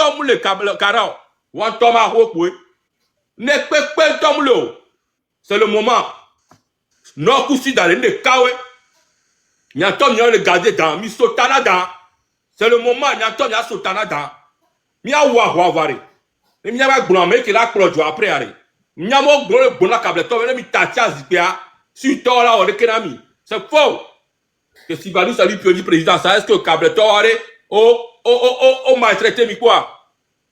tom le carao. Wan tom a hokwe. Ne pepe tom le. C'est le moment. Non, coussi dans les kawe. Nyantom nyan le garder dans. Mi sotana dans. C'est le moment. Nyantom nyan sotana dans. Mi a wavare. Mi a blanc mais qui la clojo après arrêt. Mi a mo gros bon la câble tom. Mi tatia zipia. Si toi là on est kenami. C'est faux. Que si Valou salut le président, ça est-ce que câble tom arrêt. Oh maltraité mi quoi.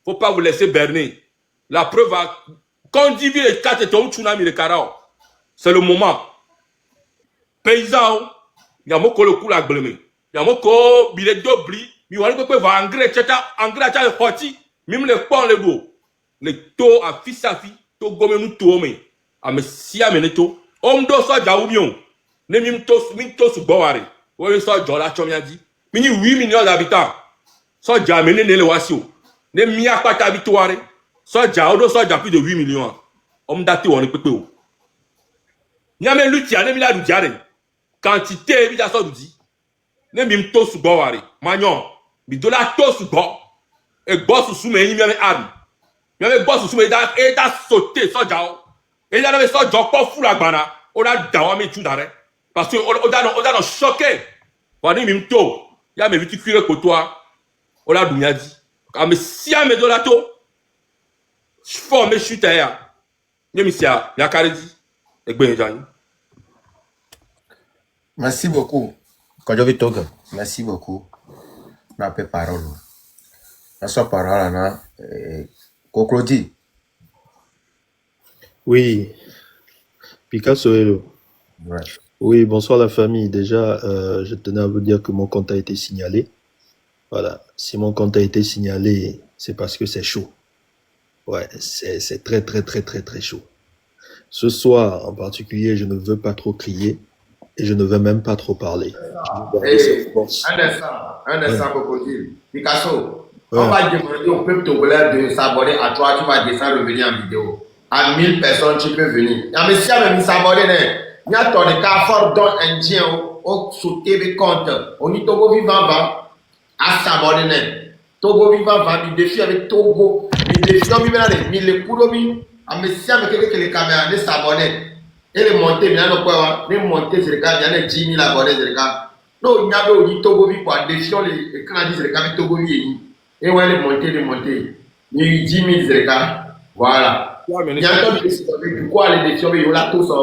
Faut pas vous laisser berner. La preuve a conduit les 4 tombes tsunami de Carao. C'est le moment. Paysan, il y a beaucoup le coup la blâmer. Il y a beaucoup billet d'obli. Il y a beaucoup de engrais, engrais à parti. Même les pans les dos. Les taux à fils à fille, taux gomme nous tourner. À me si à meneto. Homme d'eau soit jaoumion. Ne mim tos boare. Oui, soit jola chomia dit. Mini 8 millions d'habitants. Soit jamais ne le wasio. Ne mia pas t'habituare. Soit jaoudo, soit déjà plus de 8 millions. Homme daté on est peu. Nyame lutia ne mila du diare. Quantité bi da so du ne mi to su go ware manyo bi do la to su go e go su me yin mi arm mi me go su me da e da sauter so jao e da me so jo po fu la gbana o da da wa mi tu dare parce que o da no choqué wa ni mi to ya me viti kire ko toi o la dunya di ka me sia me do la to fo me chute ya ni mi sia ya kare di e gbe jan. Merci beaucoup. Kojovi Toga. Merci beaucoup. Na pe parole. Na so parole na Koklodi. Oui, Picasso hello. Ouais. Oui, bonsoir la famille. Déjà, je tenais à vous dire que mon compte a été signalé. Voilà. Si mon compte a été signalé, c'est parce que c'est chaud. Ouais, c'est très, très, très, très, très chaud. Ce soir, en particulier, je ne veux pas trop crier et je ne veux même pas trop parler. Un instant, Koklodi. Picasso, on va demander au peuple togolais de s'abonner à toi. Tu vas descendre revenir en vidéo. À 1000 personnes, tu peux venir. Mais si on veut s'abonner, il y a ton cas fort dans indien au sauté de compte. On dit Togo vivant va à s'abonner. Togo vivant va du défi avec Togo. Le défi on vivant les 1000 couromis. Mais si on veut que les caméras ne s'abonnent et les monter, il y a le quoi, les monter sur le cas, il y a les 10 000 abonnés sur le cas. Non, il y a le Togo vivant défi les canadiens sur le cas Togo vivant. Et ouais, les monter. Il y a eu 10 000 sur le cas. Voilà. Il y a un peu de quoi les défis, il y a tout ça.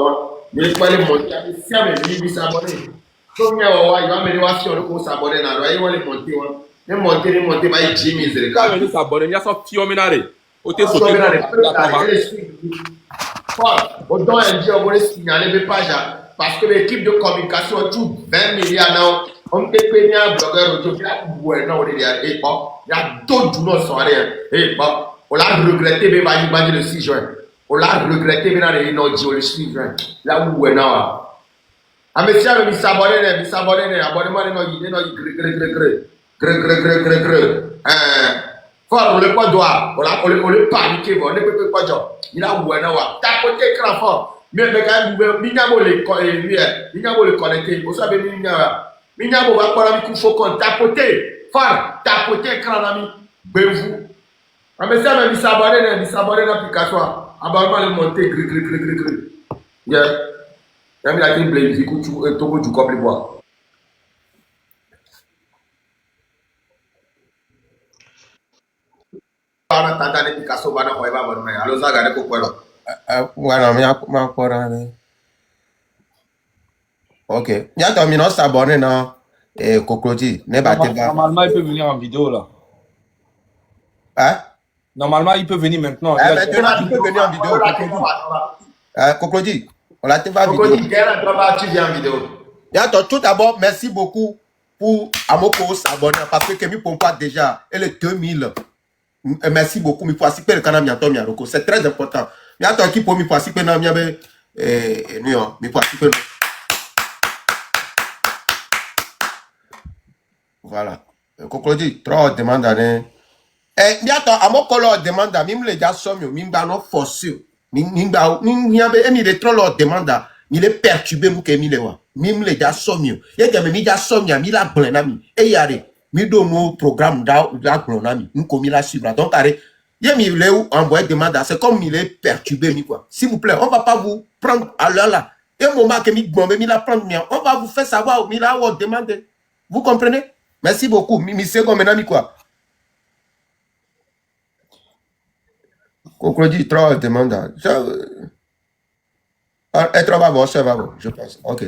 Mais il faut aller monter. Si on veut s'abonner, comme il y a un voir si on peut s'abonner dans le il va les monter. Les monter, bah, il y a 10 000 sur le cas. Il y a s'abonner, il y a son phénoménal. Au Autant un dit, on va les signaler mes pages. Parce que l'équipe de communication, tout 20 milliards, on peut payer un blogueur audio. Il y a d'autres journaux soirées. Et bon, on l'a regretté, mais il va le 6 juin. On l'a regretté, mais le 6 juin. Là où on est là. Ah, mais si on veut s'abonner, abonnement, fort, le pas droit, on le paniqué, on ne peut pas dire. Il a où on a tapoté écran fort. Mais quand même, Mignabo le connecter. Vous savez, Mignabo va pas la faut qu'on tapoter. Fort, tapoter écran ami. Ben vous. Ah, mais ça, mais s'abonner dans l'application. Abonnement le monter, gris. Yeah. Il y a une blague, il écoute tout du couple bois. Ok. Il y a terminé s'abonner dans Koklodi. Normalement, il peut venir en vidéo là. Hein? Normalement, il peut venir maintenant. Maintenant, il peut venir en vidéo. Koklodi, on l'a fait en vidéo. Tu viens en vidéo. Tout d'abord, merci beaucoup pour Amoko s'abonner parce que Kemi Pompa déjà, elle est 2000. Merci beaucoup. Mais pour assister le canal Mianto Miaroko, c'est très important. Mianto qui pour me pour assister dans Miabe mais pour assister. Voilà. Koklodi, trop demande à Mianto Amoko leur demande à mime les gars somme mimba non forcé. Mimba Miabe emi de trop leur demande à il est perturbé mou Kemi lewa. Mime les gars somme. Il y a des mi gars somme mi la blenami. Et yare. mi do no programme da glonami, nous comme il a suivre. Donc, arrête. Il est envoyé demande, c'est comme il est perturbé, mi quoi. S'il vous plaît, on va pas vous prendre à l'heure là. Et au moment que mi bombe, mi la prendre, on va vous faire savoir, mi la demande. Vous comprenez? Merci beaucoup. Mi c'est comme un ami quoi. Concludi, trois demandes. Être va bon, ça va bon, je pense. Ok.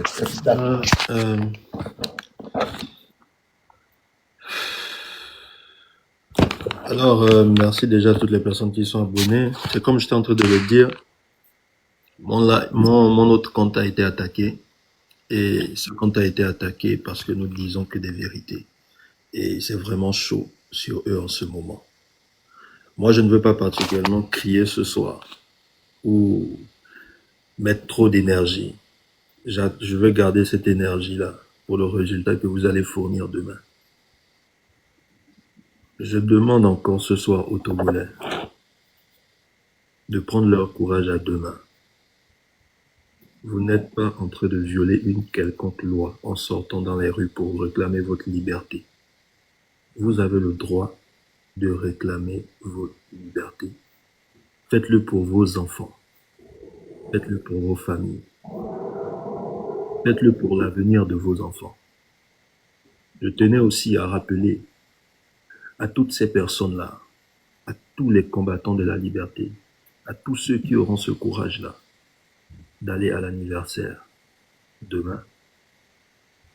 Alors, merci déjà à toutes les personnes qui sont abonnées. C'est comme j'étais en train de le dire, mon autre compte a été attaqué. Et ce compte a été attaqué parce que nous disons que des vérités. Et c'est vraiment chaud sur eux en ce moment. Moi, je ne veux pas particulièrement crier ce soir ou mettre trop d'énergie. Je veux garder cette énergie-là pour le résultat que vous allez fournir demain. Je demande encore ce soir aux Togolais de prendre leur courage à deux mains. Vous n'êtes pas en train de violer une quelconque loi en sortant dans les rues pour réclamer votre liberté. Vous avez le droit de réclamer votre liberté. Faites-le pour vos enfants. Faites-le pour vos familles. Faites-le pour l'avenir de vos enfants. Je tenais aussi à rappeler à toutes ces personnes-là, à tous les combattants de la liberté, à tous ceux qui auront ce courage-là, d'aller à l'anniversaire demain,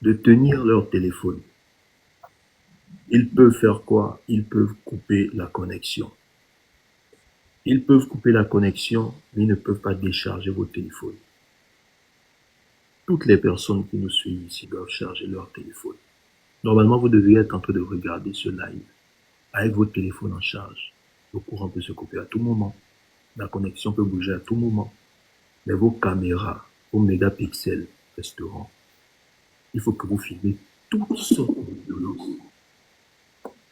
de tenir leur téléphone. Ils peuvent faire quoi? Ils peuvent couper la connexion. Ils peuvent couper la connexion, mais ils ne peuvent pas décharger vos téléphones. Toutes les personnes qui nous suivent ici doivent charger leur téléphone. Normalement, vous devriez être en train de regarder ce live avec votre téléphone en charge. Le courant peut se couper à tout moment. La connexion peut bouger à tout moment. Mais vos caméras, vos mégapixels resteront. Il faut que vous filmez toutes sortes de violences,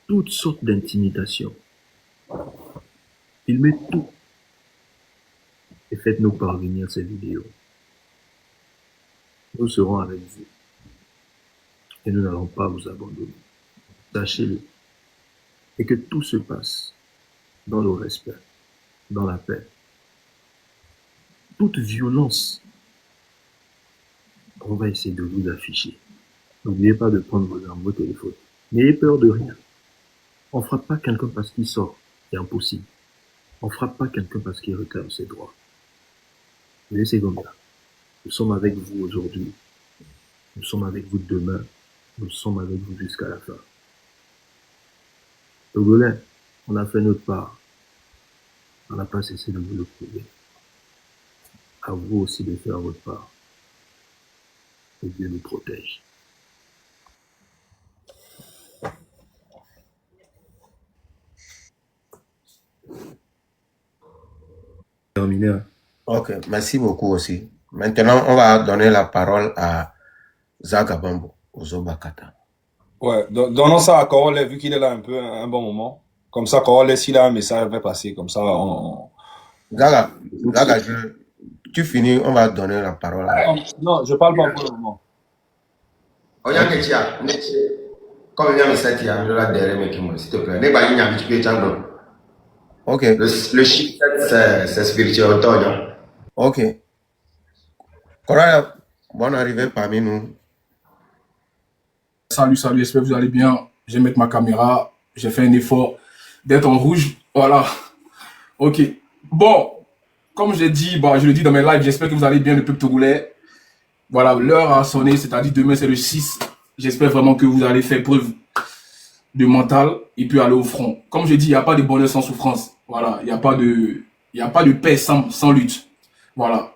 toutes sortes d'intimidations. Filmez tout et faites-nous parvenir ces vidéos. Nous serons avec vous et nous n'allons pas vous abandonner. Sachez-le. Et que tout se passe dans le respect, dans la paix. Toute violence, on va essayer de vous afficher. N'oubliez pas de prendre vos téléphones. N'ayez peur de rien. On ne frappe pas quelqu'un parce qu'il sort. C'est impossible. On ne frappe pas quelqu'un parce qu'il réclame ses droits. Laissez comme ça. Nous sommes avec vous aujourd'hui. Nous sommes avec vous demain. Nous sommes avec vous jusqu'à la fin. Togolais, on a fait notre part. On n'a pas cessé de vous le prouver. À vous aussi de faire votre part. Et Dieu nous protège. Terminé. Ok, merci beaucoup aussi. Maintenant, on va donner la parole à Zagabambo, Ozobakata. Ouais, donnons ça à Korole, vu qu'il est là un bon moment. Comme ça, Korole, s'il a un message, va passer. Comme ça, Zaga, tu finis, on va donner la parole à... Non, je parle pas pour le moment. Comme il y a un set, il y a un derrière, s'il te plaît. Ne pas y a un petit peu de temps. Ok. Le chiffre, c'est spirituel. Ok. Korale, bonne arrivée parmi nous. Salut, j'espère que vous allez bien. Je vais mettre ma caméra. J'ai fait un effort d'être en rouge. Voilà. Ok. Bon, comme j'ai dit, je le dis dans mes lives, j'espère que vous allez bien, le peuple togolais. Voilà, l'heure a sonné, c'est-à-dire demain c'est le 6. J'espère vraiment que vous allez faire preuve de mental et puis aller au front. Comme je dis, il n'y a pas de bonheur sans souffrance. Voilà, il n'y a pas de paix sans lutte. Voilà.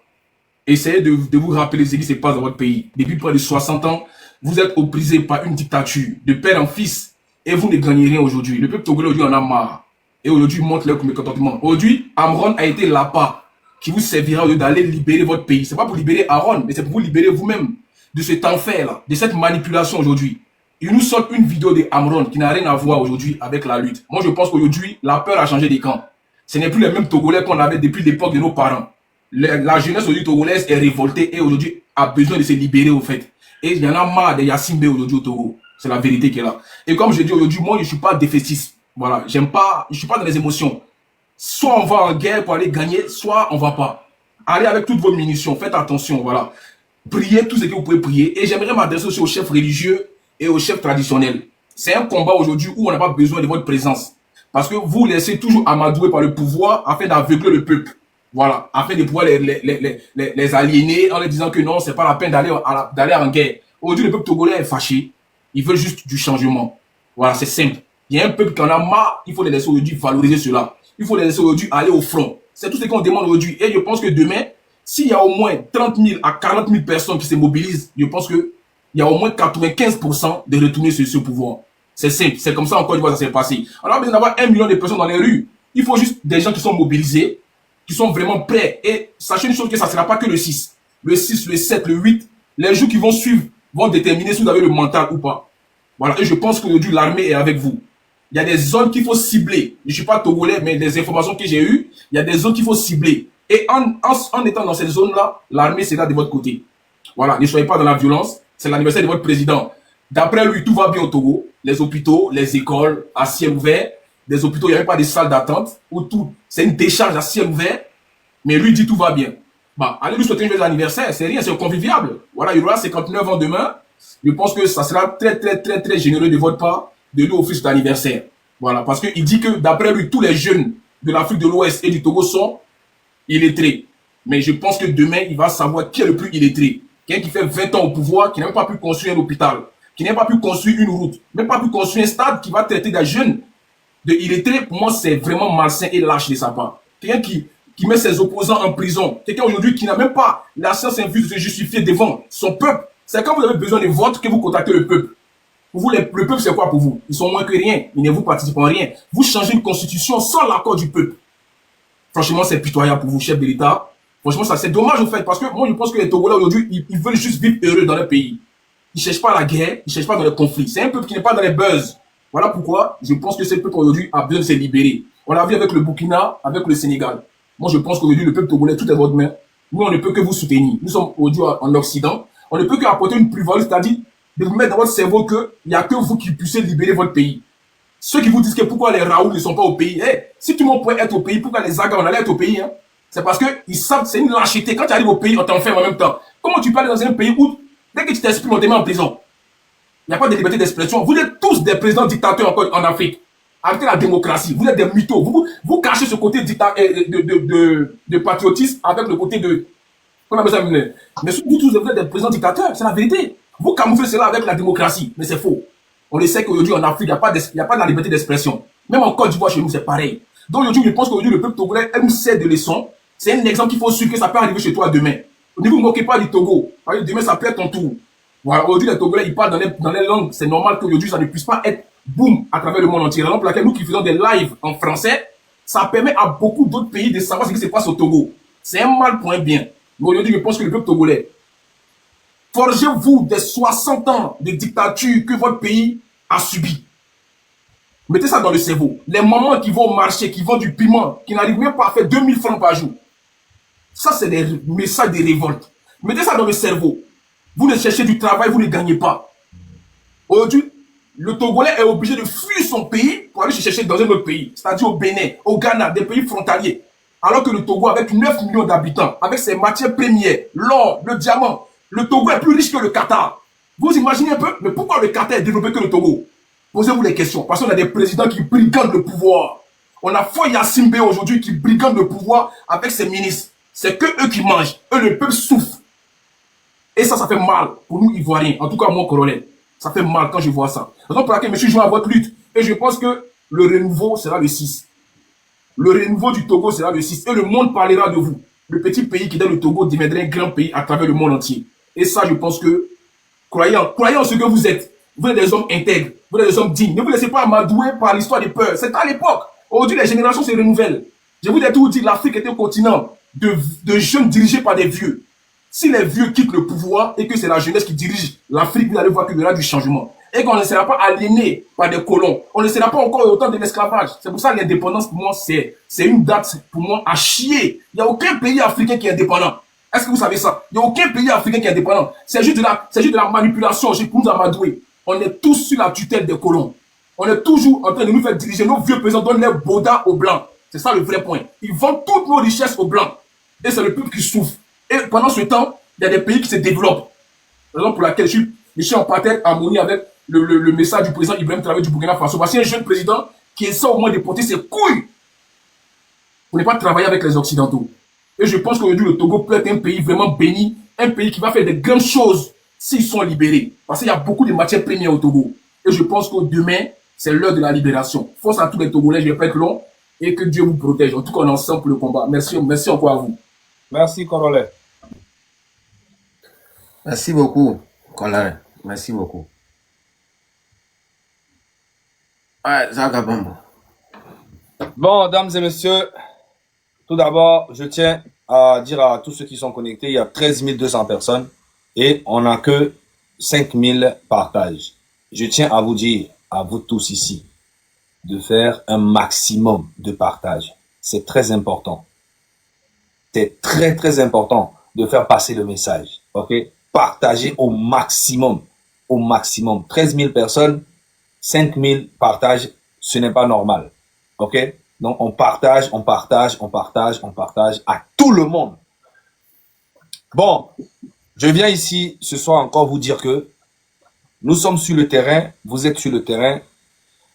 Essayez de vous rappeler ce qui se passe dans votre pays. Depuis près de 60 ans, vous êtes opprimé par une dictature de père en fils et vous ne gagnez rien aujourd'hui. Le peuple togolais aujourd'hui en a marre. Et aujourd'hui, montre leur mécontentement. Aujourd'hui, Amron a été l'appât qui vous servira d'aller libérer votre pays. C'est pas pour libérer Aaron, mais c'est pour vous libérer vous-même de cet enfer-là, de cette manipulation aujourd'hui. Il nous sort une vidéo de Amron qui n'a rien à voir aujourd'hui avec la lutte. Moi, je pense qu'aujourd'hui, la peur a changé des camps. Ce n'est plus les mêmes Togolais qu'on avait depuis l'époque de nos parents. La jeunesse aujourd'hui togolaise est révoltée et aujourd'hui a besoin de se libérer au fait. Et il y en a marre de Yassimbe aujourd'hui au Togo. C'est la vérité qui est là. Et comme je dis aujourd'hui, moi, je ne suis pas défaitiste. Voilà, j'aime pas, je ne suis pas dans les émotions. Soit on va en guerre pour aller gagner, soit on ne va pas. Allez avec toutes vos munitions, faites attention, voilà. Priez tout ce que vous pouvez prier. Et j'aimerais m'adresser aussi aux chefs religieux et aux chefs traditionnels. C'est un combat aujourd'hui où on n'a pas besoin de votre présence. Parce que vous laissez toujours amadouer par le pouvoir afin d'aveugler le peuple. Voilà, afin de pouvoir les aliéner en leur disant que non, c'est pas la peine d'aller en guerre. Aujourd'hui, le peuple togolais est fâché. Ils veulent juste du changement. Voilà, c'est simple. Il y a un peuple qui en a marre. Il faut les laisser aujourd'hui valoriser cela. Il faut les laisser aujourd'hui aller au front. C'est tout ce qu'on demande aujourd'hui. Et je pense que demain, s'il y a au moins 30 000 à 40 000 personnes qui se mobilisent, je pense qu'il y a au moins 95% de retourner sur ce pouvoir. C'est simple. C'est comme ça en Côte d'Ivoire ça s'est passé. On a besoin d'avoir 1 million de personnes dans les rues. Il faut juste des gens qui sont mobilisés, qui sont vraiment prêts. Et sachez une chose, que ça ne sera pas que le 6. Le 6, le 7, le 8, les jours qui vont suivre vont déterminer si vous avez le mental ou pas. Voilà. Et je pense qu'aujourd'hui, l'armée est avec vous. Il y a des zones qu'il faut cibler. Je ne suis pas togolais, mais des informations que j'ai eues, il y a des zones qu'il faut cibler. Et en étant dans cette zone-là, l'armée sera de votre côté. Voilà. Ne soyez pas dans la violence. C'est l'anniversaire de votre président. D'après lui, tout va bien au Togo. Les hôpitaux, les écoles à ciel ouvert. Des hôpitaux, il n'y avait pas de salles d'attente. Où tout, c'est une décharge à ciel ouvert. Mais lui dit tout va bien. Bah, allez lui souhaiter un joyeux anniversaire. C'est rien, c'est convivial. Voilà, il aura 59 ans demain. Je pense que ça sera très, très, très, très généreux de votre part de lui offrir cet anniversaire. Voilà, parce qu'il dit que d'après lui, tous les jeunes de l'Afrique de l'Ouest et du Togo sont illettrés. Mais je pense que demain, il va savoir qui est le plus illettré. Quelqu'un qui fait 20 ans au pouvoir, qui n'a même pas pu construire un hôpital, qui n'a pas pu construire une route, même pas pu construire un stade, qui va traiter des jeunes de illettrés. Pour moi, c'est vraiment malsain et lâche de sa part. Quelqu'un qui met ses opposants en prison. Quelqu'un aujourd'hui qui n'a même pas la science infuse de se justifier devant son peuple. C'est quand vous avez besoin de vote que vous contactez le peuple. Pour vous, le peuple, c'est quoi pour vous? Ils sont moins que rien. Ils ne vous participent en rien. Vous changez une constitution sans l'accord du peuple. Franchement, c'est pitoyable pour vous, chef de l'État. Franchement, ça c'est dommage au fait. Parce que moi, je pense que les Togolais aujourd'hui, ils veulent juste vivre heureux dans leur pays. Ils ne cherchent pas la guerre. Ils ne cherchent pas dans le conflit. C'est un peuple qui n'est pas dans les buzz. Voilà pourquoi je pense que ce peuple aujourd'hui a besoin de se libérer. On l'a vu avec le Burkina, avec le Sénégal. Moi, je pense qu'aujourd'hui, le peuple togolais, tout est votre main. Nous, on ne peut que vous soutenir. Nous sommes aujourd'hui en Occident. On ne peut qu'apporter une plus-value, c'est-à-dire de vous mettre dans votre cerveau qu'il n'y a que vous qui puissiez libérer votre pays. Ceux qui vous disent que pourquoi les Raoul ne sont pas au pays, si tout le monde pouvait être au pays, pourquoi les Aga, on allait être au pays, hein? C'est parce qu'ils savent, c'est une lâcheté. Quand tu arrives au pays, on t'enferme en même temps. Comment tu peux aller dans un pays où, dès que tu t'exprimes, on te met en prison? Il n'y a pas de liberté d'expression. Vous êtes tous des présidents dictateurs en Afrique. Arrêtez la démocratie. Vous êtes des mythos. Vous cachez ce côté de patriotisme avec le côté de... Qu'on appelle ça, mais vous tous, vous êtes des présidents dictateurs. C'est la vérité. Vous camouflez cela avec la démocratie. Mais c'est faux. On le sait qu'aujourd'hui en Afrique, il n'y a pas de la liberté d'expression. Même en Côte d'Ivoire, chez nous, c'est pareil. Donc aujourd'hui, je pense qu'aujourd'hui, le peuple togolais aime sait de leçons. C'est un exemple qu'il faut suivre que ça peut arriver chez toi demain. Ne vous moquez pas du Togo. Demain, ça peut être ton tour. Voilà, aujourd'hui, les Togolais, ils parlent dans les langues. C'est normal qu'aujourd'hui, ça ne puisse pas être boum à travers le monde entier. Raison pour laquelle nous qui faisons des lives en français, ça permet à beaucoup d'autres pays de savoir ce qui se passe au Togo. C'est un mal pour un bien. Mais aujourd'hui, je pense que le peuple togolais, forgez-vous des 60 ans de dictature que votre pays a subi. Mettez ça dans le cerveau. Les mamans qui vont au marché, qui vendent du piment, qui n'arrivent même pas à faire 2000 francs par jour. Ça, c'est des messages de révolte. Mettez ça dans le cerveau. Vous ne cherchez du travail, vous ne gagnez pas. Aujourd'hui, le Togolais est obligé de fuir son pays pour aller se chercher dans un autre pays. C'est-à-dire au Bénin, au Ghana, des pays frontaliers. Alors que le Togo, avec 9 millions d'habitants, avec ses matières premières, l'or, le diamant, le Togo est plus riche que le Qatar. Vous imaginez un peu? Mais pourquoi le Qatar est développé que le Togo? Posez-vous les questions. Parce qu'on a des présidents qui brigandent le pouvoir. On a Foy Yassimbe aujourd'hui qui brigande le pouvoir avec ses ministres. C'est que eux qui mangent. Eux, le peuple souffre. Et ça fait mal pour nous, Ivoiriens. En tout cas, moi, colonel. Ça fait mal quand je vois ça. Raison pour laquelle je suis joint à votre lutte. Et je pense que le renouveau sera le 6. Le renouveau du Togo sera le 6. Et le monde parlera de vous. Le petit pays qui est le Togo deviendra un grand pays à travers le monde entier. Et ça, je pense que, croyez en ce que vous êtes. Vous êtes des hommes intègres. Vous êtes des hommes dignes. Ne vous laissez pas amadouer par l'histoire des peurs. C'est à l'époque. Aujourd'hui, les générations se renouvellent. Je vous ai tout dit, l'Afrique était un continent de jeunes dirigés par des vieux. Si les vieux quittent le pouvoir et que c'est la jeunesse qui dirige l'Afrique, vous allez voir qu'il y aura du changement. Et qu'on ne sera pas aliéné par des colons. On ne sera pas encore au temps de l'esclavage. C'est pour ça que l'indépendance, pour moi, c'est une date, pour moi, à chier. Il n'y a aucun pays africain qui est indépendant. Est-ce que vous savez ça? Il n'y a aucun pays africain qui est indépendant. C'est juste de la manipulation pour nous amadouer. on est tous sur la tutelle des colons. On est toujours en train de nous faire diriger. Nos vieux présidents donnent les bodas aux Blancs. C'est ça le vrai point. Ils vendent toutes nos richesses aux Blancs. Et c'est le peuple qui souffre. Et pendant ce temps, il y a des pays qui se développent. Raison pour laquelle je suis en parfaite harmonie avec le message du président Ibrahim Traoré du Burkina Faso. Voici un jeune président qui essaie au moins de porter ses couilles pour ne pas travailler avec les Occidentaux. Et je pense qu'aujourd'hui, le Togo peut être un pays vraiment béni, un pays qui va faire de grandes choses s'ils sont libérés. Parce qu'il y a beaucoup de matières premières au Togo. Et je pense que demain, c'est l'heure de la libération. Force à tous les Togolais, je ne vais pas être long, et que Dieu vous protège. En tout cas, on est ensemble pour le combat. Merci, merci encore à vous. Merci, Corollaire. Merci beaucoup, Colin. Merci beaucoup. Ouais, Zagabambo. Bon, dames et messieurs, tout d'abord, je tiens à dire à tous ceux qui sont connectés, il y a 13 200 personnes et on n'a que 5 000 partages. Je tiens à vous dire, à vous tous ici, de faire un maximum de partages. C'est très important. C'est très, très important de faire passer le message. OK? Partagez au maximum. Au maximum. 13 000 personnes, 5 000 partages, ce n'est pas normal. OK? Donc, on partage à tout le monde. Bon, je viens ici ce soir encore vous dire que nous sommes sur le terrain, vous êtes sur le terrain.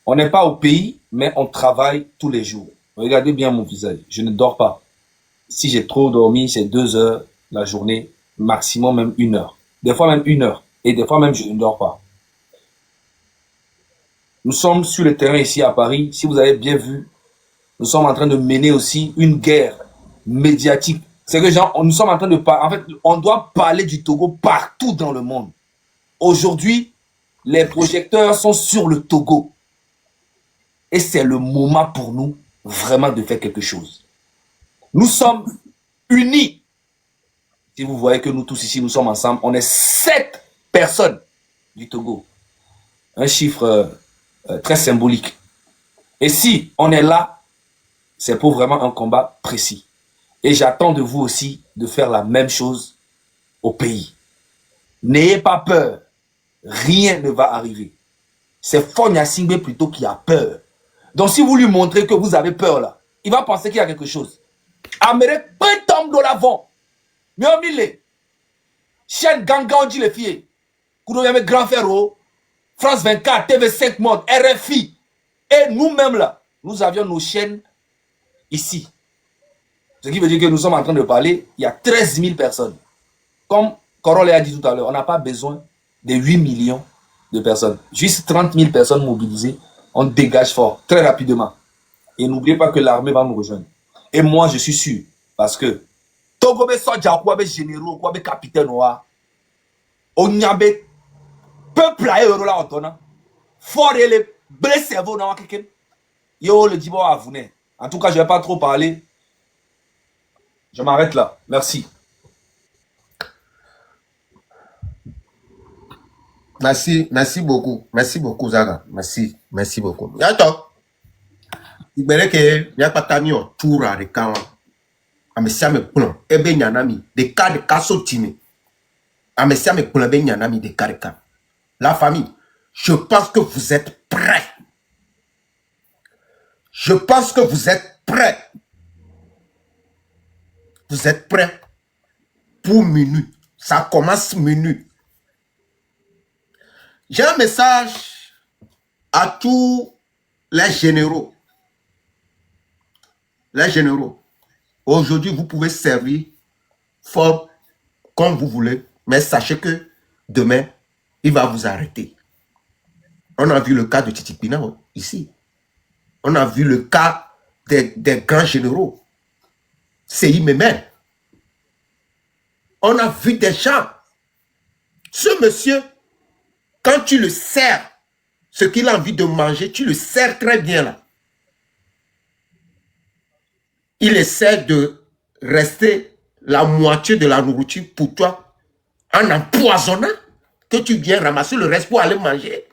On n'est pas au pays, mais on travaille tous les jours. Regardez bien mon visage, je ne dors pas. Si j'ai trop dormi, c'est 2 heures la journée, maximum même 1 heure. Des fois même 1 heure. Et des fois même, je ne dors pas. Nous sommes sur le terrain ici à Paris. Si vous avez bien vu, nous sommes en train de mener aussi une guerre médiatique. C'est que genre, nous sommes en train de parler. En fait, on doit parler du Togo partout dans le monde. Aujourd'hui, les projecteurs sont sur le Togo. Et c'est le moment pour nous vraiment de faire quelque chose. Nous sommes unis. Si vous voyez que nous tous ici, nous sommes ensemble, on est 7 personnes du Togo. Un chiffre très symbolique. Et si on est là, c'est pour vraiment un combat précis. Et j'attends de vous aussi de faire la même chose au pays. N'ayez pas peur. Rien ne va arriver. C'est Fonya Singbe plutôt qui a peur. Donc si vous lui montrez que vous avez peur là, il va penser qu'il y a quelque chose. Amérique, tombe dans l'avant. Mais on dit chaîne Ganga, on dit les filles. Koudouyame Grand Ferro, France 24, TV5 Monde, RFI. Et nous-mêmes là, nous avions nos chaînes ici. Ce qui veut dire que nous sommes en train de parler, il y a 13 000 personnes. Comme Corole a dit tout à l'heure, on n'a pas besoin de 8 millions de personnes. Juste 30 000 personnes mobilisées, on dégage fort, très rapidement. Et n'oubliez pas que l'armée va nous rejoindre. Et moi, je suis sûr, parce que Togo be soja, quoi be généraux, quoi be capitaine, on y a be peuple à euro là, on a fort et les blessés, vous n'avez pas quelqu'un. Yo, le dibo à vous. En tout cas, je ne vais pas trop parler. Je m'arrête là. Merci. Merci beaucoup, Zaga. Merci beaucoup. Attends. Il me dit que il n'y a pas de camion, tout à l'écran. Amesia me plan, ebe nyanami, de cas de cassotine. Amesia me plan, ebe nyanami, de cas de cas. La famille, je pense que vous êtes prêts. Je pense que vous êtes prêts. Vous êtes prêts pour minuit. Ça commence minuit. J'ai un message à tous les généraux. Les généraux. Aujourd'hui, vous pouvez servir fort comme vous voulez, mais sachez que demain, il va vous arrêter. On a vu le cas de Titi Pina ici. On a vu le cas des grands généraux. C'est Imémel. On a vu des gens. Ce monsieur, quand tu le sers, ce qu'il a envie de manger, tu le sers très bien là. Il essaie de rester la moitié de la nourriture pour toi en empoisonnant que tu viens ramasser le reste pour aller manger.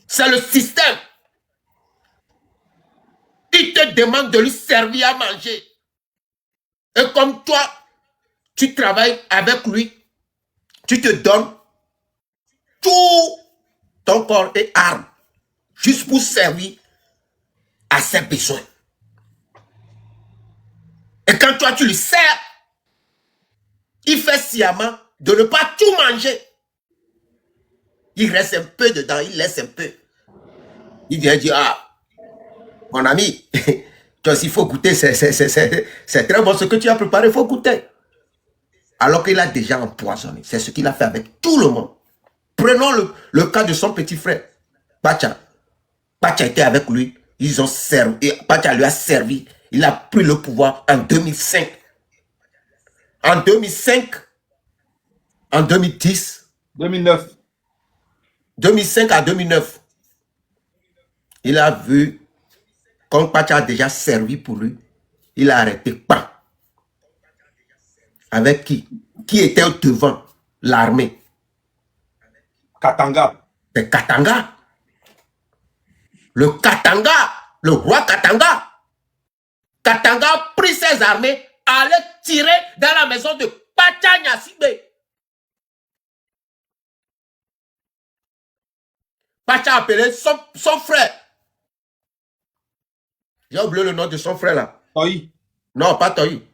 C'est le système. Il te demande de lui servir à manger. Et comme toi, tu travailles avec lui, tu te donnes, tout ton corps et arme, juste pour servir à ses besoins. Et quand toi, tu lui sers, il fait sciemment de ne pas tout manger. Il reste un peu dedans, il laisse un peu. Il vient dire, ah, mon ami, toi aussi, il faut goûter, c'est très bon ce que tu as préparé, il faut goûter. Alors qu'il a déjà empoisonné. C'est ce qu'il a fait avec tout le monde. Prenons le cas de son petit frère, Pacha. Pacha était avec lui, ils ont servi, Pacha lui a servi, il a pris le pouvoir en 2005. En 2005, en 2010, 2009. 2005 à 2009, il a vu, comme Pacha a déjà servi pour lui, il a arrêté pas. Avec qui? Qui était devant l'armée? Katanga. C'est Katanga. Le Katanga, le roi Katanga. Katanga a pris ses armées, allait tirer dans la maison de Pacha Nyasibe. Pacha a appelé son frère. J'ai oublié le nom de son frère là. Toyi. Non, pas Toyi.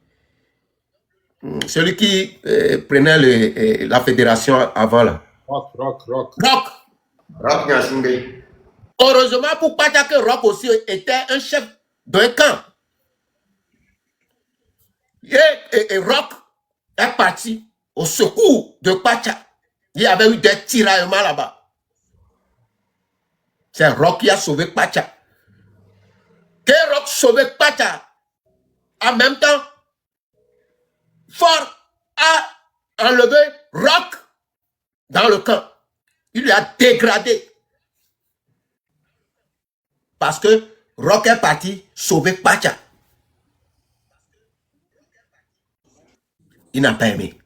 Celui qui prenait la fédération avant là. Rock. Rock. Rock Nyasumbe. Heureusement pour Pacha que Rock aussi était un chef d'un camp. Et Rock est parti au secours de Pacha. Il y avait eu des tiraillements là-bas. C'est Rock qui a sauvé Pacha. Que Rock sauvé Pacha, en même temps, Fort a enlevé Rock dans le camp. Il lui a dégradé. Parce que Rock est parti sauver Pacha. Il n'a pas aimé.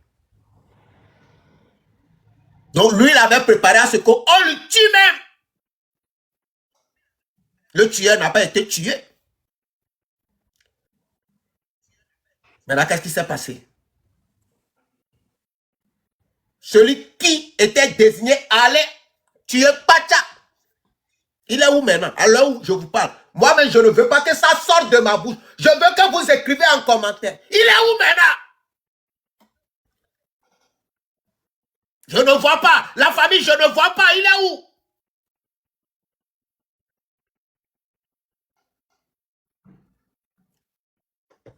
Donc lui, il avait préparé à ce qu'on le tue même. Le tueur n'a pas été tué. Maintenant, qu'est-ce qui s'est passé? Celui qui était désigné allait tuer Pacha. Il est où maintenant? À l'heure où je vous parle. Moi-même, je ne veux pas que ça sorte de ma bouche. Je veux que vous écrivez en commentaire. Il est où maintenant? Je ne vois pas. La famille, je ne vois pas. Il est où?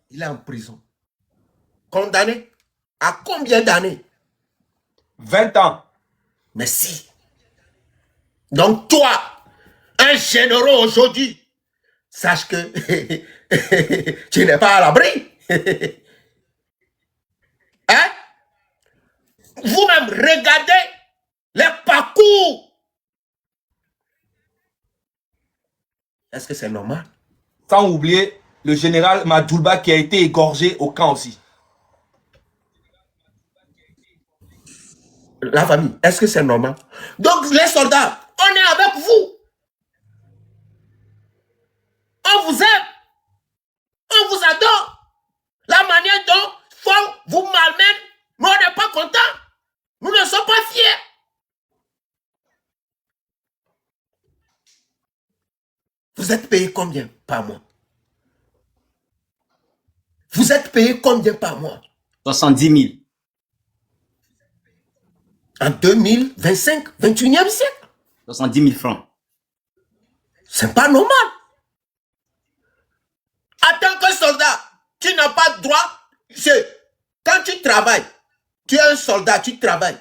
Il est en prison. Condamné à combien d'années? 20 ans. Mais si. Donc toi, un général aujourd'hui, sache que tu n'es pas à l'abri. Hein? Vous-même, regardez les parcours. Est-ce que c'est normal? Sans oublier le général Madjoulba qui a été égorgé au camp aussi. La famille, est-ce que c'est normal? Donc les soldats, on est avec vous. On vous aime. On vous adore. La manière dont Fong vous malmène, nous on n'est pas contents. Nous ne sommes pas fiers. Vous êtes payé combien par mois? Vous êtes payé combien par mois? 70 000. En 2025, 21e siècle. 70 000 francs. C'est pas normal. En tant que soldat, tu n'as pas droit. Quand tu travailles, tu es un soldat, tu travailles.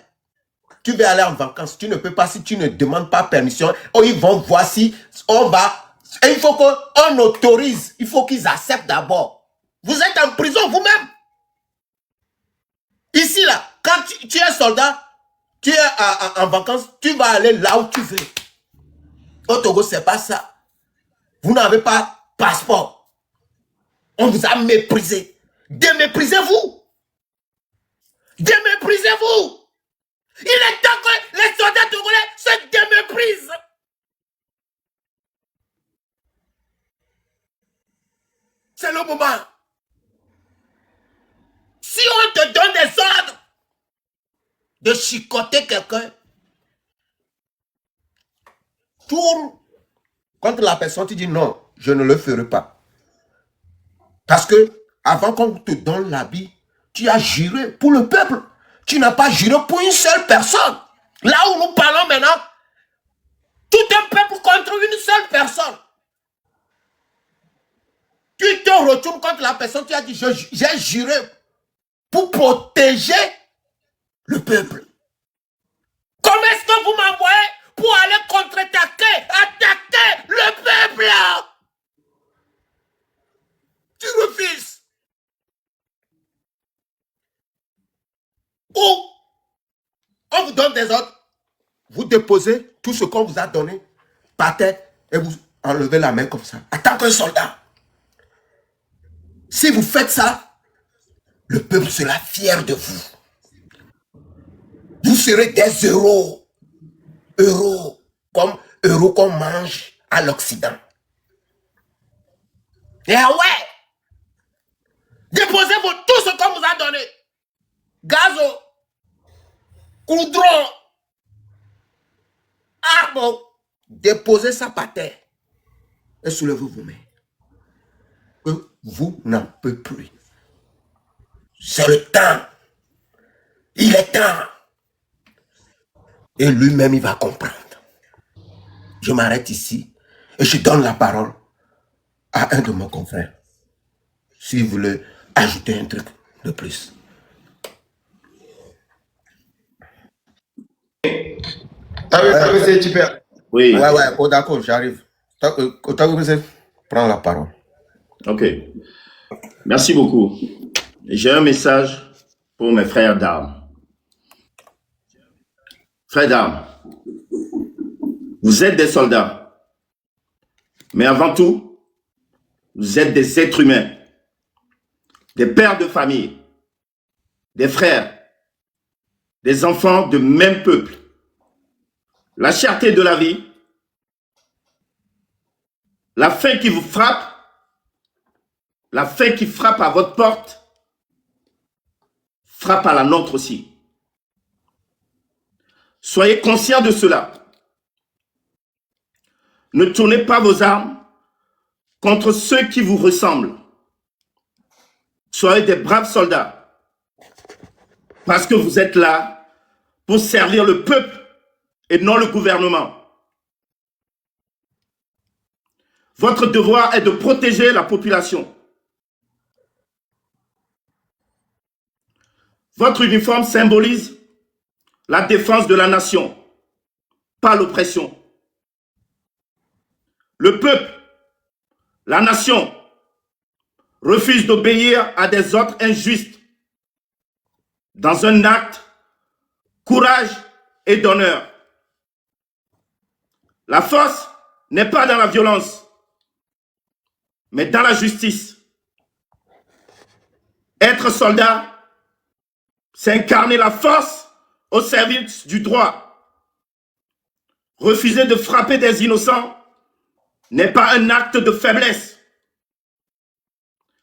Tu veux aller en vacances, tu ne peux pas si tu ne demandes pas permission. Oh, ils vont voir si on va. Et il faut qu'on autorise. Il faut qu'ils acceptent d'abord. Vous êtes en prison vous-même. Ici, là, quand tu es soldat, tu es en vacances, tu vas aller là où tu veux. Au Togo, c'est pas ça. Vous n'avez pas passeport. On vous a méprisé. Déméprisez-vous. Déméprisez-vous. Il est temps que les soldats togolais se déméprisent. C'est le moment. Si on te donne des ordres de chicoter quelqu'un, tournes contre la personne, tu dis non, je ne le ferai pas. Parce que avant qu'on te donne l'habit, tu as juré pour le peuple. Tu n'as pas juré pour une seule personne. Là où nous parlons maintenant, tout un peuple contre une seule personne. Tu te retournes contre la personne, tu as dit, j'ai juré pour protéger le peuple. Comment est-ce que vous m'envoyez pour aller contre-attaquer, attaquer le peuple? Tu refuses. Ou on vous donne des ordres, vous déposez tout ce qu'on vous a donné par terre et vous enlevez la main comme ça, en tant qu'un soldat. Si vous faites ça, le peuple sera fier de vous. Vous serez des héros. Héros qu'on mange à l'Occident. Et ah ouais! Déposez tout ce qu'on vous a donné. Gazo, coudron, arbre. Déposez ça par terre. Et soulevez vos mains. Vous n'en pouvez plus. C'est le temps. Il est temps. Et lui-même, il va comprendre. Je m'arrête ici et je donne la parole à un de mes confrères. S'il voulait ajouter un truc de plus. Oui. Ouais, oh, d'accord, j'arrive. Prends la parole. Ok. Merci beaucoup. J'ai un message pour mes frères d'armes. Frères d'armes, vous êtes des soldats. Mais avant tout, vous êtes des êtres humains. Des pères de famille. Des frères. Des enfants de même peuple. La cherté de la vie. La faim qui vous frappe. La faim qui frappe à votre porte. Frappe à la nôtre aussi. Soyez conscients de cela. Ne tournez pas vos armes contre ceux qui vous ressemblent. Soyez des braves soldats. Parce que vous êtes là pour servir le peuple et non le gouvernement. Votre devoir est de protéger la population. Votre uniforme symbolise la défense de la nation, pas l'oppression. Le peuple, la nation, refuse d'obéir à des ordres injustes dans un acte, courage et d'honneur. La force n'est pas dans la violence, mais dans la justice. Être soldat, c'est incarner la force au service du droit. Refuser de frapper des innocents n'est pas un acte de faiblesse.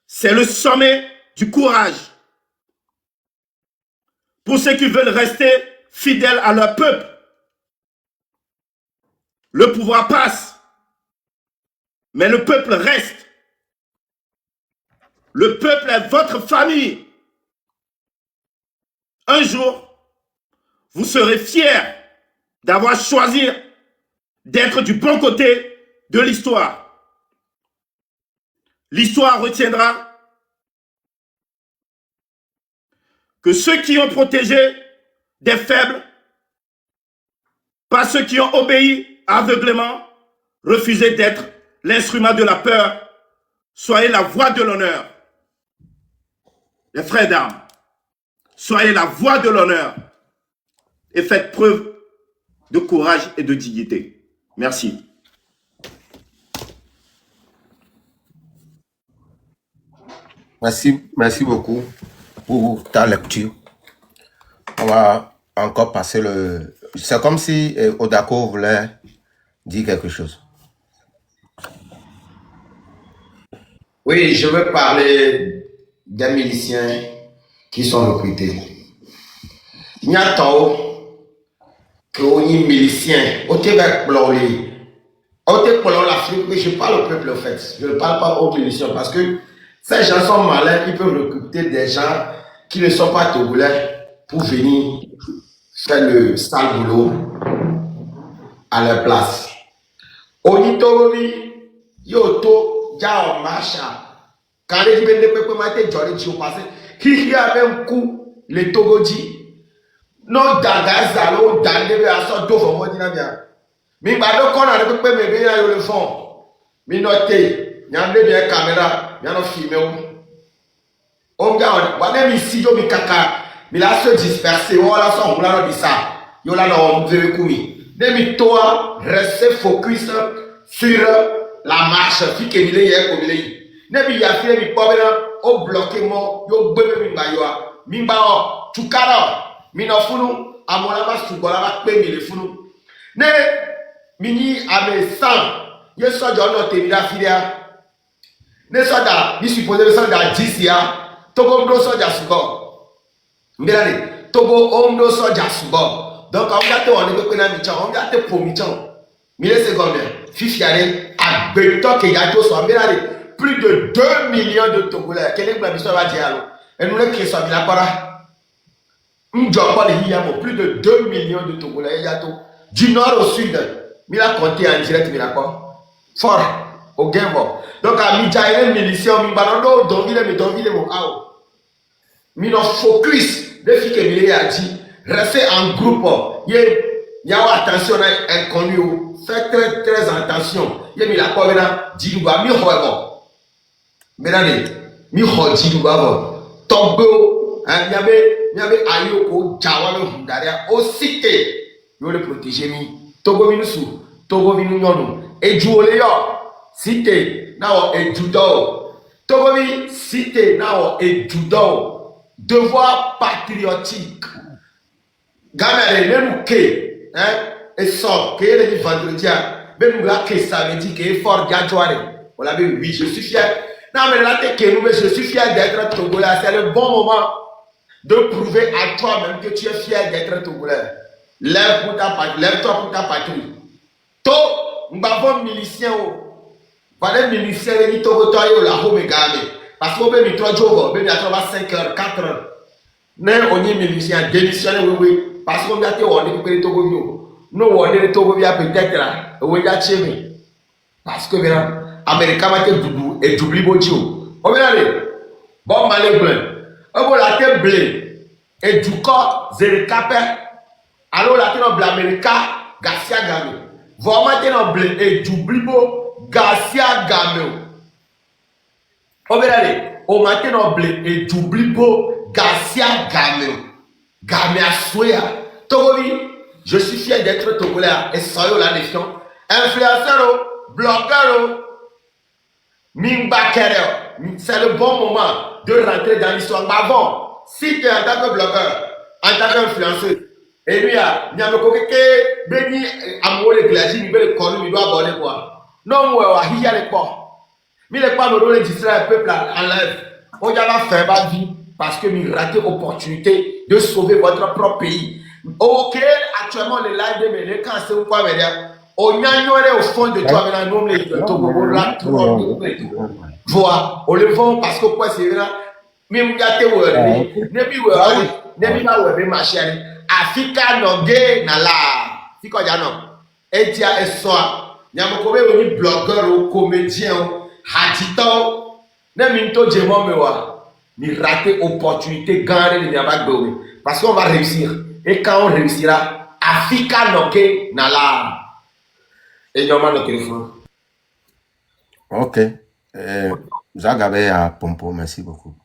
C'est le sommet du courage. Pour ceux qui veulent rester fidèles à leur peuple, le pouvoir passe, mais le peuple reste. Le peuple est votre famille. Un jour, vous serez fiers d'avoir choisi d'être du bon côté de l'histoire. L'histoire retiendra que ceux qui ont protégé des faibles, pas ceux qui ont obéi aveuglément, refusé d'être l'instrument de la peur, soyez la voix de l'honneur. Les frères d'armes, soyez la voix de l'honneur et faites preuve de courage et de dignité. Merci. Merci beaucoup pour ta lecture. On va encore passer le... C'est comme si Odako voulait dire quelque chose. Oui, je veux parler des miliciens qui sont recrutés. Il y a tant que les miliciens au Québec, je parle au peuple, en fait. Je ne parle pas aux miliciens parce que ces gens sont malins, ils peuvent recruter des gens qui ne sont pas togolais pour venir faire le sale boulot à leur place. Onitobi, Yoto, Jao, Macha, quand les gens peuvent mettre Jory Tio passé, qui y a même coup, les Togodji, non, Dagazalo, Dandebe, à son dos, on va dire bien. Mais maintenant, quand on a me bien le fond, mais notez, il y a bien caméra, il y a un film. On regarde, on a mis si yo mi kaka, mais là se disperser, on la son, on la dit ça, yo la non, vous avez commis. Demi toi, restez focus sur la marche, fi que mille hier comme il Nebi ya fi mi pobe na, o bloqué mo, yo bebe mi ba yo, mi ba o, tukara, mi no funu, amona ba subola ba pe mi le funu. Ne mini ame sang, ye so jo no te vida filia. Ne so da, ni supposé so da 10 ya. Togo mdo soja subo. Mbelade, Togo omdo soja subo. Donc on va te on est que na michan, on va te pour michan. Mille secondes. Fifiare à beto que yato so mbelade plus de 2 millions de Togolais. Quel est le biso va dire alors? Et nous le qui so bila para. M'jo pas les yamo plus de 2 millions de Togolais yato du nord au sud. Mila compté en direct mila quoi. Fort au Gambo. Donc à Midjaïne militia mi banondo donville mo ao. Mi no focus de fi que mi a dit restez en groupe. Y a attention inconnu. Faites très attention. Ye mi la ko bena diluba mi hoego. Menane mi ho diluba bo. Togo miabe ayoko jawa me hundaria o cité. Yo le protéger mi. Togo mi nusu, Togo mi nyonu. E juole yo. Cité now et judo. Togomi cité now et judo. Devoir patriotique. Gamere même que et sort que le vendredi même là que samedi que fort diajoire. Voilà ben oui, je suis fier. Non mais là je suis fier d'être togolais, c'est le bon moment de prouver à toi-même que tu es fier d'être togolais. Lève-toi pour ta patrie. To mbavon milicien voilà, ministère de Togo, la home gale. Parce qu'on peut mettre 3 jours, on peut mettre 5 heures, 4 heures. Mais on est milicien, démissionné, oui. Parce qu'on a été on est Togo. Nous, on est Togo, peut-être là. On est chez parce que, bien, Américain m'a été doubou et doubli bodio. On va aller. Bon, malé blanc. On va la blé. Et du corps, zéro capé. Alors, la tête en Américain, Garcia Gamé. Vraiment, t'es en blé et doubli bo. Garcia Gameo. Obédale, au matin en blé et d'oublibo Garcia Gameo. Gamea Soya. Togobi, je suis fier d'être Togolais et soyons la nation. Influenceur, blogueur, Mimba Kereo. C'est le bon moment de rentrer dans l'histoire. Mais avant, si tu es en tant que blogueur, en tant qu'influenceur, et lui, il y a un coquet, béni, amour de glacis, il veut le connu, il doit aborder quoi. Non, il y a les ports. Mais les ports me donnent le peuple en live. On y a fait ma vie parce que nous raté l'opportunité de sauver votre propre pays. Ok, actuellement, les lives de mes quand c'est ou quoi, mais on y a au fond de toi, mais nous, les Togo, là, vois, on le vend parce que quoi, c'est là. Même gâté, ne pas ma chérie. Africa Nogé, Nala. Fiko Jano. Et tia et soir. Nyamokobe woni blogueur ou comédien ou hatito ne minto djemo mewa ni rater opportunité gagner le nyabak dobe parce qu'on va réussir et quand on réussira Africa noke nala et nyoma no téléphone. Ok. Zagabe à Pompo, merci beaucoup.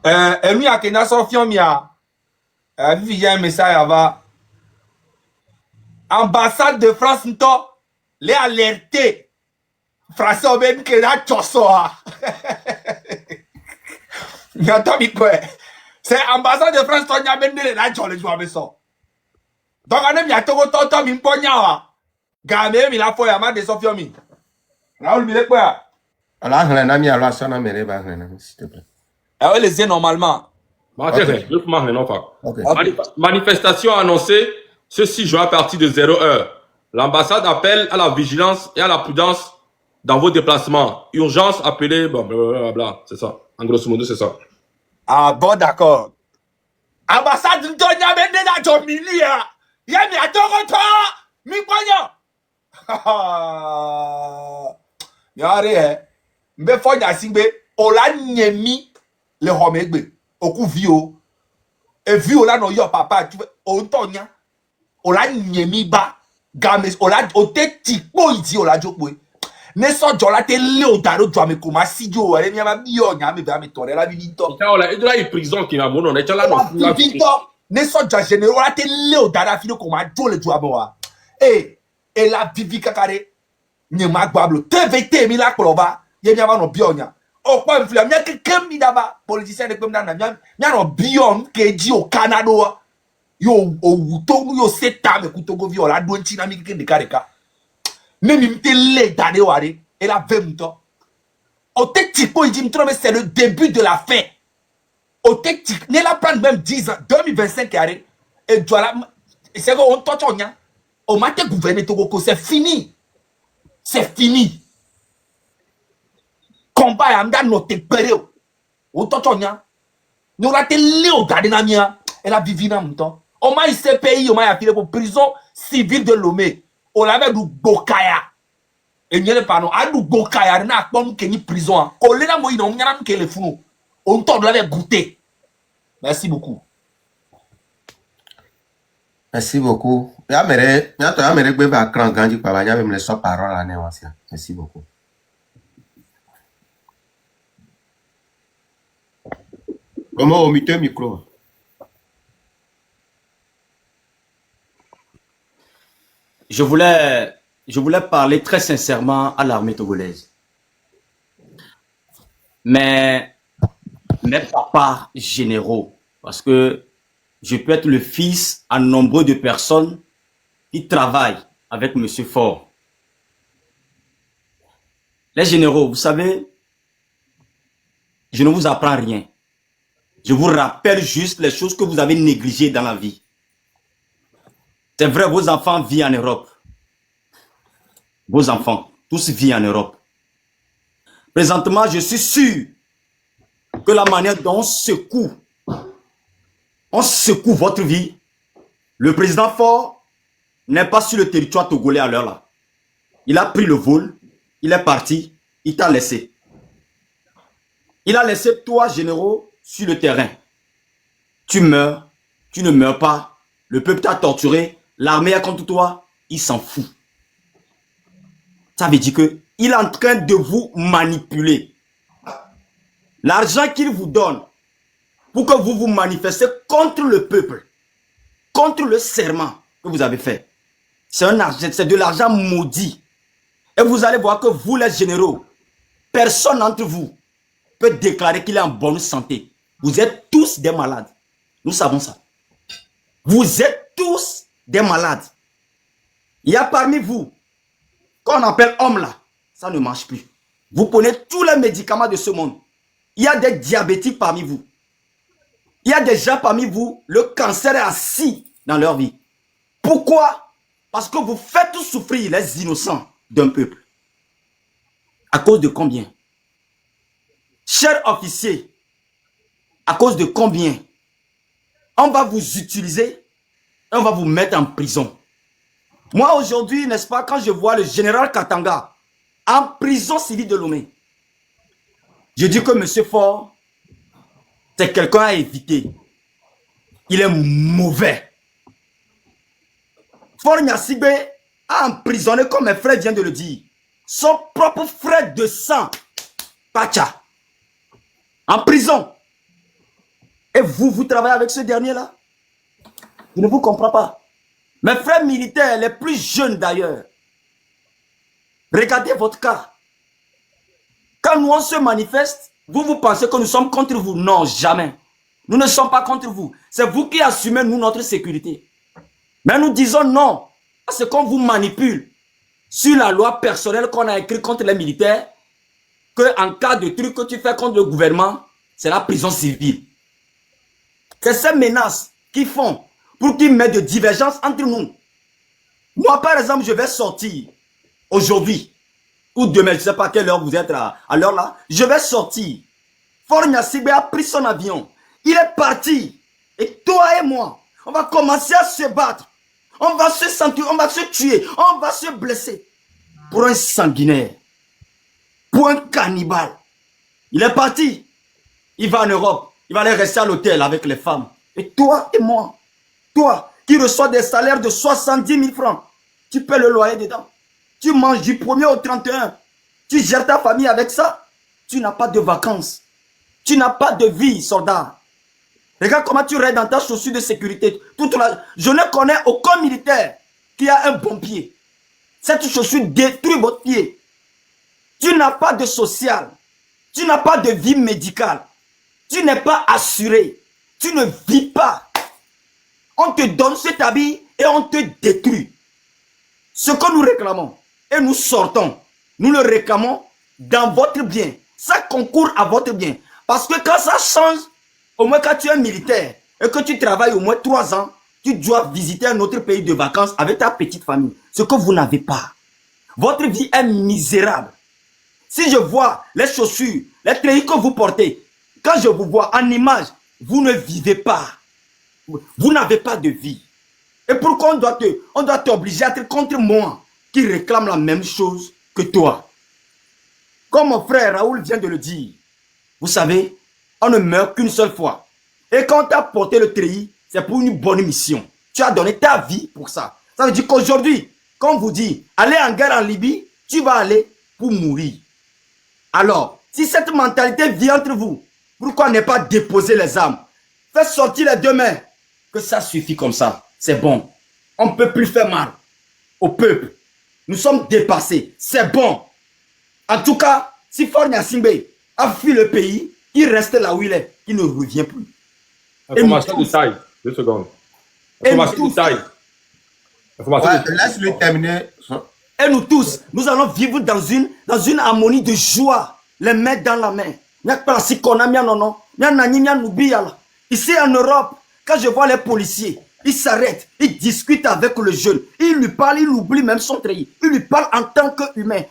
Et lui a kena sofion mia. Vivi y a un message avant. Ambassade de France nto les alertés français ont même que la chosoa. N'entends quoi? C'est ambassade de France qui a même de la chole joie beso. Donc on a mis à Togo tonton mimponya. Gamé mi la foya ma de sofio mi. Raoul mi le quoi? Alors on a mis à la sana mere ba s'il te plaît. Ah ouais les yeux normalement. Manifestation annoncée ce 6 juin à partir de 0h. L'ambassade appelle à la vigilance et à la prudence dans vos déplacements. Urgence, appelez, blablabla. C'est ça. En grosso modo, c'est ça. Ah bon, d'accord. Ambassade Ntonya Bendena Jomilia. Yemi Atoroto. Mikwanyo. Yare, mbe fonya singbe. Ola nyemi le homegbe. Oku vio. E vio la no yo papa. Ontonya. Ola nyemi ba. Games. Ola ote tikpo iti ola jokwe. Ne so jola te leo daro dwame koma sijo. Ere miama biyo nyame be ame tore la bibito. Il y a une prison qui m'a montré. On est là, Bibito. Ne so jola général te leo dara fino koma jole dwame wa. Et la vivi kakare. Nye magbablo. TVT mi la koloba. Ye miama no biyo nya. O kwa mfila. Mia kekem mi daba. Politicien de kwem dana. Mia no biyo keji o Canada wa. Yo wutongu yo seta me kutogo vi ola donchi na mi kende kareka. Même il me d'aller ware et la vemto. Au technico il dit mais c'est le début de la fin. Au technique ne la prendre même 10 ans 2025 carré et voilà c'est qu'on totonya au matin gouverner Togo c'est fini. C'est fini. Combat amda noté péré. Au totonya nous la télé au gadinamia et la vivina mto. Au moins ce pays au moins a filé pour prison civile de Lomé. On l'avait du Bokaya. Et n'y a pas non. A du Bokaya, n'a pas nous ni prison. On l'a moi non, n'y a pas le fou. On t'en l'avait goûté. Merci beaucoup. Merci beaucoup. Ya mere gbe va cran ganji pa ba nya me so parole la ne wasia. Merci beaucoup. Comment au micro? Je voulais parler très sincèrement à l'armée togolaise. Mais mes papas généraux, parce que je peux être le fils à nombreux de personnes qui travaillent avec M. Faure. Les généraux, vous savez, je ne vous apprends rien. Je vous rappelle juste les choses que vous avez négligées dans la vie. C'est vrai, vos enfants vivent en Europe. Vos enfants, tous vivent en Europe. Présentement, je suis sûr que la manière dont on secoue votre vie, le président Faure n'est pas sur le territoire togolais à l'heure là. Il a pris le vol, il est parti, il t'a laissé. Il a laissé toi, généraux, sur le terrain. Tu meurs, tu ne meurs pas, le peuple t'a torturé, l'armée est contre toi, il s'en fout. Ça veut dire que il est en train de vous manipuler. L'argent qu'il vous donne pour que vous vous manifestez contre le peuple, contre le serment que vous avez fait, c'est de l'argent maudit. Et vous allez voir que vous, les généraux, personne d'entre vous peut déclarer qu'il est en bonne santé. Vous êtes tous des malades. Nous savons ça. Vous êtes tous des malades. Il y a parmi vous, qu'on appelle homme là, ça ne marche plus. Vous prenez tous les médicaments de ce monde. Il y a des diabétiques parmi vous. Il y a des gens parmi vous, le cancer est assis dans leur vie. Pourquoi? Parce que vous faites souffrir les innocents d'un peuple. À cause de combien? Chers officiers, à cause de combien? On va vous utiliser et on va vous mettre en prison. Moi aujourd'hui, n'est-ce pas, quand je vois le général Katanga en prison civile de Lomé, je dis que M. Faure, c'est quelqu'un à éviter. Il est mauvais. Faure Gnassingbé a emprisonné, comme mes frères viennent de le dire, son propre frère de sang, Pacha, en prison. Et vous travaillez avec ce dernier-là? Je ne vous comprends pas. Mes frères militaires, les plus jeunes d'ailleurs, regardez votre cas. Quand nous on se manifeste, vous pensez que nous sommes contre vous? Non, jamais. Nous ne sommes pas contre vous. C'est vous qui assumez, nous, notre sécurité. Mais nous disons non. C'est qu'on vous manipule sur la loi personnelle qu'on a écrite contre les militaires, que en cas de truc que tu fais contre le gouvernement, c'est la prison civile. C'est ces menaces qu'ils font pour qu'ils mettent de divergence entre nous. Moi, par exemple, je vais sortir aujourd'hui ou demain, je ne sais pas à quelle heure vous êtes à l'heure là. Je vais sortir. Faure Gnassingbé a pris son avion. Il est parti. Et toi et moi, on va commencer à se battre. On va se sentir, on va se tuer, on va se blesser. Pour un sanguinaire. Pour un cannibale. Il est parti. Il va en Europe. Il va aller rester à l'hôtel avec les femmes. Et toi et moi, toi qui reçois des salaires de 70 000 francs, tu paies le loyer dedans. Tu manges du 1er au 31. Tu gères ta famille avec ça. Tu n'as pas de vacances. Tu n'as pas de vie, soldat. Regarde comment tu restes dans ta chaussure de sécurité. Je ne connais aucun militaire qui a un bon pied. Cette chaussure détruit votre pied. Tu n'as pas de social. Tu n'as pas de vie médicale. Tu n'es pas assuré. Tu ne vis pas. On te donne cet habit et on te détruit. Ce que nous réclamons et nous sortons, nous le réclamons dans votre bien. Ça concourt à votre bien. Parce que quand ça change, au moins quand tu es militaire et que tu travailles au moins 3 ans, tu dois visiter un autre pays de vacances avec ta petite famille. Ce que vous n'avez pas. Votre vie est misérable. Si je vois les chaussures, les treillis que vous portez, quand je vous vois en image, vous ne vivez pas. Vous n'avez pas de vie. Et pourquoi on doit t'obliger à être contre moi qui réclame la même chose que toi? Comme mon frère Raoul vient de le dire, vous savez, on ne meurt qu'une seule fois. Et quand tu as porté le treillis, c'est pour une bonne mission. Tu as donné ta vie pour ça. Ça veut dire qu'aujourd'hui, quand on vous dit, allez en guerre en Libye, tu vas aller pour mourir. Alors, si cette mentalité vient entre vous, pourquoi ne pas déposer les armes? Faites sortir les 2 mains. Que ça suffit comme ça. C'est bon. On ne peut plus faire mal au peuple. Nous sommes dépassés. C'est bon. En tout cas, si Faure Gnassingbé a fui le pays, il reste là où il est. Il ne revient plus. Information de taille. 2 secondes. Information de taille. Laisse-le terminer. Et nous tous, nous allons vivre dans une harmonie de joie. Les mains dans la main. Ici en Europe, quand je vois les policiers, ils s'arrêtent, ils discutent avec le jeune. Ils lui parlent, il oublie même son treillis. Il lui parle en tant qu'humain.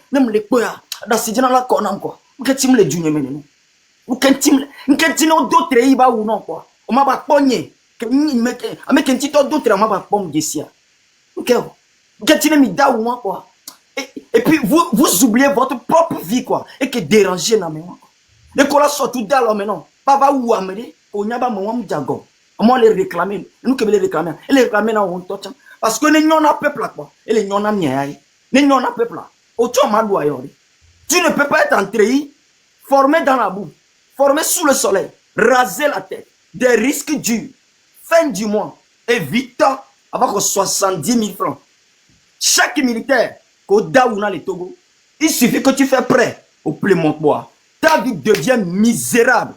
Et puis vous oubliez votre propre vie quoi. Et que déranger la main. Les collègues sont tout dans maintenant. Papa ou améré, on y a pas mon diagon. Moi les réclamer, nous que les réclamer. Et les réclamer dans on touch. Parce que les gens peuple là quoi. Et les gens niaï. Les gens peuple là. Autant madoua yori. Tu ne peux pas être entré, formé dans la boue, formé sous le soleil, raser la tête, des risques durs, fin du mois, et vite avec 70 000 francs. Chaque militaire, au Daouna le Togo, il suffit que tu fais prêt au Plémont-Bois. Ta vie devient misérable.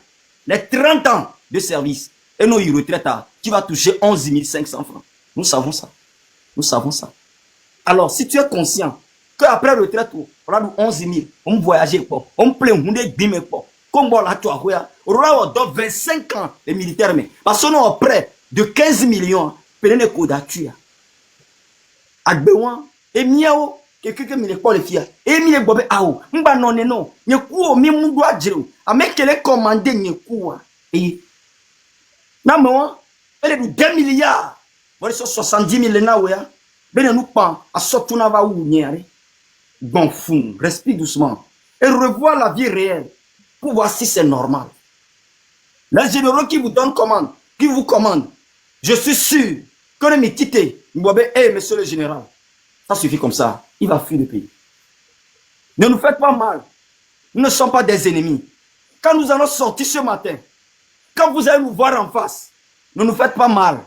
Les 30 ans de service, et nous, ils retraitent, tu vas toucher 11 500 francs. Nous savons ça. Nous savons ça. Alors, si tu es conscient qu'après retraite, on a 11 000, on voyage, on plaît, on est bimé, comme on a tout à voir, on a 25 ans, les militaires, mais parce qu'on a près de 15 millions, prenez les codes à tuer. Agbewan, et miao, quelqu'un qui me pas les filles, et mi les bobé ao, m'ba non non, n'y coup, mi m'doit dire, à me qu'elle est commandée, n'y coup, et, non, moi, elle est de 2 milliards, voilà, 70 000 na ouya, ben nous pas, à sortir na va ou n'y aller. Bon fou, respire doucement, et revois la vie réelle, pour voir si c'est normal. Les généraux qui vous donnent commande, qui vous commandent, je suis sûr que les métités, monsieur le général, ça suffit comme ça, il va fuir le pays. Ne nous faites pas mal, nous ne sommes pas des ennemis. Quand nous allons sortir ce matin, quand vous allez nous voir en face, ne nous faites pas mal.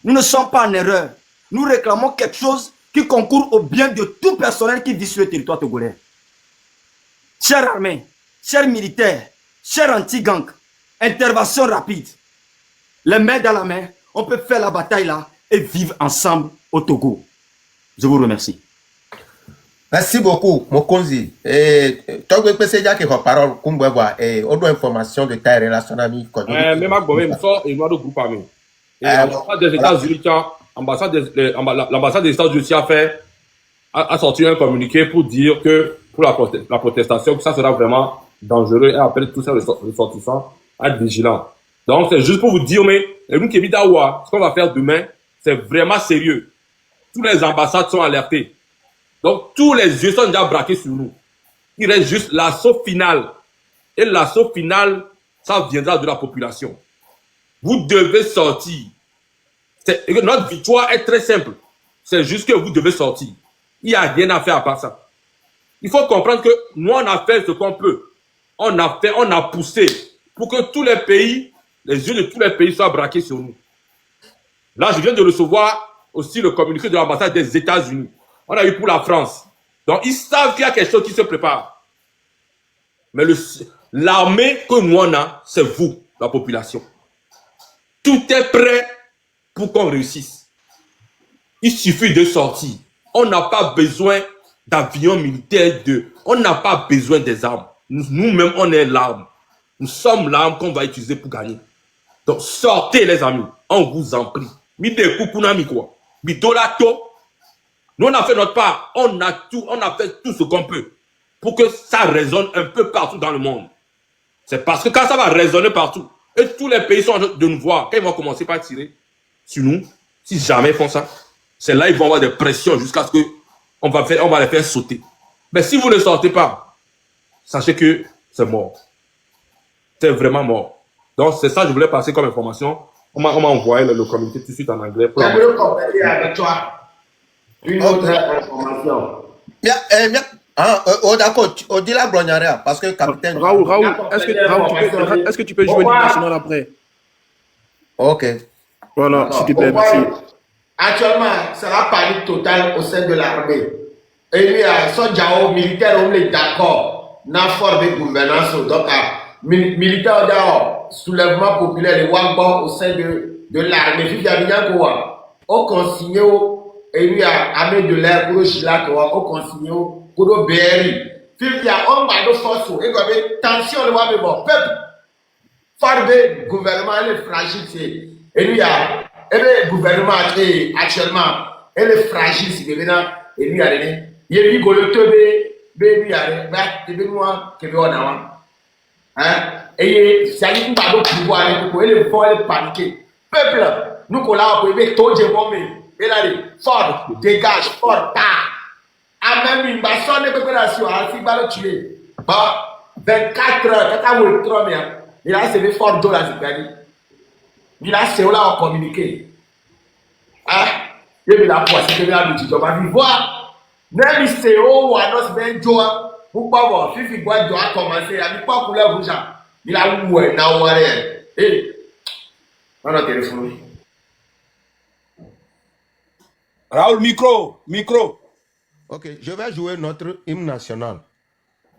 Nous ne sommes pas en erreur. Nous réclamons quelque chose qui concourt au bien de tout personnel qui vit sur le territoire togolais. Chers armées, chers militaires, chers anti-gangs, intervention rapide. Les mains dans la main, on peut faire la bataille là et vivre ensemble au Togo. Je vous remercie. Merci beaucoup, Mokonzi. Toi, tu peux dire que vos paroles, comme vous voyez, on doit information de ta relation avec même à Gomé, il y a d'autres groupes amis. Et on parle des États-Unis, l'ambassade des États-Unis aussi a sorti un communiqué pour dire que pour la protestation, que ça sera vraiment dangereux et appelle tous ces ressortissants à être vigilants. Donc, c'est juste pour vous dire, mais nous qui ce qu'on va faire demain, c'est vraiment sérieux. Tous les ambassades sont alertées. Donc, tous les yeux sont déjà braqués sur nous. Il reste juste l'assaut final. Et l'assaut final, ça viendra de la population. Vous devez sortir. Notre victoire est très simple. C'est juste que vous devez sortir. Il n'y a rien à faire à part ça. Il faut comprendre que nous, on a fait ce qu'on peut. On a poussé pour que tous les pays, les yeux de tous les pays soient braqués sur nous. Là, je viens de recevoir aussi le communiqué de l'ambassade des États-Unis. On a eu pour la France. Donc, ils savent qu'il y a quelque chose qui se prépare. Mais l'armée que nous on a, c'est vous, la population. Tout est prêt pour qu'on réussisse. Il suffit de sortir. On n'a pas besoin d'avions militaires, on n'a pas besoin des armes. Nous-mêmes, on est l'arme. Nous sommes l'arme qu'on va utiliser pour gagner. Donc, sortez les amis. On vous en prie. Nous, on a fait notre part. On a fait tout ce qu'on peut pour que ça résonne un peu partout dans le monde. C'est parce que quand ça va résonner partout, et tous les pays sont en train de nous voir, quand ils vont commencer par tirer sur nous, si jamais ils font ça, c'est là qu'ils vont avoir des pressions jusqu'à ce que on va les faire sauter. Mais si vous ne sortez pas, sachez que c'est mort. C'est vraiment mort. Donc, c'est ça que je voulais passer comme information. On m'a envoyé le communiqué tout de suite en anglais. J'aimerais compléter avec toi une autre information. D'accord, on dit la Glognaria, parce que capitaine. Raoul, est-ce que tu peux jouer l'hymne national après? Ok. Voilà, s'il te plaît, merci. Actuellement, c'est la panique totale au sein de l'armée. Et il y a son jao militaire, on est d'accord. N'a fort de gouvernance. Donc, militaire, soulèvement populaire, les Wagbo au sein de l'armée. Il y a bien quoi. On consigne et il y a armée de l'air pour le Chila, on consigne pour le BRI. Il y a un bando force. Et comme tension, le voit, mais bon, peuple. Farbe, gouvernement, elle est fragile. Et lui, il y a le gouvernement actuellement, elle est fragile, c'est maintenant, et lui, il y a eu le tebe, et ça y est, nous allons pouvoir aller, et le fort est paniqué. Peuple, nous collaborons avec tout le monde, et là, fort, dégage, fort, pas. À même une basson de préparation, à la va le tuer. Bah, 24 heures, quand on est trop bien, il a servi fort d'eau la Zipani. Il a servi là en communiqué. Ah, il a poissé que la boutique, on va voir. Même si c'est haut ou à nos ben joie, pour pas voir, Fifi boit doit commencer, il a pas couleur rouge. Il a oué, n'a oué. Eh, on a téléphone. Raoul, micro. Ok, je vais jouer notre hymne national.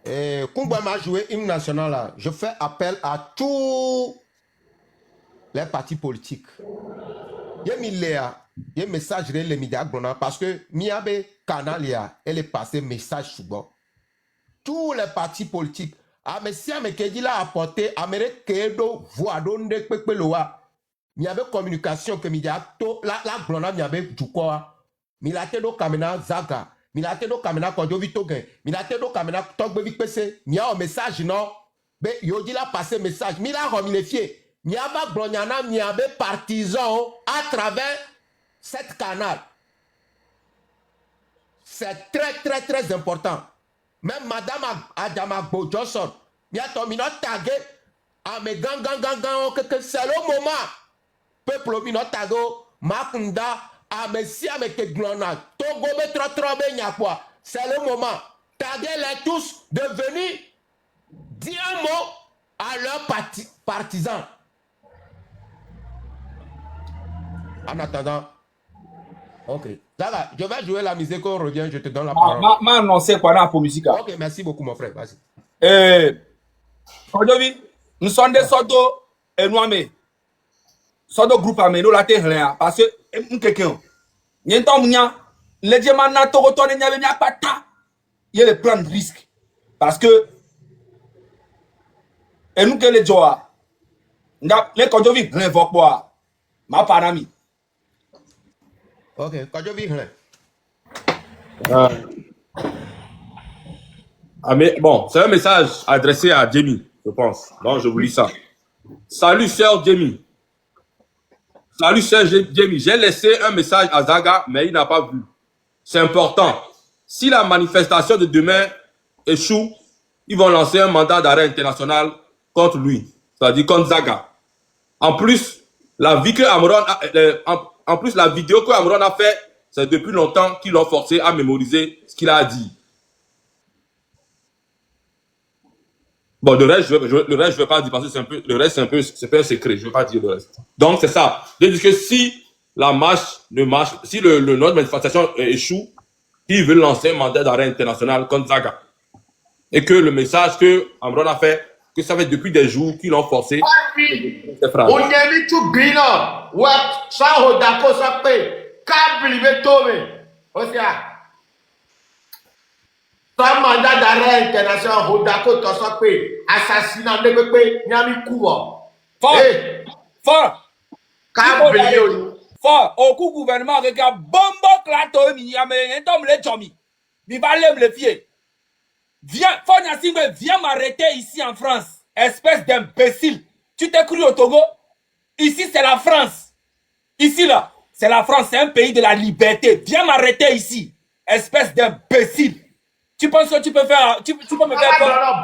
Kumba m'a joué hymne national là. Je fais appel à tous les partis politiques. Il y a un message de les médias parce que Miabe Kanalia, elle est passé message souvent. Tous les partis politiques. Ah, mais si Amekeji l'a apporté, Amérique Kedo, voix donne Pepeloa. Il y avait communication que médias, la Glona, il y avait du quoi. Milatedo Kamena Zaga. Milatedo Kamena Kodjovi Togen. Milatedo Kamena Togbevi Pese. Il y a un message, non? Mais Yodi l'a passé message. Mila Romilefié. Il y a pas Glonyana, il y a des partisans à travers cette canal. C'est très important. Même Madame Adama Johnson, il y a ton minot tagué. Ah, mais gang, que c'est le moment. Peuple minot tago, Makunda, ah, mais si avec tes glonades, Togo, trop, c'est le moment. Taguez-les tous de venir dire un mot à leurs partisans. En attendant, ok. Là, je vais jouer la musique, on revient, je te donne la parole. Ma annoncé quoi là pour musique. Ok, merci beaucoup mon frère, vas-y. Aujourd'hui, nous sommes des sordos et nous amènons. Sordos groupe amène, nous la terre parce que quelqu'un. N'y a pas de les diamants n'a pas retourné, n'y a pas de temps. Il y a des plans de risque. Parce que, et nous que les joie, les conjoints, l'invoque moi, ma parami. Ok, quand je vis, Mais bon, c'est un message adressé à Jamie, je pense. Donc, je vous lis ça. Salut, sœur Jamie. Salut, sœur Jamie. J'ai laissé un message à Zaga, mais il n'a pas vu. C'est important. Si la manifestation de demain échoue, ils vont lancer un mandat d'arrêt international contre lui, c'est-à-dire contre Zaga. En plus, la vidéo que Amron a fait, c'est depuis longtemps qu'ils l'ont forcé à mémoriser ce qu'il a dit. Bon, le reste, je vais pas dire parce que le reste, c'est un secret. Je vais pas dire le reste. Donc, c'est ça. Je dis que si la marche ne marche, si notre manifestation échoue, ils veulent lancer un mandat d'arrêt international contre Zaga. Et que le message que Amron a fait, que ça fait depuis des jours qu'ils l'ont forcé. C'est frère. On y a mis tout bien, ouais, ça, on d'accord, ça paye, câble, il va tomber. Aussi, sans mandat d'arrêt international, on d'accord, ça paye, assassinat, ne peut pas, il y a mis couvert. Fort. Câble, Fort. Au coup, gouvernement, regarde, bombo, clato, il y a un homme, les jomis. Il va le fier. Viens, Fort Nassime, viens m'arrêter ici en France. Espèce d'imbécile. Tu t'es cru au Togo? Ici, c'est la France. Ici, là, c'est la France, c'est un pays de la liberté. Viens m'arrêter ici. Espèce d'imbécile. Tu penses que tu peux faire... Tu peux me faire quoi?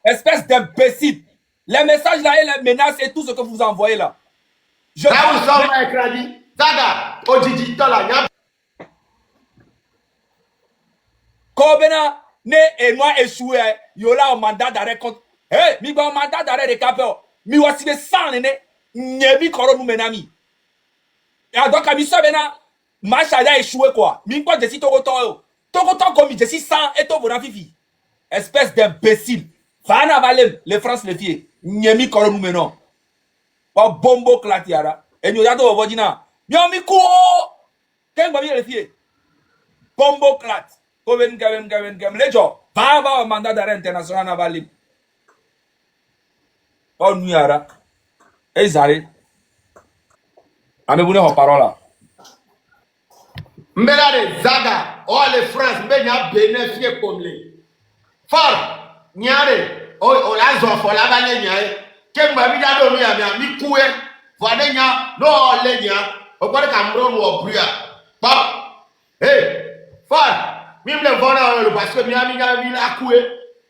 Espèce d'imbécile. Les messages là et les menaces et tout ce que vous envoyez là. Je vous envoie un crédit. Zaga, au digital là. Kobena, ne et moi échoué. Yola au mandat d'arrêt contre... Hey, mi ba mandat d'arrêt de capeur. Mi wasi de sang ne nyebi koro nous menami. Et donc à mi sobena, marche a échoué quoi. Mi quoi de si togoto. Togoto comme je suis sang et to bona fifi. Espèce d'imbécile. Fana valem, les France les filles. Nyemi koro nous menon. Pas bombo klatiara. Et nous yado vodina. Mi ko. Ken ba mi les filles. Bombo clat. Koven gaven lejo. Va mandat d'arrêt international na valim. Oh Niara. Ezare. Amebune ho parola. Mbelade Zaga, oh les France, mbenya bénéficier comme les. Fort, nyare, oh la zofo la bale nyae. Kemba mi dado mi amia mi kuwe. Vade nya no le nya. Okore Cameroun wo bria. Ba. Hey, fort, mi me vona le parce que mi ami ga mi la kuwe.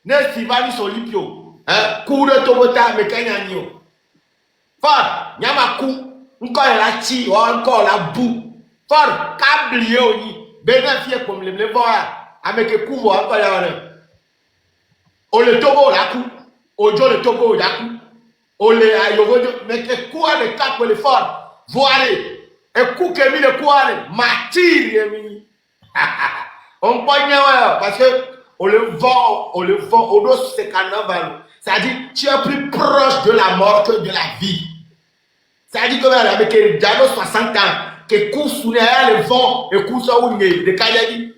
Ne si va ni solipio. Hein, coule tobota me kenya nyo. Fort, nyama ku. Encore la chi, ou encore la boue. Fort, câble yoni. Bénéfice comme les voir. Avec le coup, encore là. O le Togo la coup. O jo le Togo la coup. O le ayogo. Mais que quoi le cap pour le fort. Voilà. Et coup que mi le quoi. Matir yemi. On peut y avoir parce que on le vend. On dos c'est carnaval. C'est-à-dire, tu es plus proche de la mort que de la vie. C'est-à-dire que avec le diable 60 ans, que Koussou le vent et Koussou de Kayadi.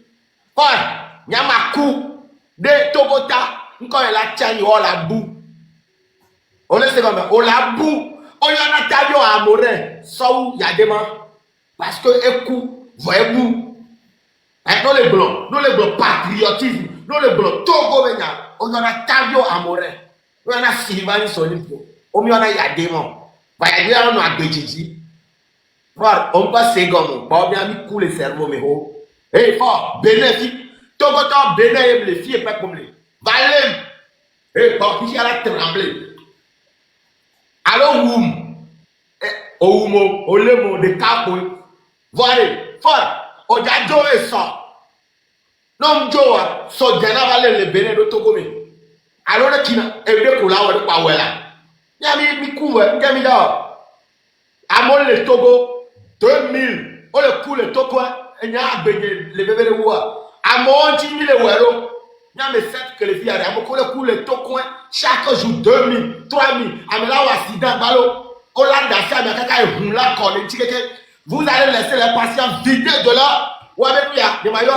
Fort, Nyamakou, de Togota, encore la tienne, on la boue. On laisse comme ça, on la boue. On y en a taillé à Morin, Saou, Yadema. Parce que, écoute, voyez-vous, nous les blancs patriotisme, nous les blancs Togo, on y en a taillé à Morin. On y en a Sylvain Solipio, on y en a Yadema. On a béjiji. On va se gommer. Pas bien mis couler le cerveau, mais oh. Eh, fort, bénéfique. Togotan, bénéfique, les filles, pas comme les. Valem. Eh, pas qui a la tremblé. Alors, oum. Eh, oumo, olemo, de capo. Voilà, fort. O jajo et ça. Non, Joa, so jana valem le béné de Togomé. Alors, le kina, et le koula, ou le pawela. Yami mi couvre, yami da. Amon le Togo 2000. On le coule le Togo et y a beigné le bébé de bois. Amon ti mi le wero. Yami set que les filles à amon le coule le Togo chaque jour 2000, 3000. Amela wa sida balo. Hollande ça mais kaka e hula kolle tikeke. Vous allez laisser les patients vider de là. Ou avec ya de maillot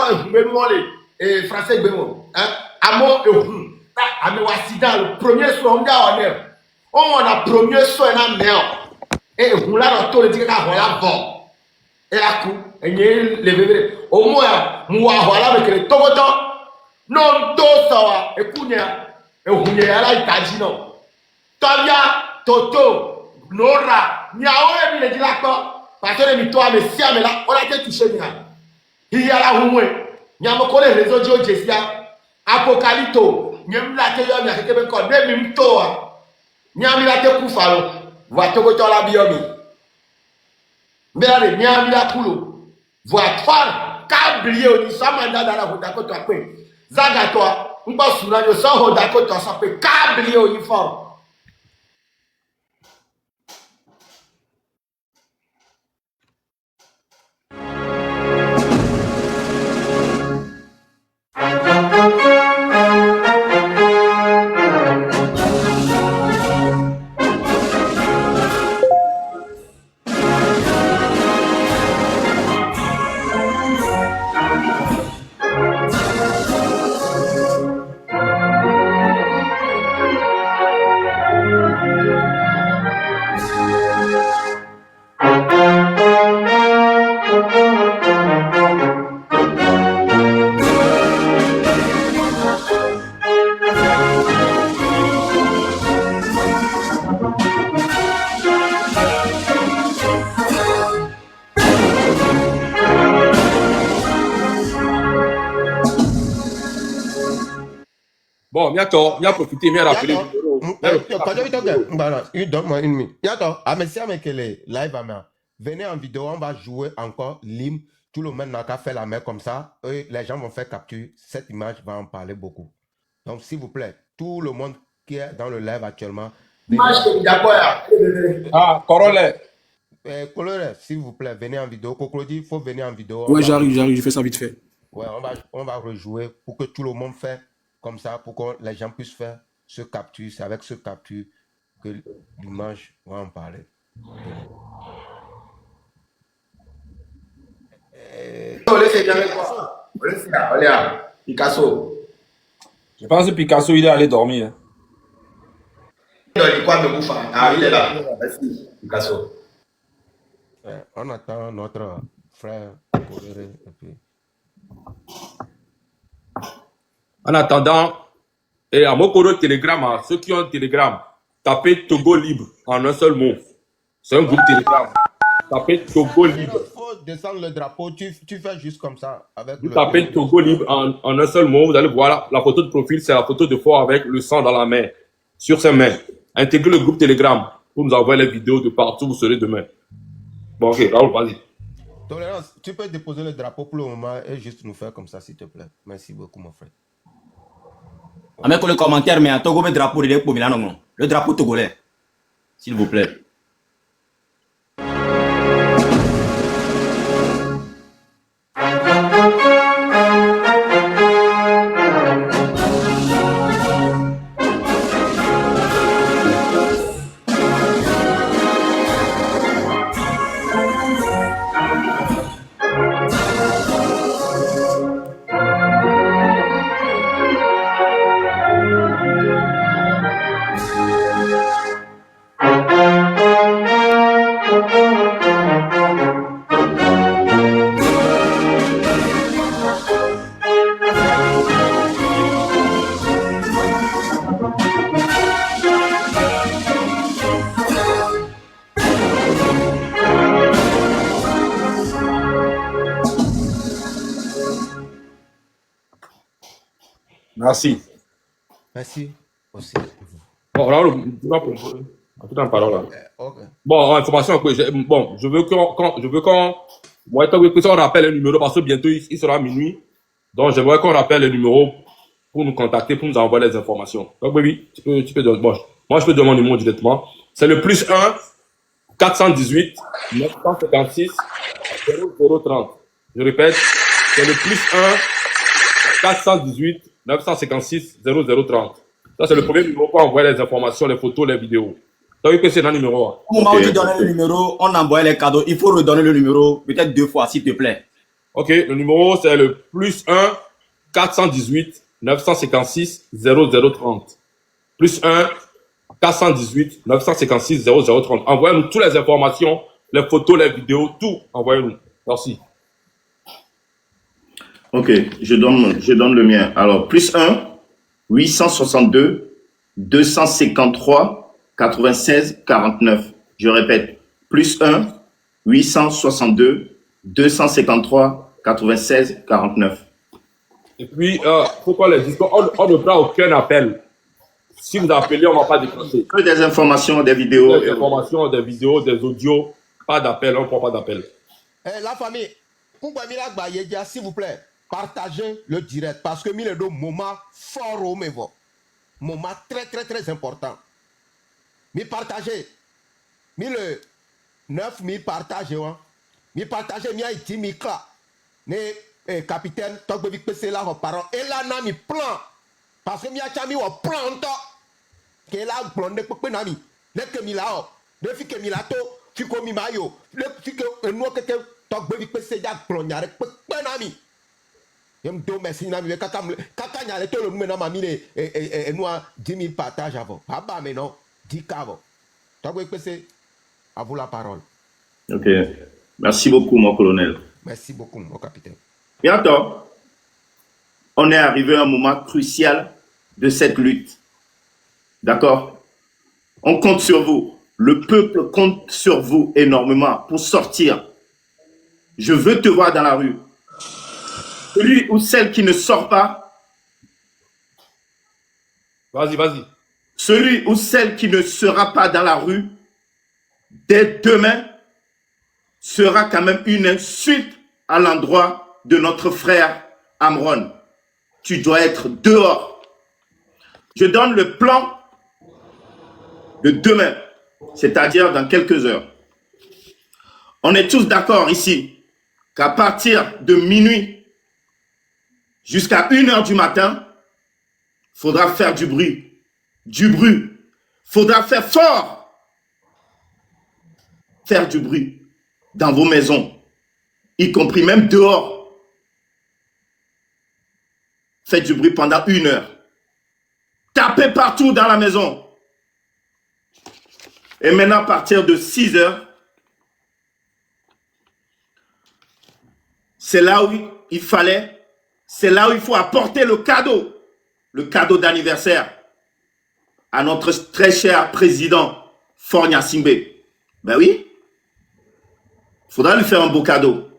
et français bemo. Hein? Amon e hum. Ame wa sida le premier soir on a premier soin en mer. Et vous là dans tout le dit que voilà bon. Et la coup, et les bébés. Au moins, moi, voilà avec les togotans. Non, tosawa, et kounia, et ounia, là, il t'a dit non. Tolia, Toto, Nora, Niaoe, il dit là, parce que les toi, mais si, mais là, on a été touché, il y a la roue, il y a mon les réseaux de Jessia, Apocalypto, il y a la télé, il y a quelqu'un qui a des mimtoa, il y a la télé pour faire, voilà, Togoto la biomi. Mais là, il y a la poule, voilà, faire, câblier, on dit ça, mandat dans la route, d'accord, toi, Zaga, toi, on va sur la sang, d'accord, toi, ça peut câblier au uniforme. Bon, bientôt, il a profité, il a rappelé le numéro. Donne-moi une minute. Yato, si avec les live, venez en vidéo, on va jouer encore l'hymne. Tout le monde n'a qu'à faire la main comme ça. Et les gens vont faire capture. Cette image va en parler beaucoup. Donc, s'il vous plaît, tout le monde qui est dans le live actuellement. Ah, Corolle. Colère, s'il vous plaît, venez en vidéo. Coclodi, il faut venir en vidéo. Ouais, j'arrive, je fais ça vite fait. Ouais, on va rejouer pour que tout le monde fait comme ça, pour que les gens puissent faire ce capture. C'est avec ce capture que l'image va en parler. Picasso. Je pense que Picasso, il est allé dormir. Ah, il est là. Merci, Picasso. On attend notre frère Colère. En attendant, et à Mokoro Telegram, ceux qui ont un Telegram, tapez Togo Libre en un seul mot. C'est un groupe Telegram. Tapez Togo Libre. Il faut descendre le drapeau, tu fais juste comme ça. Avec vous tapez Togo Libre en un seul mot, vous allez voir la photo de profil, c'est la photo de Fort avec le sang dans la main, sur ses mains. Intégrez le groupe Telegram pour nous envoyer les vidéos de partout, vous serez demain. Bon, ok, Raoul, vas-y. Tolérance, tu peux déposer le drapeau pour le moment et juste nous faire comme ça, s'il te plaît. Merci beaucoup, mon frère. Avec le commentaire, mais à Togo, le drapeau de le drapeau togolais, s'il vous plaît. Merci. Merci aussi. Bon, là, tu vas pour tout en parole là. Okay. Bon, information que bon, je veux qu'on moi, on rappelle le numéro parce que bientôt il sera minuit. Donc, j'aimerais qu'on rappelle le numéro pour nous contacter, pour nous envoyer les informations. Donc, oui, tu peux bon, moi, je peux donner mon numéro directement. C'est le +1 418 956 0030. Je répète, c'est le +1 418 956 0030. Ça, c'est le premier numéro pour envoyer les informations, les photos, les vidéos. Donc, que c'est dans le numéro. Au moment où tu donnes le numéro, on envoie les cadeaux. Il faut redonner le numéro peut-être 2 fois, s'il te plaît. Ok, le numéro, c'est le +1 418 956 0030. +1 418 956 0030. Envoyez-nous toutes les informations, les photos, les vidéos, tout. Envoyez-nous. Merci. Ok, je donne le mien. Alors, plus 1, 862, 253, 96, 49. Je répète, plus 1, 862, 253, 96, 49. Et puis, pourquoi les discours, on ne prend aucun appel. Si vous appelez, on ne va pas déclencher. Que des informations, des vidéos. Des informations, des vidéos, des audios, pas d'appel, on ne prend pas d'appel. La famille, s'il vous plaît, partagez le direct parce que il est un moment fort au niveau. Moment très très très important. Mais partagez. 9000 partagez. Mais partagez, il y a 10 000 cas. Ne capitaine, tu peux passer là en parole. Et là, on a mis plan. Parce que il y a mis un plan. Que là, plan de peu nami. Ne que mi là. Ne fi que mi là to. Fi ko mi mayo. Ne fi que nous que tu peux passer là plan. Il y a peu nami. Yem do merci nami. Kaka nyale to le nous maintenant mami et nous 10 000 partages avant. Ah bah mais non. 10 cas avant. Tu peux passer. À vous la parole. Ok. Merci beaucoup, mon colonel. Merci beaucoup, mon capitaine. Bientôt, on est arrivé à un moment crucial de cette lutte. D'accord? On compte sur vous. Le peuple compte sur vous énormément pour sortir. Je veux te voir dans la rue. Celui ou celle qui ne sort pas. Vas-y, vas-y. Celui ou celle qui ne sera pas dans la rue, dès demain, sera quand même une insulte à l'endroit de notre frère Amron. Tu dois être dehors. Je donne le plan de demain, c'est-à-dire dans quelques heures. On est tous d'accord ici qu'à partir de minuit jusqu'à 1h du matin, il faudra faire du bruit. Du bruit. Il faudra faire fort. Faire du bruit dans vos maisons, y compris même dehors. Faites du bruit pendant 1 heure. Tapez partout dans la maison. Et maintenant, à partir de 6 heures, c'est là où il fallait, c'est là où il faut apporter le cadeau d'anniversaire à notre très cher président Faure Gnassingbé. Ben oui. Il faudra lui faire un beau cadeau.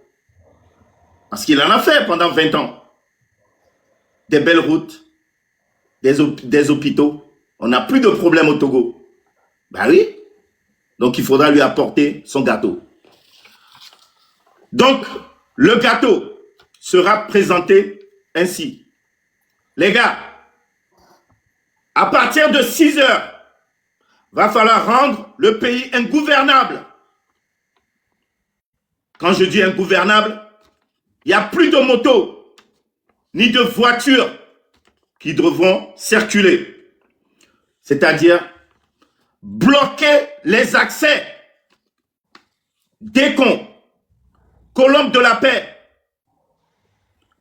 Parce qu'il en a fait pendant 20 ans. Des belles routes, des hôpitaux. On n'a plus de problème au Togo. Ben oui. Donc, il faudra lui apporter son gâteau. Donc, le gâteau sera présenté ainsi. Les gars, à partir de 6 heures, va falloir rendre le pays ingouvernable. Quand je dis ingouvernable, il n'y a plus de motos, ni de voitures qui devront circuler. C'est-à-dire bloquer les accès d'Ekon, Colombe de la Paix,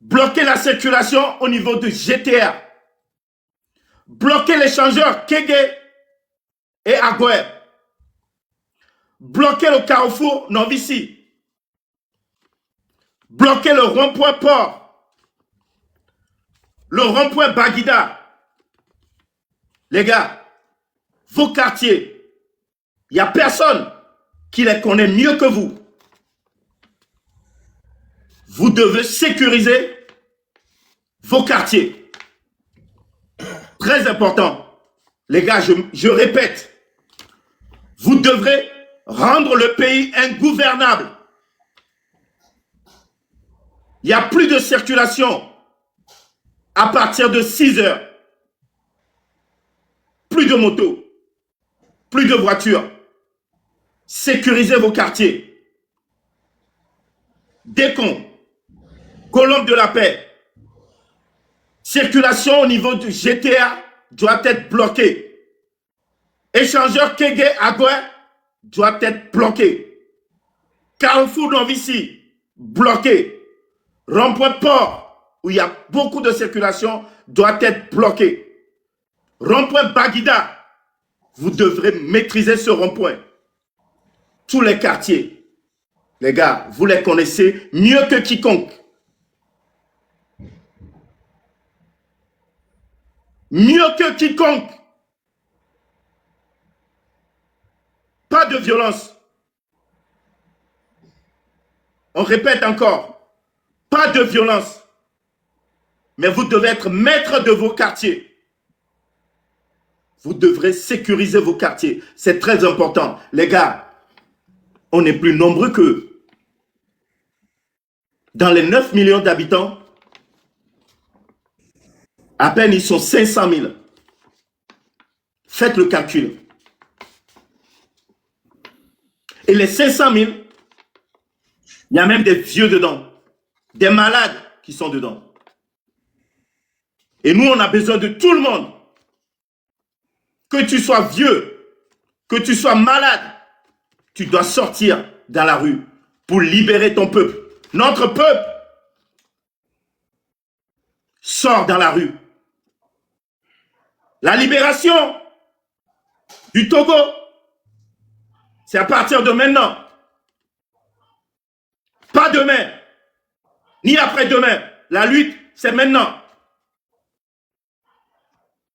bloquer la circulation au niveau de GTR, bloquer l'échangeur Kégué et Agoué, bloquer le carrefour Novici, bloquer le rond-point Port, le rond-point Baguida. Les gars, vos quartiers, il n'y a personne qui les connaît mieux que vous. Vous devez sécuriser vos quartiers. Très important. Les gars, je répète, vous devrez rendre le pays ingouvernable. Il n'y a plus de circulation à partir de 6 heures. Plus de motos, plus de voitures. Sécurisez vos quartiers. Décon, Colombe de la Paix. Circulation au niveau du GTA doit être bloquée. Échangeur Kégué Agoué doit être bloqué. Carrefour Novici, bloqué. Rond-point Port, où il y a beaucoup de circulation, doit être bloqué. Rond-point Baguida, vous devrez maîtriser ce rond-point. Tous les quartiers. Les gars, vous les connaissez mieux que quiconque. Mieux que quiconque. Pas de violence. On répète encore, pas de violence. Mais vous devez être maître de vos quartiers. Vous devrez sécuriser vos quartiers. C'est très important. Les gars, on est plus nombreux qu'eux. Dans les 9 millions d'habitants, à peine ils sont 500 000. Faites le calcul. Et les 500 000, il y a même des vieux dedans, des malades qui sont dedans. Et nous, on a besoin de tout le monde. Que tu sois vieux, que tu sois malade, tu dois sortir dans la rue pour libérer ton peuple. Notre peuple sort dans la rue. La libération du Togo, c'est à partir de maintenant. Pas demain, ni après-demain. La lutte, c'est maintenant.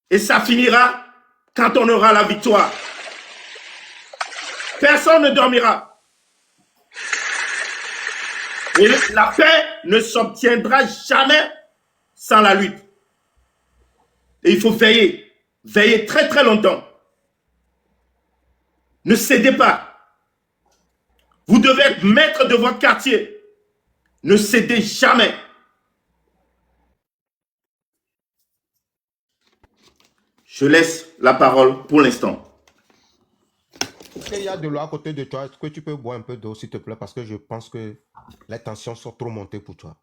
Et ça finira quand on aura la victoire. Personne ne dormira. Et la paix ne s'obtiendra jamais sans la lutte. Et il faut veiller. Veiller très très longtemps. Ne cédez pas. Vous devez être maître de votre quartier. Ne cédez jamais. Je laisse la parole pour l'instant. Il y a de l'eau à côté de toi. Est-ce que tu peux boire un peu d'eau, s'il te plaît? Parce que je pense que les tensions sont trop montées pour toi.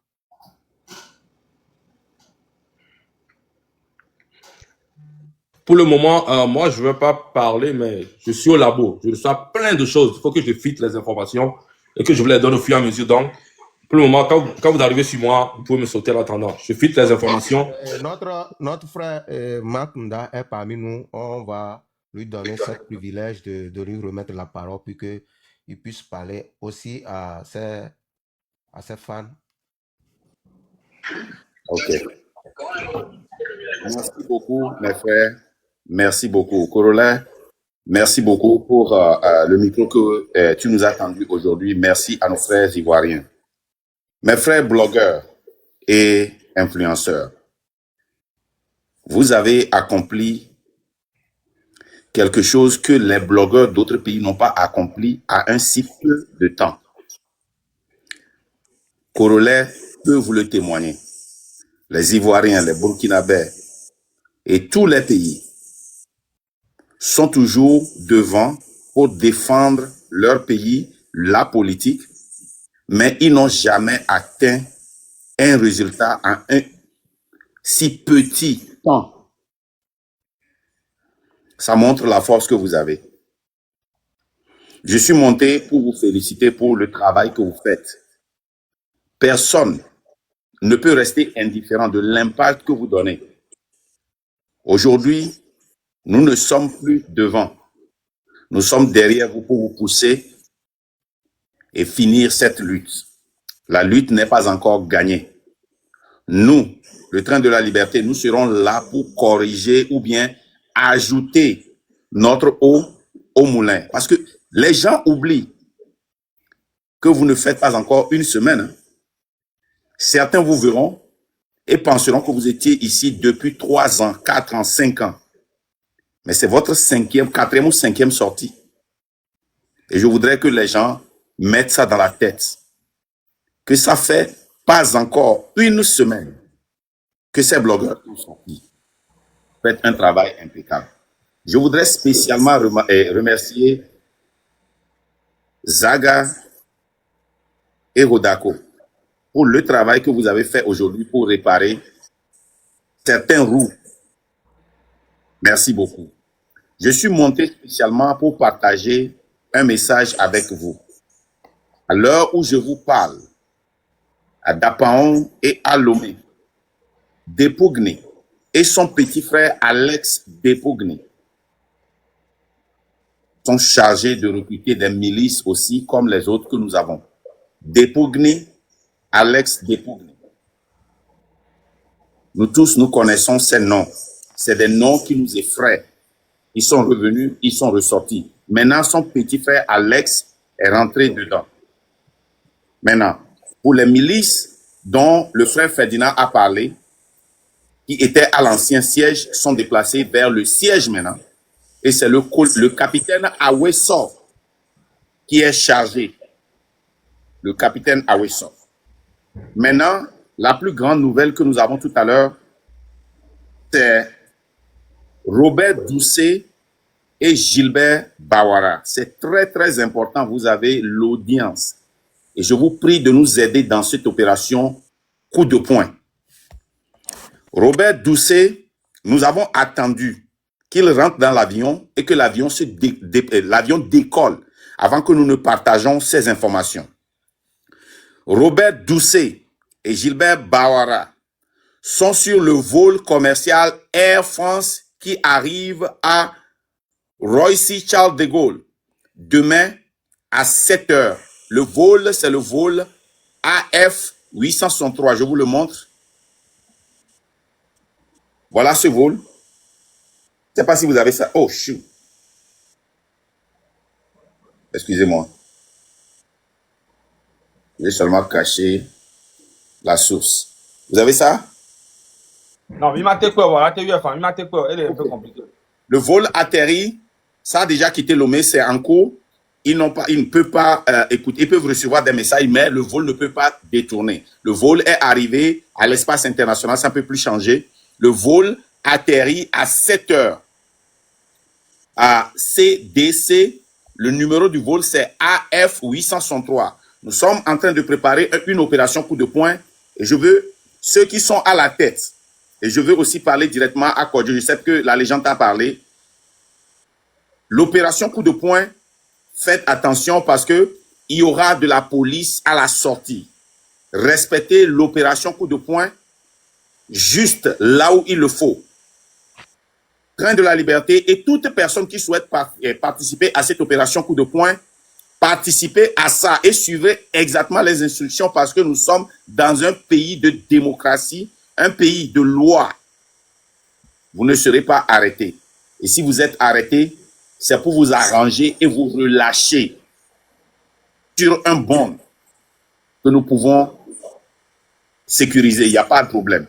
Pour le moment, moi, je ne veux pas parler, mais je suis au labo. Je reçois plein de choses. Il faut que je fitte les informations et que je vous les donne au fur et à mesure. Donc, pour le moment, quand vous arrivez sur moi, vous pouvez me sauter l'attendant. Je fitte les informations. Notre frère Marc Mda est parmi nous. On va lui donner ce privilège de lui remettre la parole pour qu'il puisse parler aussi à ses fans. Ok. Merci beaucoup, mes frères. Merci beaucoup. Corolla, merci beaucoup pour le micro que tu nous as tendu aujourd'hui. Merci à nos frères ivoiriens. Mes frères blogueurs et influenceurs, vous avez accompli quelque chose que les blogueurs d'autres pays n'ont pas accompli à un cycle de temps. Corolla peut vous le témoigner. Les Ivoiriens, les Burkinabés et tous les pays sont toujours devant pour défendre leur pays, la politique, mais ils n'ont jamais atteint un résultat en un si petit temps. Ça montre la force que vous avez. Je suis monté pour vous féliciter pour le travail que vous faites. Personne ne peut rester indifférent de l'impact que vous donnez. Aujourd'hui, nous ne sommes plus devant. Nous sommes derrière vous pour vous pousser et finir cette lutte. La lutte n'est pas encore gagnée. Nous, le train de la liberté, nous serons là pour corriger ou bien ajouter notre eau au moulin. Parce que les gens oublient que vous ne faites pas encore une semaine. Hein. Certains vous verront et penseront que vous étiez ici depuis 3 ans, 4 ans, 5 ans. Mais c'est votre 4e ou 5e sortie. Et je voudrais que les gens mettent ça dans la tête. Que ça fait pas encore une semaine que ces blogueurs sont sortis. Faites un travail impeccable. Je voudrais spécialement remercier Zaga et Rodako pour le travail que vous avez fait aujourd'hui pour réparer certains roues. Merci beaucoup. Je suis monté spécialement pour partager un message avec vous. À l'heure où je vous parle, à Dapaon et à Lomé, Depogné et son petit frère Alex Depogné sont chargés de recruter des milices aussi comme les autres que nous avons. Depugni, Alex Depugni. Nous tous, nous connaissons ces noms. C'est des noms qui nous effraient. Ils sont revenus, ils sont ressortis. Maintenant, son petit frère Alex est rentré dedans. Maintenant, pour les milices dont le frère Ferdinand a parlé, qui étaient à l'ancien siège, sont déplacés vers le siège maintenant. Et c'est le capitaine Aweso qui est chargé. Le capitaine Aweso. Maintenant, la plus grande nouvelle que nous avons tout à l'heure, c'est Robert Doucet et Gilbert Bawara. C'est très, très important. Vous avez l'audience. Et je vous prie de nous aider dans cette opération coup de poing. Robert Doucet, nous avons attendu qu'il rentre dans l'avion et que l'avion décolle avant que nous ne partageons ces informations. Robert Doucet et Gilbert Bawara sont sur le vol commercial Air France qui arrive à Roissy Charles de Gaulle demain à 7 heures. Le vol, c'est le vol AF 863. Je vous le montre. Voilà ce vol. Je ne sais pas si vous avez ça. Oh, chou. Excusez-moi. Je vais seulement cacher la source. Vous avez ça? Non, il m'a été quoi, voilà, il m'a été quoi, elle est un peu compliquée. Le vol atterrit, ça a déjà quitté Lomé, c'est en cours. Ils ne peuvent pas écouter, ils peuvent recevoir des messages, mais le vol ne peut pas détourner. Le vol est arrivé à l'espace international, ça ne peut plus changer. Le vol atterrit à 7 heures. À CDC, le numéro du vol, c'est AF 863. Nous sommes en train de préparer une opération coup de poing et je veux ceux qui sont à la tête. Et je veux aussi parler directement à Kodjo. Je sais que la légende a parlé. L'opération coup de poing, faites attention parce que il y aura de la police à la sortie. Respectez l'opération coup de poing juste là où il le faut. Train de la liberté et toute personne qui souhaite participer à cette opération coup de poing, participez à ça et suivez exactement les instructions parce que nous sommes dans un pays de démocratie, un pays de loi. Vous ne serez pas arrêté. Et si vous êtes arrêté, c'est pour vous arranger et vous relâcher sur un bond que nous pouvons sécuriser. Il n'y a pas de problème.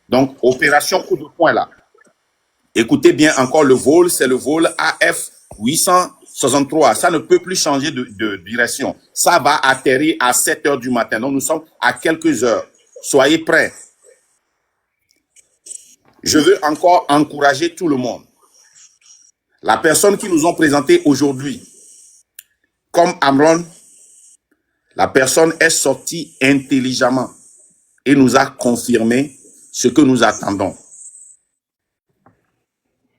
Donc, opération coup de poing là. Écoutez bien encore le vol, c'est le vol AF 863. Ça ne peut plus changer de direction. Ça va atterrir à 7 heures du matin. Donc, nous sommes à quelques heures. Soyez prêts. Je veux encore encourager tout le monde. La personne qui nous ont présenté aujourd'hui, comme Amron, la personne est sortie intelligemment et nous a confirmé ce que nous attendons.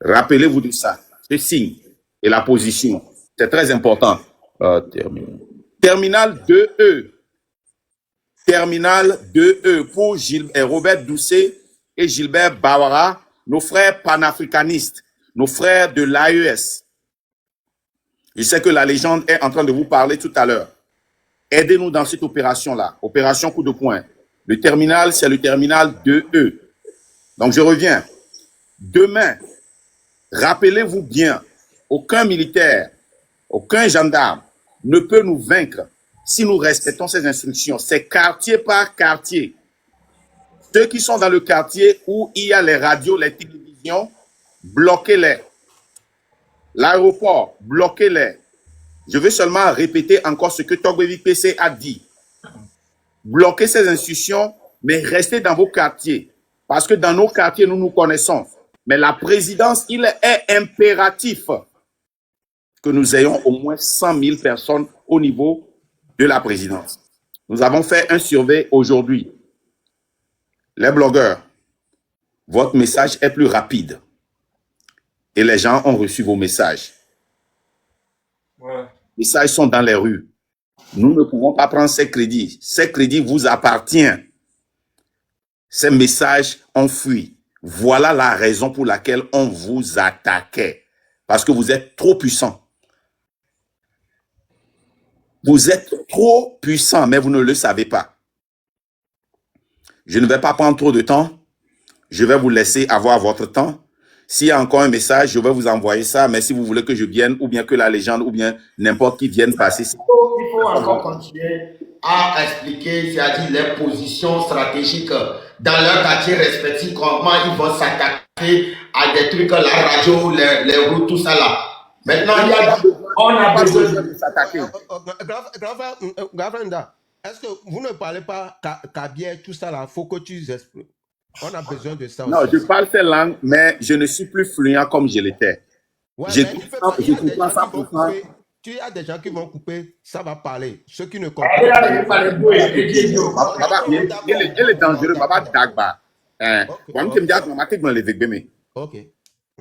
Rappelez-vous de ça, ce signe et la position. C'est très important. Terminal 2E. Terminal 2E pour Robert Doucet et Gilbert Bawara, nos frères panafricanistes, nos frères de l'AES. Je sais que la légende est en train de vous parler tout à l'heure. Aidez-nous dans cette opération-là, opération coup de poing. Le terminal, c'est le terminal 2E. Donc, je reviens. Demain, rappelez-vous bien, aucun militaire, aucun gendarme ne peut nous vaincre si nous respectons ces instructions. C'est quartier par quartier. Ceux qui sont dans le quartier où il y a les radios, les télévisions, bloquez-les. L'aéroport, bloquez-les. Je vais seulement répéter encore ce que Togbevi PC a dit. Bloquez ces institutions, mais restez dans vos quartiers. Parce que dans nos quartiers, nous nous connaissons. Mais la présidence, il est impératif que nous ayons au moins 100 000 personnes au niveau de la présidence. Nous avons fait un survey aujourd'hui. Les blogueurs, votre message est plus rapide. Et les gens ont reçu vos messages. Ouais. Les messages sont dans les rues. Nous ne pouvons pas prendre ces crédits. Ces crédits vous appartiennent. Ces messages ont fui. Voilà la raison pour laquelle on vous attaquait. Parce que vous êtes trop puissant. Vous êtes trop puissant, mais vous ne le savez pas. Je ne vais pas prendre trop de temps. Je vais vous laisser avoir votre temps. S'il y a encore un message, je vais vous envoyer ça. Mais si vous voulez que je vienne, ou bien que la légende, ou bien n'importe qui vienne passer. Il faut encore continuer à expliquer, c'est-à-dire les positions stratégiques dans leur quartier respectif, comment ils vont s'attaquer à des trucs, la radio, les routes, tout ça là. Maintenant, on a besoin de s'attaquer. Gravenda, est-ce que vous ne parlez pas Kabier, tout ça là, faut que tu expliques. On a besoin de ça Non, aussi. je parle ces langues, mais je ne suis plus fluent comme je l'étais. Ouais, Je comprends 100%. Tu as des gens qui vont couper, ça va parler. Ceux qui ne comprennent pas. Il est dangereux, Baba Dagba. Ok.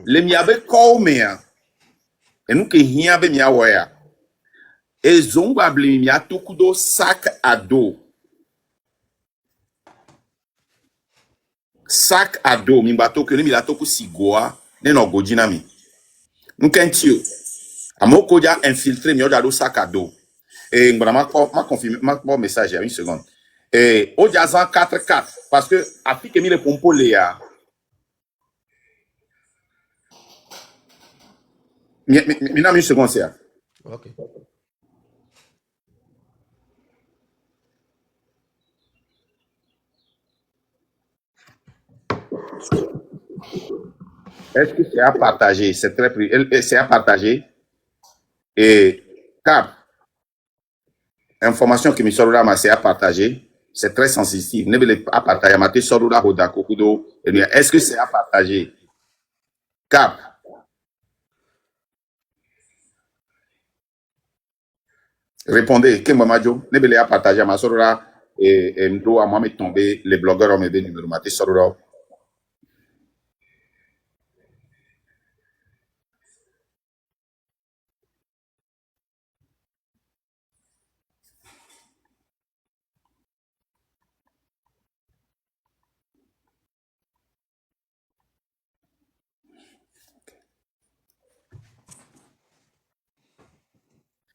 Le miabe koumea. Et nous qui hiabe miawaya. Et zongwa bli mia tokudo sac à dos. Sac à dos, mimbato que mi la toku sigoa, ne no godinami. Nous kentio. Amoko dia infiltré mi odia do sac à dos. Et ma confirme ma message à une seconde. Et odia zan 4-4 parce que applique mi le pompo léa. Mina une seconde c'est. OK. Est-ce que c'est à partager? C'est très c'est à partager. Et Cap, information qui me sort là, c'est à partager. C'est très sensible. Ne voulez pas partager. Est-ce que c'est à partager? Cap. Répondez. Qu'est-ce que ne voulez pas partager? Ma sort là et nous à moi me tomber les blogueurs ont me donné numéro maté sort là.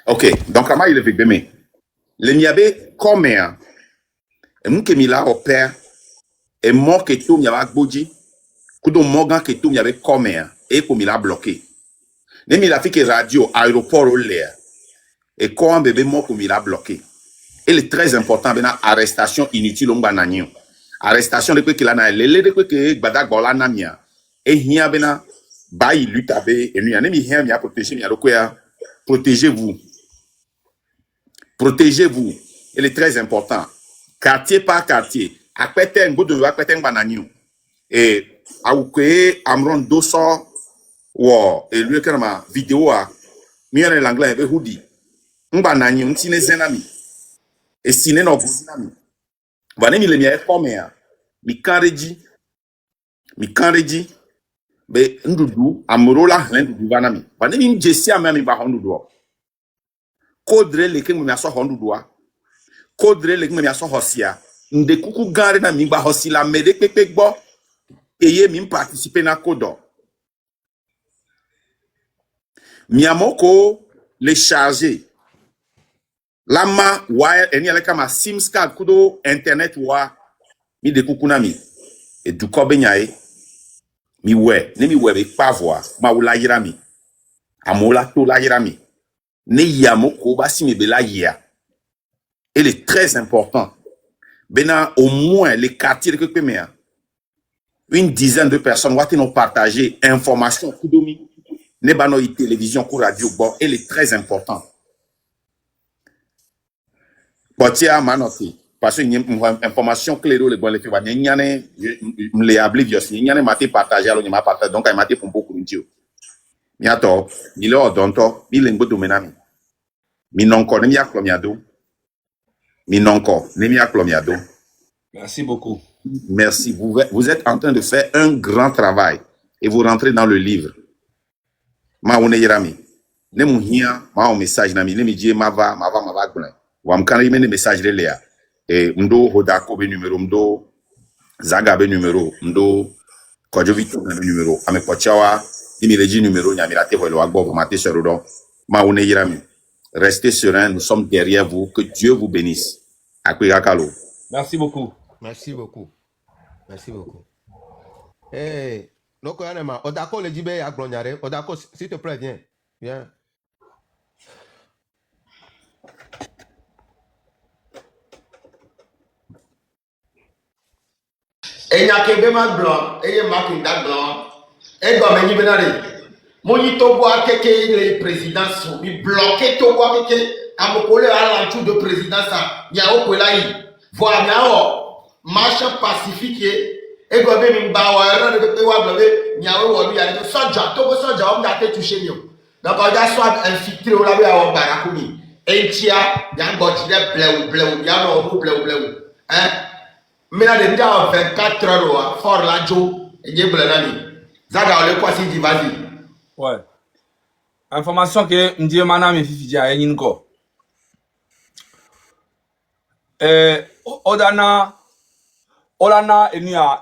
Ok, donc comment il est fait demain? Le miabe combien? Et nous qui là au père et mort que tout miabe boji, kudo morgan que tout miabe combien et comme il a bloqué. Ne mi la fait que radio aéroport au l'air et quand bébé mort comme il a bloqué. Il est très important ben arrestation inutile on bananio. Arrestation de quoi qu'il a na lele de quoi que bada gola na mia. Et hia bena ba il lutte avec et lui ne mi hia mi a protéger mi a quoi protégez-vous. Protégez-vous. Il est très important. Quartier par quartier. Akpete ngodo akpete bananio. Et auke amron doso wo et lui kana vidéo a mi en anglais be hoodie. Bananio ntine zenami. Et sine no zinami. Bane mi le mi e komea. Mi kanreji be ndudu amorola ndudu banami. Bane mi jesi amami ba ndudu. Kodre leke mi aso hondudoa. Kodre leke mi aso hosia. Nde kuku gare na mi ba hosila mede pepe gbo. Eye mi participer na kodo. Mi amoko le charger. Lama wire eni aleka ma SIM card kudo internet wa mi de kuku na mi. E du ko benyae. Mi we, ne mi we be pavoa, ma wula yira mi. Amola to la yira mi. Ne yamoko basi me bela yia. Il est très important. Bena au moins les quartiers que pemea. Une dizaine de personnes vont nous partager information kudomi. Ne bano télévision ou radio bon, il est très important. Potia manoti parce que une information claire le bon le fait ba nyane les oblivious nyane mate partager alors nyama partager donc ay mate pour beaucoup ndio. Miato, ni le odonto, ni lengbo domenami. Mi nonko ne mi aklomiado. Mi nonko ne mi aklomiado. Merci beaucoup. Merci. Vous êtes en train de faire un grand travail et vous rentrez dans le livre. Ma one yerami. Ne mu hia ma o message na mi ne mi die mava gblin. Wa mkan yime ne message de lea. Et mdo hodako be numéro mdo zaga be numéro mdo kodjovito be numéro ame pochawa imi leji numéro nya mi la te ho lo agbo mate serodo. Ma one yerami. Restez sereins, nous sommes derrière vous. Que Dieu vous bénisse. Akwirakalo. Merci beaucoup. Merci beaucoup. Merci beaucoup. Eh, donc, Odako le dit, à Glonyare. Odako, s'il te plaît, viens. Viens. Et Nyakebe ma blanc, et Makinda blanc, et Gomeni Benari. Moni Togo a quelqu'un les présidents sont bloqués Togo a quelqu'un à me coller à l'entour de présidence. Il y a au Kolaï. Voilà, marche pacifique. Et Gomeni Mbawa, il y a au Wali, il y a Soja, Togo Soja, on a été touché. Donc, on a soit infiltré au lavé à Barakouni. Et Tia, il y a un botinet bleu, il y a un bleu. Hein? Mais là, il y a 24 heures, fort la jo, et il y a Blanami. Zaga, on le quoi si dit vas-y. Ouais. Information que m'die mana me fifi dia yin ko. Olana enia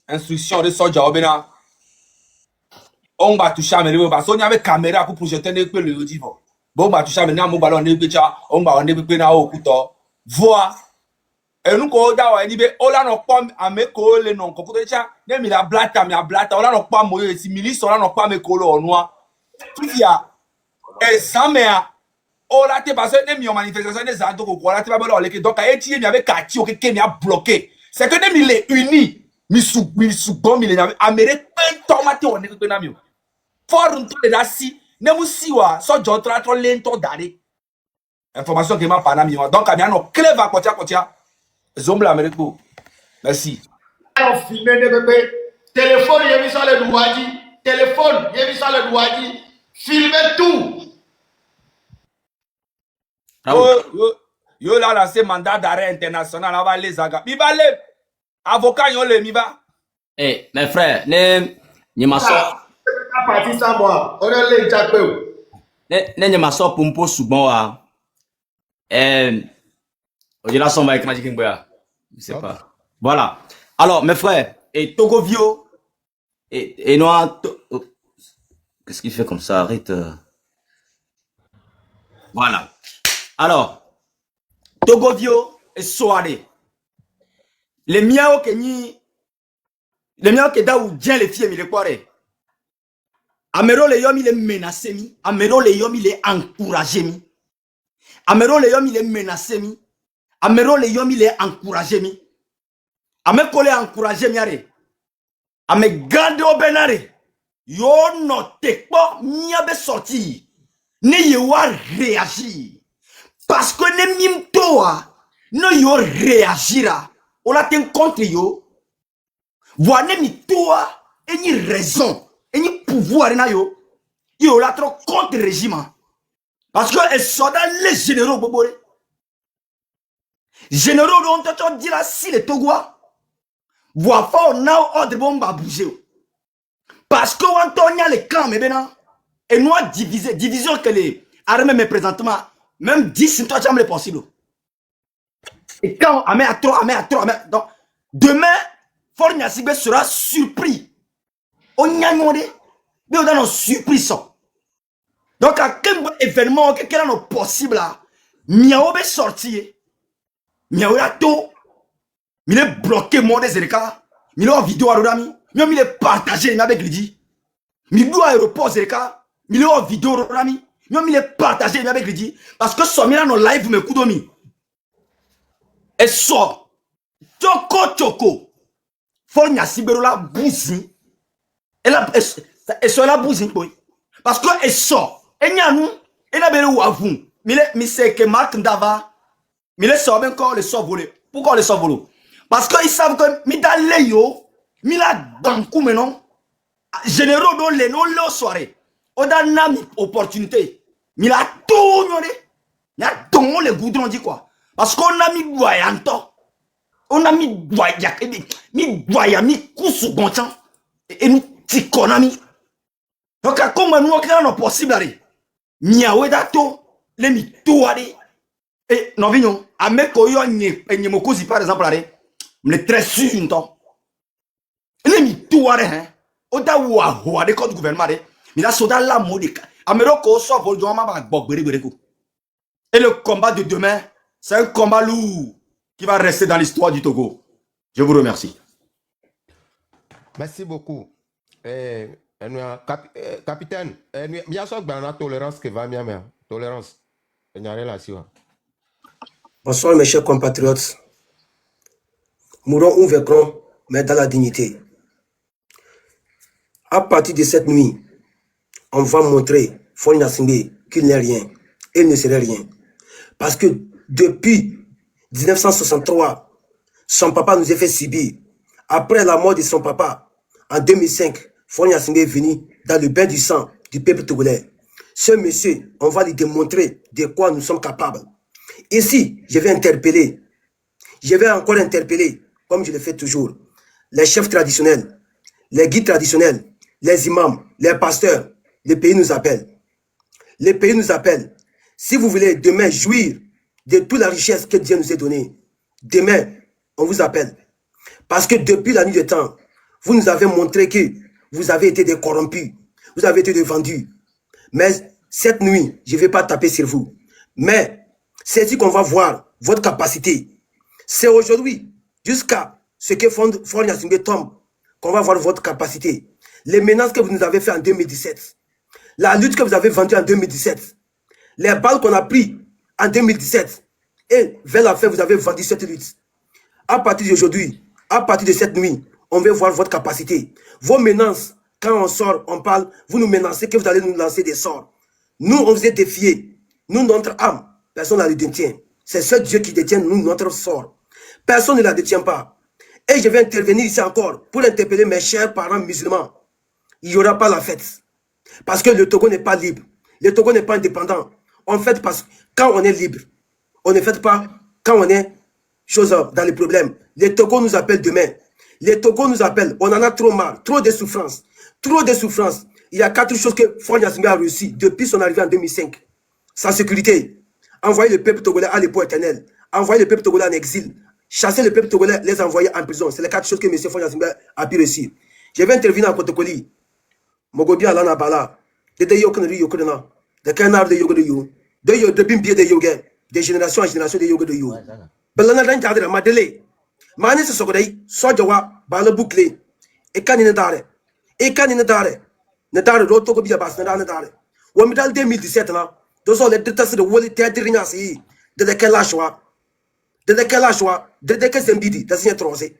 instruction de soja obena. On va toucher à mes parce qu'on y avait caméra pour projeter ne pe le divo. Bon va toucher à mes na mo ballon ne pe cha, on va ne pe na o kuto. Voix et nous ko da wa ni be olana pom ameko le non ko ko cha ne mi la blata olana pom mo si milice olana pom ameko le onwa. Tuya examea ola te parce que ne mi manifestation des ado ko ola te ba bolo le ke donc a eti mi avec kati o ke mi a bloqué. C'est que ne mi les unis mi sou bon mi le amere pen tomate on ne ko na mi. For nto le da si ne mu siwa so jo tra tro lento dare. Information que m'a pas na mi donc a mi no clever kotia. Zombla Américo. Merci. Alors, filmé de bébé. Téléphone, il y a mis ça le douadi. Téléphone, il y a mis ça le douadi. Filmez tout. Yo là lancé mandat d'arrêt international avant les aga. Mi va le avocat yo le mi va. Eh, mes frères, ne ma so. Pas parti sans moi. On a les jackpot. Ne ma so pumpo sugbon wa. Au-delà, son va avec je sais pas. Voilà. Alors, mes frères, et Togovio, et Noir, qu'est-ce qu'il fait comme ça? Arrête. Voilà. Alors, Togovio et Soare. Les miao que da ou bien les filles, les poirés. Amero le yom il est menacé mi. Amero le yom il est encouragé mi. Amero le yom il est menacé mi. Amero le yom il est encouragé mi. Ame kole encouragé mi are. Ame gade o benare. Yo no tekpo mi abe sorti. Ne yewa réagir. Parce que ne mim toa no yo réagira. On a ten contre yo. Voix ne mi toa eni raison, eni pouvoir na yo. Yo la trop contre régime. Parce que les soldats les généraux bobore. Généraux dont on dit là si les Togois voient fort now ordre bomba bouger. Parce que on a les camps mais maintenant et nous division que les armées mais présentement même 10 toi jamais possible. Et quand on met à trop donc demain Fort Nyasibé sera surpris. On y a demandé mais on a nos surprises. Donc à quel événement quel est possible là miaobe sorti. Miaobe to il est bloqué mon Zereka. Il est en vidéo à Rodami. Il est partagé avec Lidi. Il doit aéroport Zereka. Il est en vidéo à Rodami. Il est partagé avec Lidi. Parce que son mien dans live me coudomi. Et so Choco. Faut Nyasibé la bouzi. Et so la bouzi. Parce que et so. Et nyanou. Et la belle ou avou. Mais c'est que Marc Ndava. Mais les sorts encore les sorts volés. Pourquoi les sorts volés? Parce qu'ils savent que Mida Leyo, Mila Bankou maintenant, généraux dans les non le soirée. On a une opportunité. Mila tout ignoré. Il y a tout le goudron dit quoi? Parce qu'on a mis voyanto. On a mis voyak. Mi voyami koussou gonchan. Et nous tikonami. Donc comment nous on a possible aller? Miawe dato. Les mi tout aller. Et non vignon. Ameko yo nye mokozi par exemple aller. Mais très sûr une temps. Il est mis tout à hein. Oda wa de code gouvernement mais la soda la modique. Amero ko so vol do ma ba gbogbe ko. Et le combat de demain, c'est un combat lourd qui va rester dans l'histoire du Togo. Je vous remercie. Merci beaucoup. Capitaine, bien sûr, la tolérance qui va bien, tolérance. Bonsoir mes chers compatriotes. Mourons ou vaincrons, mais dans la dignité. À partir de cette nuit, on va montrer Faure Gnassingbé qu'il n'est rien. Il ne serait rien. Parce que depuis 1963, son papa nous a fait subir. Après la mort de son papa, en 2005, Faure Gnassingbé est venu dans le bain du sang du peuple togolais. Ce monsieur, on va lui démontrer de quoi nous sommes capables. Ici, je vais interpeller, je vais encore interpeller, comme je le fais toujours, les chefs traditionnels, les guides traditionnels, les imams, les pasteurs. Le pays nous appelle. Le pays nous appelle. Si vous voulez demain jouir de toute la richesse que Dieu nous a donnée, demain, on vous appelle. Parce que depuis la nuit des temps, vous nous avez montré que vous avez été des corrompus, vous avez été des vendus. Mais cette nuit, je ne vais pas taper sur vous. Mais c'est ici qu'on va voir votre capacité. C'est aujourd'hui, jusqu'à ce que Faure Gnassingbé tombe, qu'on va voir votre capacité. Les menaces que vous nous avez faites en 2017, la lutte que vous avez vendue en 2017, les balles qu'on a prises en 2017, et vers la fin, vous avez vendu cette lutte. À partir d'aujourd'hui, à partir de cette nuit, on va voir votre capacité. Vos menaces, quand on sort, on parle, vous nous menacez que vous allez nous lancer des sorts. Nous, on vous est défiés. Nous, notre âme, personne ne la détient. C'est seul Dieu qui détient nous, notre sort. Personne ne la détient pas. Et je vais intervenir ici encore pour interpeller mes chers parents musulmans. Il n'y aura pas la fête. Parce que le Togo n'est pas libre. Le Togo n'est pas indépendant. On fait parce que quand on est libre, on ne fait pas quand on est dans les problèmes. Les Togo nous appellent demain. Les Togo nous appellent. On en a trop marre. Trop de souffrance. Trop de souffrance. Il y a 4 choses que Faure Gnassingbé a réussi depuis son arrivée en 2005. Sa sécurité. Envoyer le peuple togolais à l'époque éternelle. Envoyer le peuple togolais en exil. Chasser le peuple togolais, les envoyer en prison. C'est les 4 choses que M. Faure Gnassingbé a pu réussir. Je vais intervenir en protocole. Mogobi alana bala. De yokanri yokodena. De kanar de yoga de you. De bimbier de yoga. De génération en génération de yoga de you. Belana dan jadra madele. Mani se sogodai. Sojawa. Bala bouclé. Et kanine dare. Et kanine dare. Ne dare roto ko biya bas ne dare. Wamidal 2017 là. Deux ans les détasses de Wally Théâtre si. De quel choix. De quel choix. De quel zembidi. De signer trosé.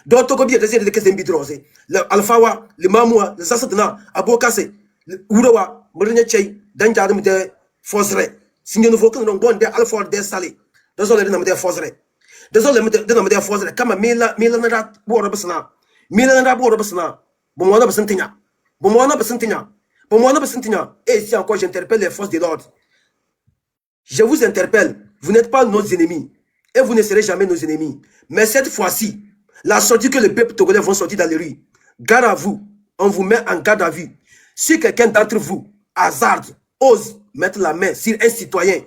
D'autres comme bien de que zembidi rosé. Le alphawa, le mamoua, le sasatna, abokase, le urawa, morinya chey, danjadum de fosre. Signé nouveau que nous avons de alpha de salé. Deux ans les noms de fosre. Deux ans les noms de fosre. Comme mila nara borobasna. Mila nara borobasna. Bomona basantina. Bomona basantina. Bomona basantina. Et ici encore j'interpelle les forces de l'ordre. Je vous interpelle, vous n'êtes pas nos ennemis et vous ne serez jamais nos ennemis. Mais cette fois-ci, la sortie que le peuple togolais vont sortir dans les rues, garde à vous, on vous met en garde à vue. Si quelqu'un d'entre vous, hasarde, ose mettre la main sur un citoyen,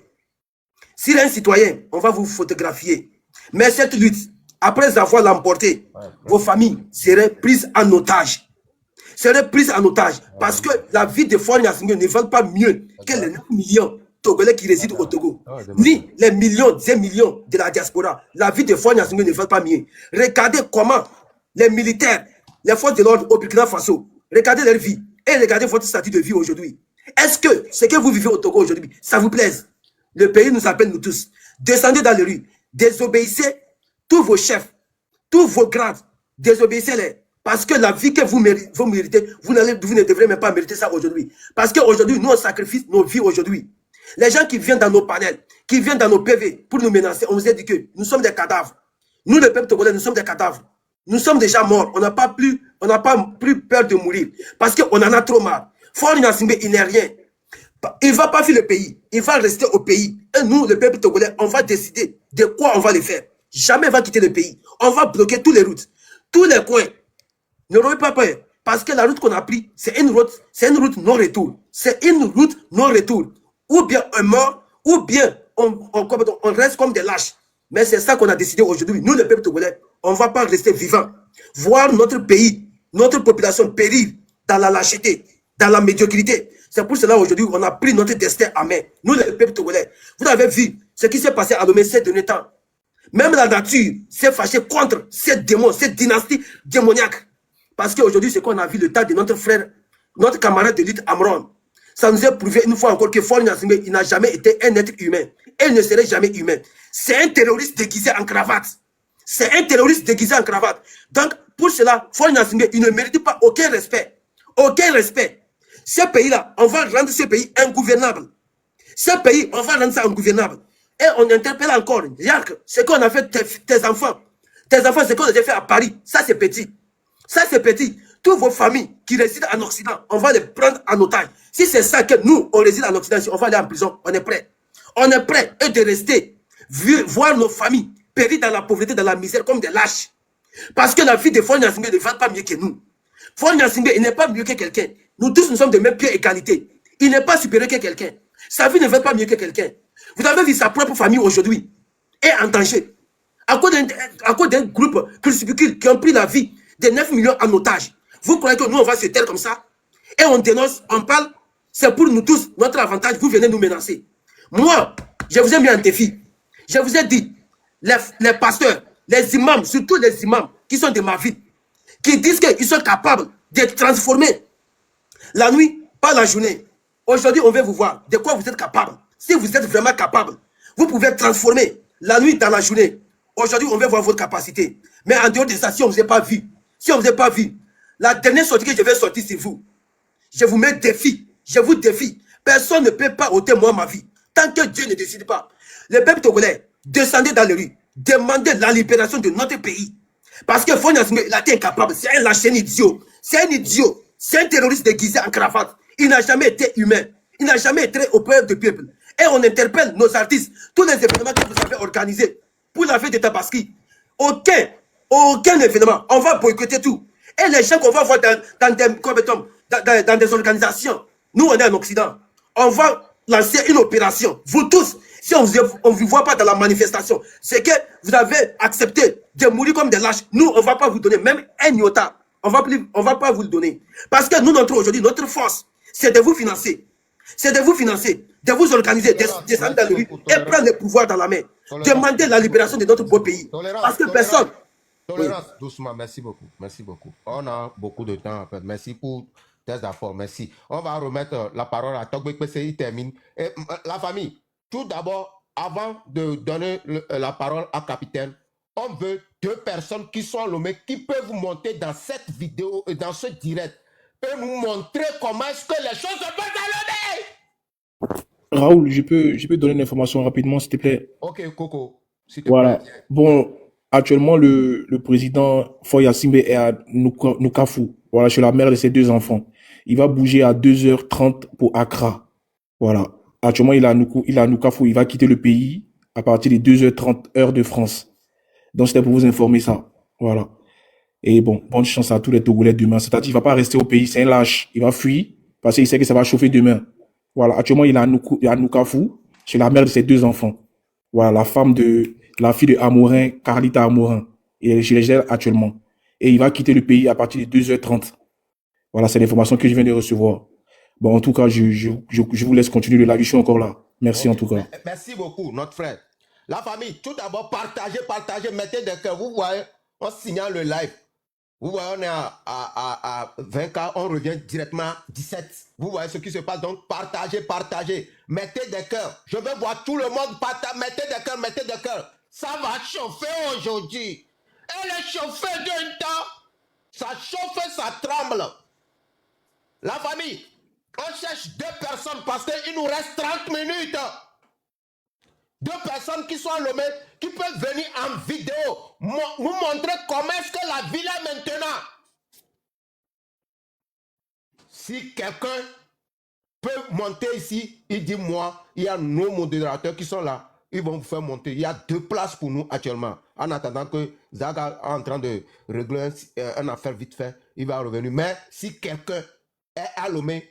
on va vous photographier. Mais cette lutte, après avoir l'emporté, vos familles seraient prises en otage. Parce que la vie de Faure Gnassingbé ne vaut pas mieux que les 9 millions Togolais qui résident au Togo, ni les millions, des millions de la diaspora. La vie de Faure Gnassingbé ne fait pas mieux. Regardez comment les militaires, les forces de l'ordre au Burkina Faso, regardez leur vie et regardez votre statut de vie aujourd'hui. Est-ce que ce que vous vivez au Togo aujourd'hui, ça vous plaise? Le pays nous appelle nous tous. Descendez dans les rues, désobéissez tous vos chefs, tous vos grades, désobéissez-les. Parce que la vie que vous méritez, vous ne devrez même pas mériter ça aujourd'hui. Parce qu'aujourd'hui, nous, on sacrifie nos vies aujourd'hui. Les gens qui viennent dans nos panels, qui viennent dans nos PV pour nous menacer, on vous a dit que nous sommes des cadavres. Nous, le peuple togolais, nous sommes des cadavres. Nous sommes déjà morts. On n'a pas plus peur de mourir. Parce qu'on en a trop marre. Faure Gnassingbé, il n'est rien. Il ne va pas fuir le pays. Il va rester au pays. Et nous, le peuple togolais, on va décider de quoi on va le faire. Jamais il va quitter le pays. On va bloquer toutes les routes. Tous les coins. N'aurez pas peur. Parce que la route qu'on a prise, c'est une route non-retour. C'est une route non-retour. Ou bien un mort, ou bien on reste comme des lâches. Mais c'est ça qu'on a décidé aujourd'hui. Nous, le peuple togolais, on ne va pas rester vivant. Voir notre pays, notre population périr dans la lâcheté, dans la médiocrité. C'est pour cela aujourd'hui on a pris notre destin à main. Nous, les peuples togolais. Vous avez vu ce qui s'est passé à Lomé ces derniers temps. Même la nature s'est fâchée contre ces démons, cette dynastie démoniaque. Parce qu'aujourd'hui, ce qu'on a vu, le tas de notre frère, notre camarade de lutte Amron, ça nous a prouvé une fois encore que Faure Gnassingbé, il n'a jamais été un être humain. Et il ne serait jamais humain. C'est un terroriste déguisé en cravate. C'est un terroriste déguisé en cravate. Donc, pour cela, Faure Gnassingbé, il ne mérite pas aucun respect. Aucun respect. Ce pays-là, on va rendre ce pays ingouvernable. Ce pays, on va rendre ça ingouvernable. Et on interpelle encore, Jacques, ce qu'on a fait tes enfants. Tes enfants, ce qu'on a fait à Paris, ça c'est petit. Ça c'est petit. Toutes vos familles qui résident en Occident, on va les prendre en otage. Si c'est ça que nous, on réside en Occident, si on va aller en prison, on est prêt. On est prêt de rester, voir nos familles périr dans la pauvreté, dans la misère, comme des lâches. Parce que la vie de Faure Gnassingbé ne va pas mieux que nous. Faure Gnassingbé, il n'est pas mieux que quelqu'un. Nous tous, nous sommes de même pied égalité. Il n'est pas supérieur que quelqu'un. Sa vie ne va pas mieux que quelqu'un. Vous avez vu sa propre famille aujourd'hui est en danger. À cause d'un groupe crucifixule qui ont pris la vie de 9 millions en otage. Vous croyez que nous, on va se taire comme ça? Et on dénonce, on parle, c'est pour nous tous, notre avantage, vous venez nous menacer. Moi, je vous ai mis en défi. Je vous ai dit, les pasteurs, les imams, surtout les imams qui sont de ma ville, qui disent qu'ils sont capables de transformer la nuit par la journée. Aujourd'hui, on veut vous voir de quoi vous êtes capable. Si vous êtes vraiment capable, vous pouvez transformer la nuit dans la journée. Aujourd'hui, on veut voir votre capacité. Mais en dehors de ça, si on ne vous a pas vu, la dernière sortie que je vais sortir sur vous, je vous mets défi. Je vous défie. Personne ne peut pas ôter moi ma vie. Tant que Dieu ne décide pas. Le peuple togolais, descendez dans les rues. Demandez la libération de notre pays. Parce que Faure Gnassingbé, il a été incapable. C'est un lâche, un idiot. C'est un idiot. C'est un terroriste déguisé en cravate. Il n'a jamais été humain. Il n'a jamais été au peuple du peuple. Et on interpelle nos artistes. Tous les événements que vous avez organisés pour la fête de Tabaski. Aucun événement. On va boycotter tout. Et les gens qu'on va voir dans des organisations, nous on est en Occident, on va lancer une opération. Vous tous, si on ne vous voit pas dans la manifestation, c'est que vous avez accepté de mourir comme des lâches. Nous, on ne va pas vous donner même un iota. On va pas vous le donner. Parce que nous, aujourd'hui, notre force, c'est de vous financer. C'est de vous financer, de vous organiser, descendre dans le rue et prendre le pouvoir dans la main. Demander la libération de notre beau pays. Parce que personne... Tolérance, doucement, merci beaucoup. Merci beaucoup. On a beaucoup de temps en fait. Merci pour tes efforts. Merci. On va remettre la parole à Togbe PC, il termine. Et, la famille, tout d'abord, avant de donner la parole à Capitaine, on veut 2 personnes qui sont Lomé, qui peuvent monter dans cette vidéo, dans ce direct, et nous montrer comment est-ce que les choses se passent à Lomé. Raoul, je peux donner une information rapidement, s'il te plaît. Ok, Coco, s'il te Voilà. plaît. Bon, actuellement, le président Faure Gnassingbé est à Nukafu. Voilà, chez la mère de ses 2 enfants. Il va bouger à 2h30 pour Accra. Voilà. Actuellement, il est à Nukafu. Il va quitter le pays à partir de 2h30 heure de France. Donc, c'était pour vous informer ça. Voilà. Et bon, bonne chance à tous les Togolais demain. C'est-à-dire, il va pas rester au pays. C'est un lâche. Il va fuir parce qu'il sait que ça va chauffer demain. Voilà. Actuellement, il est à Nukafu, chez la mère de ses 2 enfants. Voilà. La fille de Amorin, Carlita Amorin. Et je les gère actuellement. Et il va quitter le pays à partir de 2h30. Voilà, c'est l'information que je viens de recevoir. Bon, en tout cas, je vous laisse continuer le live. Je suis encore là. Merci en tout cas. Merci beaucoup, notre frère. La famille, tout d'abord, partagez, mettez des cœurs. Vous voyez, on signale le live. Vous voyez, on est à 20K, on revient directement à 17. Vous voyez ce qui se passe, donc partagez. Mettez des cœurs. Je veux voir tout le monde partager. Mettez des cœurs. Ça va chauffer aujourd'hui. Elle est chauffée d'un temps. Ça chauffe, ça tremble. La famille, on cherche 2 personnes parce qu'il nous reste 30 minutes. 2 personnes qui sont à Lomé, qui peuvent venir en vidéo, nous montrer comment est-ce que la ville est maintenant. Si quelqu'un peut monter ici, il dit moi, il y a nos modérateurs qui sont là, ils vont vous faire monter. Il y a 2 places pour nous actuellement. En attendant que Zaga est en train de régler une affaire vite fait, il va revenir. Mais si quelqu'un est à Lomé,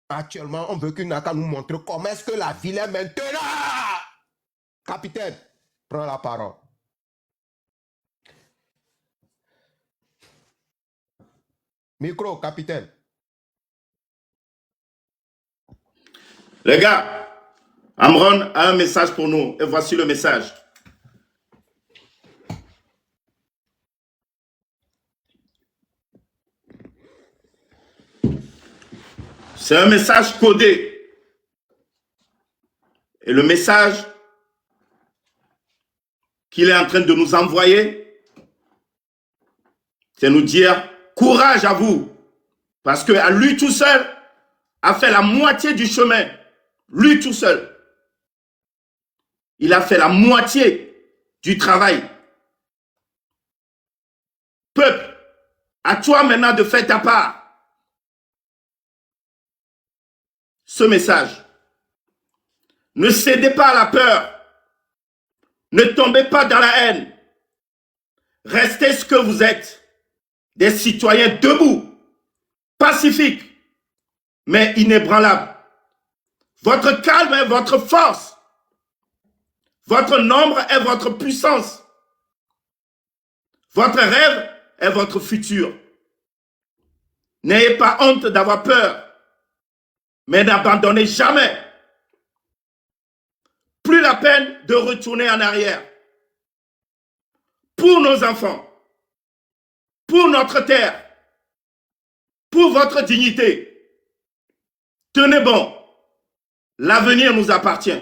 actuellement, on veut qu'il n'a qu'à nous montrer comment est-ce que la ville est maintenant. Capitaine, prends la parole. Micro, capitaine. Les gars, Amron a un message pour nous. Et voici le message. C'est un message codé. Et le message qu'il est en train de nous envoyer, c'est nous dire courage à vous. Parce qu'à lui tout seul, a fait la moitié du chemin. Lui tout seul. Il a fait la moitié du travail. Peuple, à toi maintenant de faire ta part. Ce message. Ne cédez pas à la peur. Ne tombez pas dans la haine. Restez ce que vous êtes. Des citoyens debout, pacifiques, mais inébranlables. Votre calme est votre force. Votre nombre est votre puissance. Votre rêve est votre futur. N'ayez pas honte d'avoir peur, mais n'abandonnez jamais. Plus la peine de retourner en arrière. Pour nos enfants, pour notre terre, pour votre dignité. Tenez bon, l'avenir nous appartient.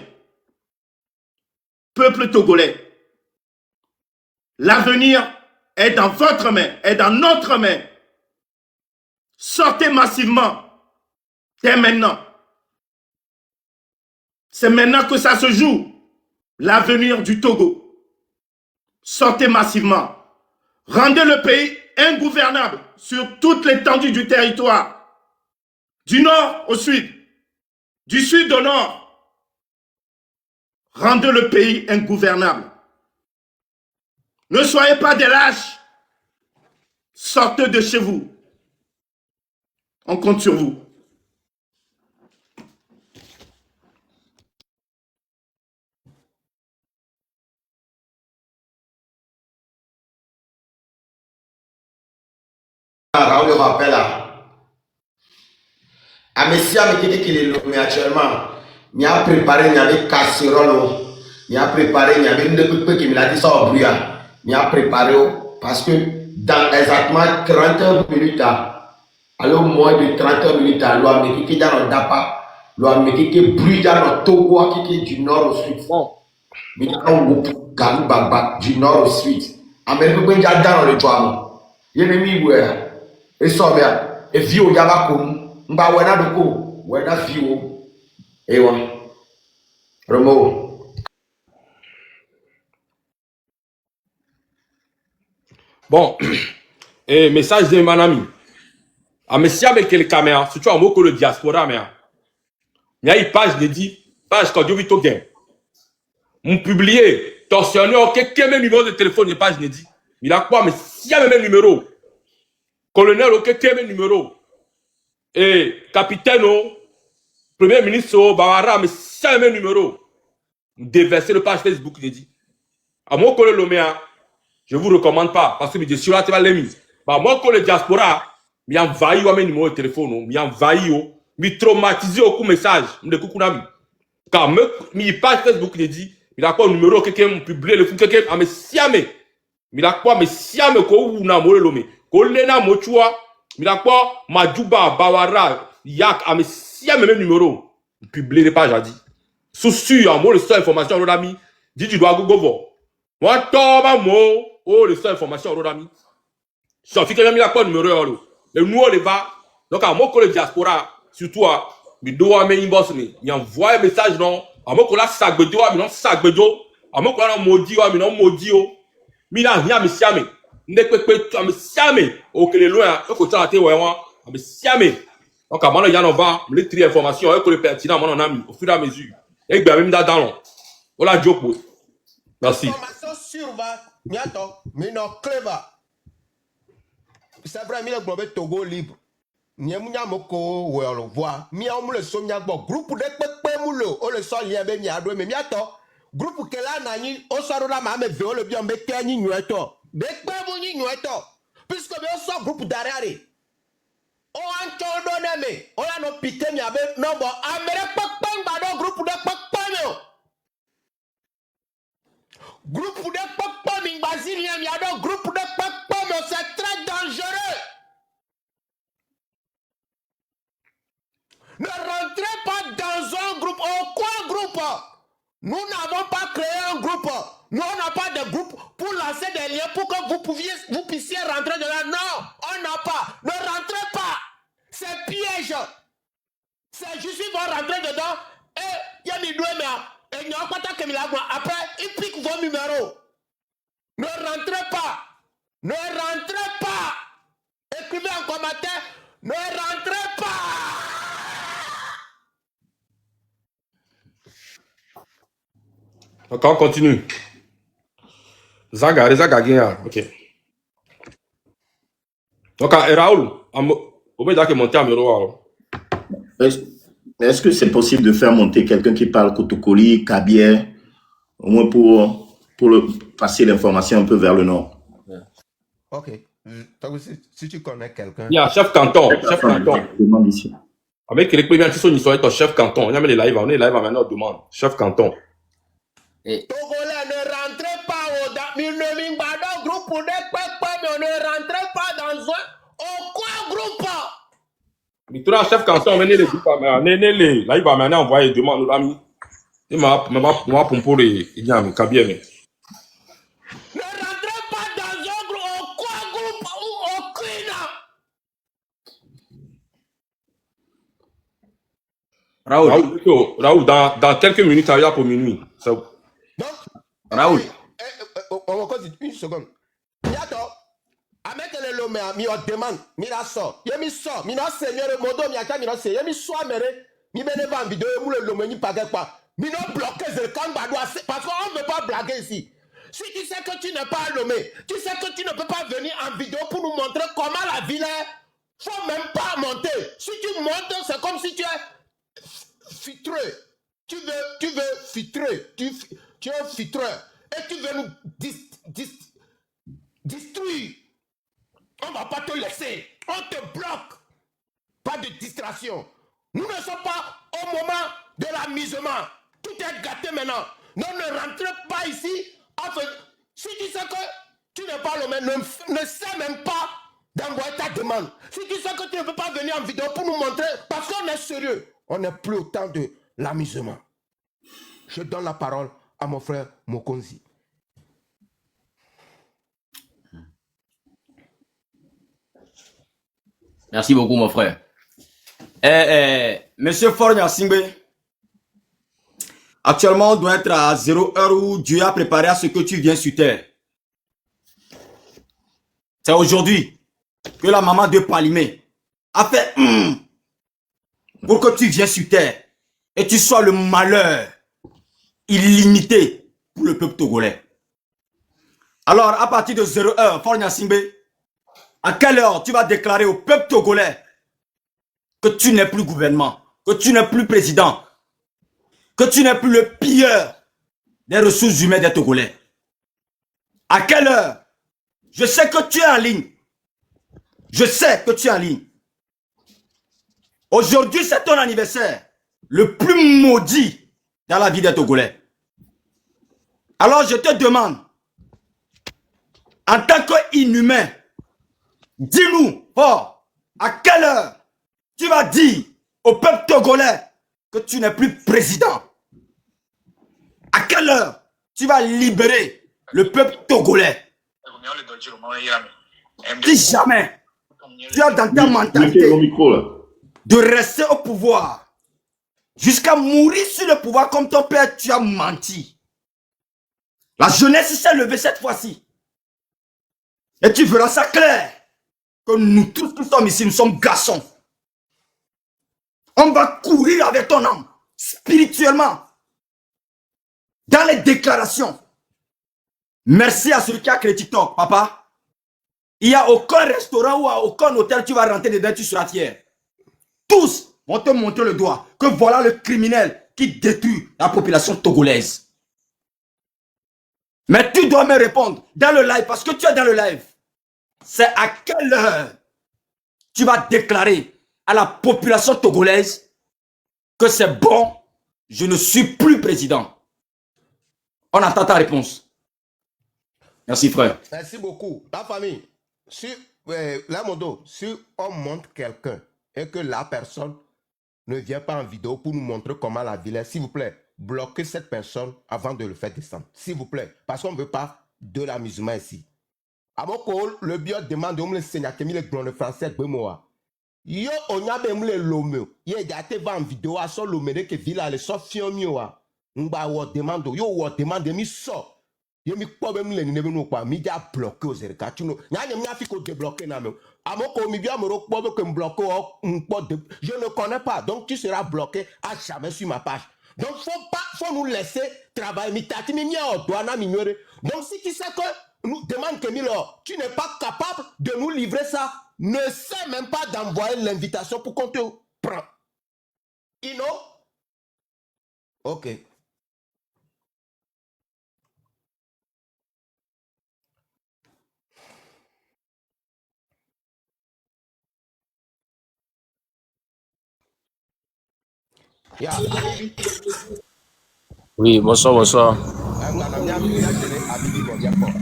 Peuple togolais, l'avenir est dans votre main, est dans notre main. Sortez massivement, dès maintenant. C'est maintenant que ça se joue, l'avenir du Togo. Sortez massivement. Rendez le pays ingouvernable sur toute l'étendue du territoire. Du nord au sud, du sud au nord. Rendez le pays ingouvernable. Ne soyez pas des lâches. Sortez de chez vous. On compte sur vous. Raoul le rappelle là. À Messia, mais qui est le mais actuellement, il a préparé, il y avait casserole, il a préparé, il y avait une de qui me l'a dit ça au bruit, il a préparé parce que dans exactement 30 minutes, alors moins de 30 minutes, l'on mais qui est dans le Dapa, l'on mais qui est bruit dans le Togo, qui est du nord au sud. Mais quand on Galou Baba du nord au sud, Amérique peut déjà dans le Joamo. Il y a mis où et ça bien et vie au Yaba comme mba wena doko wena vie au et ouais Romo. Bon, et message de mon ami. A Messia avec les caméras, surtout en mot que le diaspora, mais il y a une page dédiée, page quand Dieu vit gain. Mon publié, torsionneur, quel même numéro de téléphone, une page dédiée. Il a quoi, mais s'il y a même numéro. Colonel, quel même numéro. Et capitaine, premier ministre, Bawara, mais s'il y a même numéro. Déverser le page Facebook dédié. À moi, que le Loméa, je ne vous recommande pas, parce que je suis là, tu vas l'aimer. Moi, que le diaspora, je envahi mes numéros de téléphone, je envahi, je traumatisé au coup message, je coucou nami. Quand je page Facebook dédié, il a quoi un numéro, quelqu'un publié, le fou, quelqu'un, mais siame. Il a quoi, mais siame, ko ou na mole lomé. Ko lena mochua, il a quoi, Majuba, Bawara, Yak, mais siame même numéro. Publié les pages, a dit. Souci, moi, le seul information, on a mis, dit tu dois go. Moi, Thomas, moi, oh, le seul information, on a mis. Ça fait que j'ai mis la quoi numéro, le nous, on les va. Donc, à moi, que le diaspora, surtout, il doit me inbox, il envoie un message, non. À moi, qu'on a sac de dos, mais non, sac de dos. À moi, qu'on a maudit, mais non, maudit, mais là, rien, mais siame. Ne peut pas, mais siame. Ok, les loin, on continue à te voir, mais siame. Donc, à moi, il y en va, les tri informations, que le pertinent, mon ami, au fur et à mesure. Et bien, même dans l'on. Voilà, Joe. Merci. Information sur mais non, clever. C'est vrai, il y a un Togo libre. Il y a un moko, ou on le voit. Il y a un somnia groupe de pépé moulo, on le sent, il y a un yadou, mais miato. Groupe que là, nani, on s'en a ma me veut le bien, mais qu'il y a un nueto. De pépé mouni nueto. Puisque on sort groupe d'arrière. On a un chordon, mais on a nos pité, mais non, bon, amère pépé, Ne rentrez pas dans un groupe. Aucun groupe. Nous n'avons pas créé un groupe. Nous, on n'a pas de groupe pour lancer des liens pour que vous puissiez rentrer dedans. Non, on n'a pas. Ne rentrez pas. C'est piège. C'est juste qu'ils vont rentrer dedans et il y a mis deux mais il n'y a pas de temps après, ils piquent vos numéros. Ne rentrez pas. Ne rentrez pas. Écrivez en commentaire. Ne rentrez pas. Donc on continue. Zaga gagne. Ok. Donc Raoul, on va dire que monter à Mero. Est-ce que c'est possible de faire monter quelqu'un qui parle Kotokoli, Kabier, au moins pour passer l'information un peu vers le nord? Ok. Si tu connais quelqu'un. Il y a chef canton. Avec les premiers qui sont ici, ton chef canton. Il y a même les lives, on est live maintenant, on demande. Chef canton. Togolais, ne rentrez pas au groupe pour mais ne rentrez pas dans aucun groupe. Mais tout le chef canton, on est les groupes, les live, maintenant, on voit les demandes, nous l'ami. Il m'a pour les, il y a un cabinet. Ne rentrez pas dans un groupe, aucun groupe ou aucune. Raoul, dans quelques minutes, ça va pour minuit. Raoul. On va dire une seconde. Yato, avec le lomé, mi demande, mi la sort. Yemi sort, mi na seigneur modo mi aka mi na se. Yemi soit mere, mi bene ba vidéo mu le lomé ni pas quelque part. Mi non bloqué le camp parce qu'on ne veut pas blaguer ici. Si tu sais que tu n'es pas lomé, tu sais que tu ne peux pas venir en vidéo pour nous montrer comment la ville est. Faut même pas monter. Si tu montes, c'est comme si tu es fitré. Tu veux fitrer. Tu es un fitreur. Et tu veux nous détruire. On ne va pas te laisser. On te bloque. Pas de distraction. Nous ne sommes pas au moment de l'amusement. Tout est gâté maintenant. Non, ne rentrez pas ici. Enfin, si tu sais que tu n'es pas le même, ne sais même pas d'envoyer ta demande. Si tu sais que tu ne peux pas venir en vidéo pour nous montrer, parce qu'on est sérieux, on n'est plus au temps de l'amusement. Je donne la parole à mon frère Mokonzi. Merci beaucoup, mon frère. Monsieur Fornia Singbe, actuellement, on doit être à 0 heure où Dieu a préparé à ce que tu viens sur terre. C'est aujourd'hui que la maman de Palimé a fait pour que tu viennes sur terre et tu sois le malheur illimité pour le peuple togolais. Alors, à partir de 0 heure, Fornia Singbe, à quelle heure tu vas déclarer au peuple togolais que tu n'es plus gouvernement, que tu n'es plus président, que tu n'es plus le pilleur des ressources humaines des Togolais? À quelle heure? Je sais que tu es en ligne. Je sais que tu es en ligne. Aujourd'hui, c'est ton anniversaire, le plus maudit dans la vie des Togolais. Alors, je te demande, en tant qu'inhumain, dis-nous, à quelle heure tu vas dire au peuple togolais que tu n'es plus président? À quelle heure tu vas libérer le peuple togolais? Si jamais tu as dans ta mentalité de rester au pouvoir jusqu'à mourir sur le pouvoir comme ton père, tu as menti. La jeunesse s'est levée cette fois-ci. Et tu verras ça clair. Que nous tous qui sommes ici, nous sommes garçons. On va courir avec ton âme, spirituellement, dans les déclarations. Merci à celui qui a créé TikTok, papa. Il n'y a aucun restaurant ou aucun hôtel, tu vas rentrer dedans, tu seras fier. Tous vont te montrer le doigt, que voilà le criminel qui détruit la population togolaise. Mais tu dois me répondre dans le live, parce que tu es dans le live. C'est à quelle heure tu vas déclarer à la population togolaise que c'est bon, je ne suis plus président? On attend ta réponse. Merci, frère. Merci beaucoup. La famille, si la modo, si on monte quelqu'un et que la personne ne vient pas en vidéo pour nous montrer comment la ville est, s'il vous plaît, bloquez cette personne avant de le faire descendre. S'il vous plaît. Parce qu'on ne veut pas de l'amusement ici. À mon call, le bio demande de me enseigner le français de moi. Yo, on a même le lomé. Il y a des en vidéo à son lomé que villa le so fiomio. On va demande, yo, demande, mi so. Yo, mi quoi même le neve no quoi, mi dia bloqué aux erika. Tu know, y'a n'y a fi ko débloquer na même. À mon call, mi bien me rokpo que me bloqué, je ne connais pas. Donc, tu seras bloqué à jamais sur ma page. Donc, faut nous laisser travailler. Mi tati, mi nia o douana, mi nyore. Donc, si tu sais que nous demande que Milo, tu n'es pas capable de nous livrer ça, ne sais même pas d'envoyer l'invitation pour qu'on te prenne. You know? Ok. Yeah. Oui, bonsoir, bonsoir.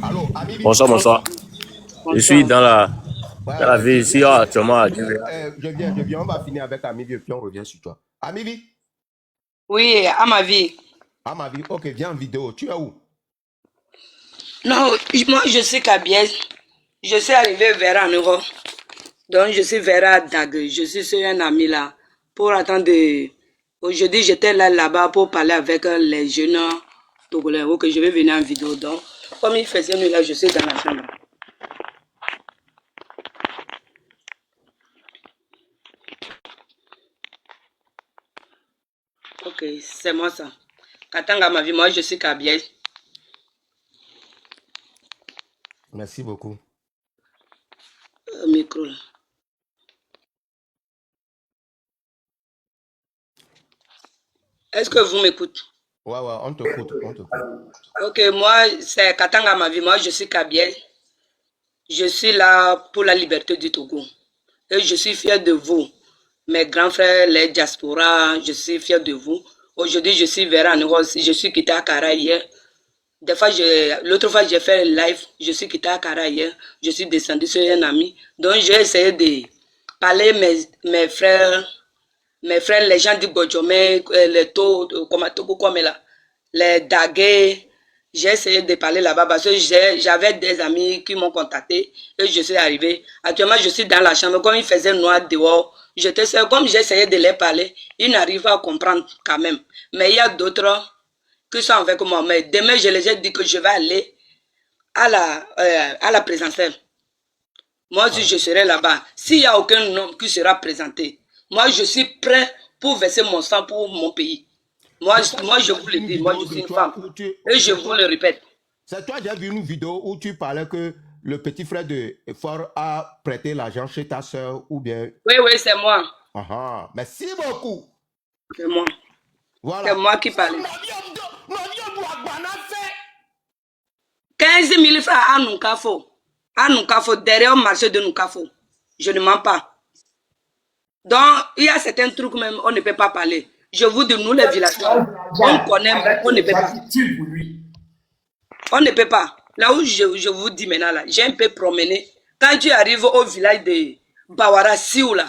Allô, Amibi. Bonsoir, bonsoir. Je suis dans la ville ici actuellement à Dubaï. Je viens, on va finir avec Amibi et puis on revient sur toi. Amibi? Oui, à ma vie. À ma vie, ok, viens en vidéo. Tu es où? Non, moi je suis Kabiès. Je suis arrivé vers en Europe. Donc je suis vers Dague. Je suis sur un ami là. Pour attendre. Aujourd'hui j'étais là-bas pour parler avec les jeunes Togolais. Ok, je vais venir en vidéo. Donc, comme il faisait nuit là, je suis dans la chambre. Ok, c'est moi ça. Katanga ma vie, moi je suis Kabiès. Merci beaucoup. Micro là. Est-ce que vous m'écoutez? Ouais, on t'écoute, Ok, moi c'est Katanga ma vie, moi je suis Kabiès. Je suis là pour la liberté du Togo. Et je suis fier de vous. Mes grands frères, les diasporas, je suis fier de vous. Aujourd'hui, je suis vers en Europe. Je suis quitté à Kara hier. L'autre fois, j'ai fait un live. Je suis quitté à Kara hier. Je suis descendu sur un ami. Donc, j'ai essayé de parler mes frères, les gens du Bodjomé, les Togo, comme là, les Dagué. J'ai essayé de parler là-bas parce que j'avais des amis qui m'ont contacté et je suis arrivé. Actuellement, je suis dans la chambre. Comme il faisait noir dehors, j'étais seul. Comme j'essayais de les parler, ils n'arrivent pas à comprendre quand même. Mais il y a d'autres qui sont avec moi. Mais demain, je les ai dit que je vais aller à la présentielle. Moi aussi, je serai là-bas. S'il n'y a aucun nom qui sera présenté, moi, je suis prêt pour verser mon sang pour mon pays. Moi, je vous le dis, moi, je suis une femme. Et je vous le répète. C'est toi, j'ai vu une vidéo où tu parlais que le petit frère de Fort a prêté l'argent chez ta soeur ou bien... Oui, c'est moi. Merci beaucoup. C'est moi. Voilà. C'est moi qui parle. 15 000 francs à Noukafo. À Noukafo, derrière le marché de Noukafo. Je ne mens pas. Donc, il y a certains trucs même, on ne peut pas parler. Je vous dis, nous les villageois, on connaît, on ne peut pas. On ne peut pas. Là où je vous dis maintenant, là, j'ai un peu promené. Quand tu arrives au village de Bawara, Sioula,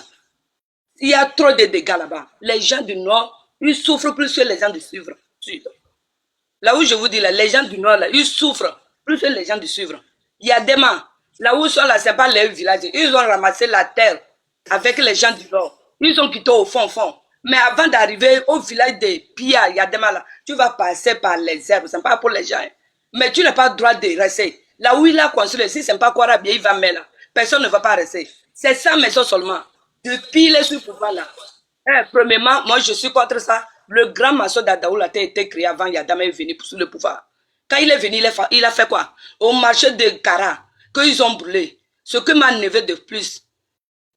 il y a trop de dégâts là-bas. Les gens du Nord, ils souffrent plus que les gens du Sud. Là où je vous dis, là, les gens du Nord, là, ils souffrent plus que les gens du Sud. Il y a des mains. Là où ils sont là, ce n'est pas les villages. Ils ont ramassé la terre avec les gens du Nord. Ils ont quitté au fond. Mais avant d'arriver au village de Pia, il y a des là, tu vas passer par les herbes, ce n'est pas pour les gens. Mais tu n'as pas le droit de rester. Là où il a construit, si ce n'est pas quoi, bien, il va mettre là. Personne ne va pas rester. C'est 100 maisons seulement. Depuis les pouvoir là. Premièrement, moi je suis contre ça. Le grand maçon d'Adaoul a été créé avant Yadama est venu sur le pouvoir. Quand il est venu, il a fait quoi? Au marché de Kara, qu'ils ont brûlé. Ce que m'a neveu de plus.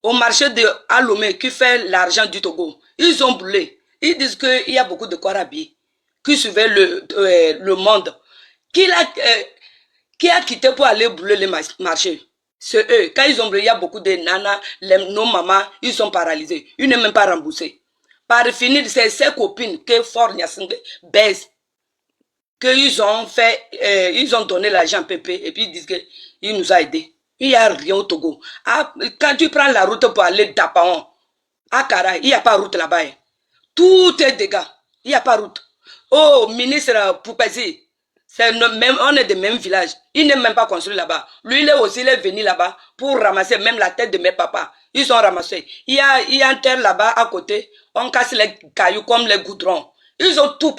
Au marché de Alomé, qui fait l'argent du Togo, ils ont brûlé. Ils disent qu'il y a beaucoup de Kwarabi qui suivaient le monde. Qui a quitté pour aller brûler les marchés? C'est eux. Quand ils ont brûlé, il y a beaucoup de nanas, nos mamans, ils sont paralysés. Ils ne sont même pas remboursés. Par finir, c'est ces copines que Fort Nyasingbe baisse, qu'ils ont fait, ils ont donné l'argent Pépé et puis ils disent qu'il nous a aidés. Il n'y a rien au Togo. Quand tu prends la route pour aller d'Apaon, à Kara, il n'y a pas de route là-bas. Tout est dégâts. Il n'y a pas route. Oh, ministre Poupézi, on est des mêmes villages. Il n'est même pas construit là-bas. Lui, il est venu là-bas pour ramasser même la tête de mes papas. Ils ont ramassé. Il y a un terre là-bas à côté. On casse les cailloux comme les goudrons. Ils ont tout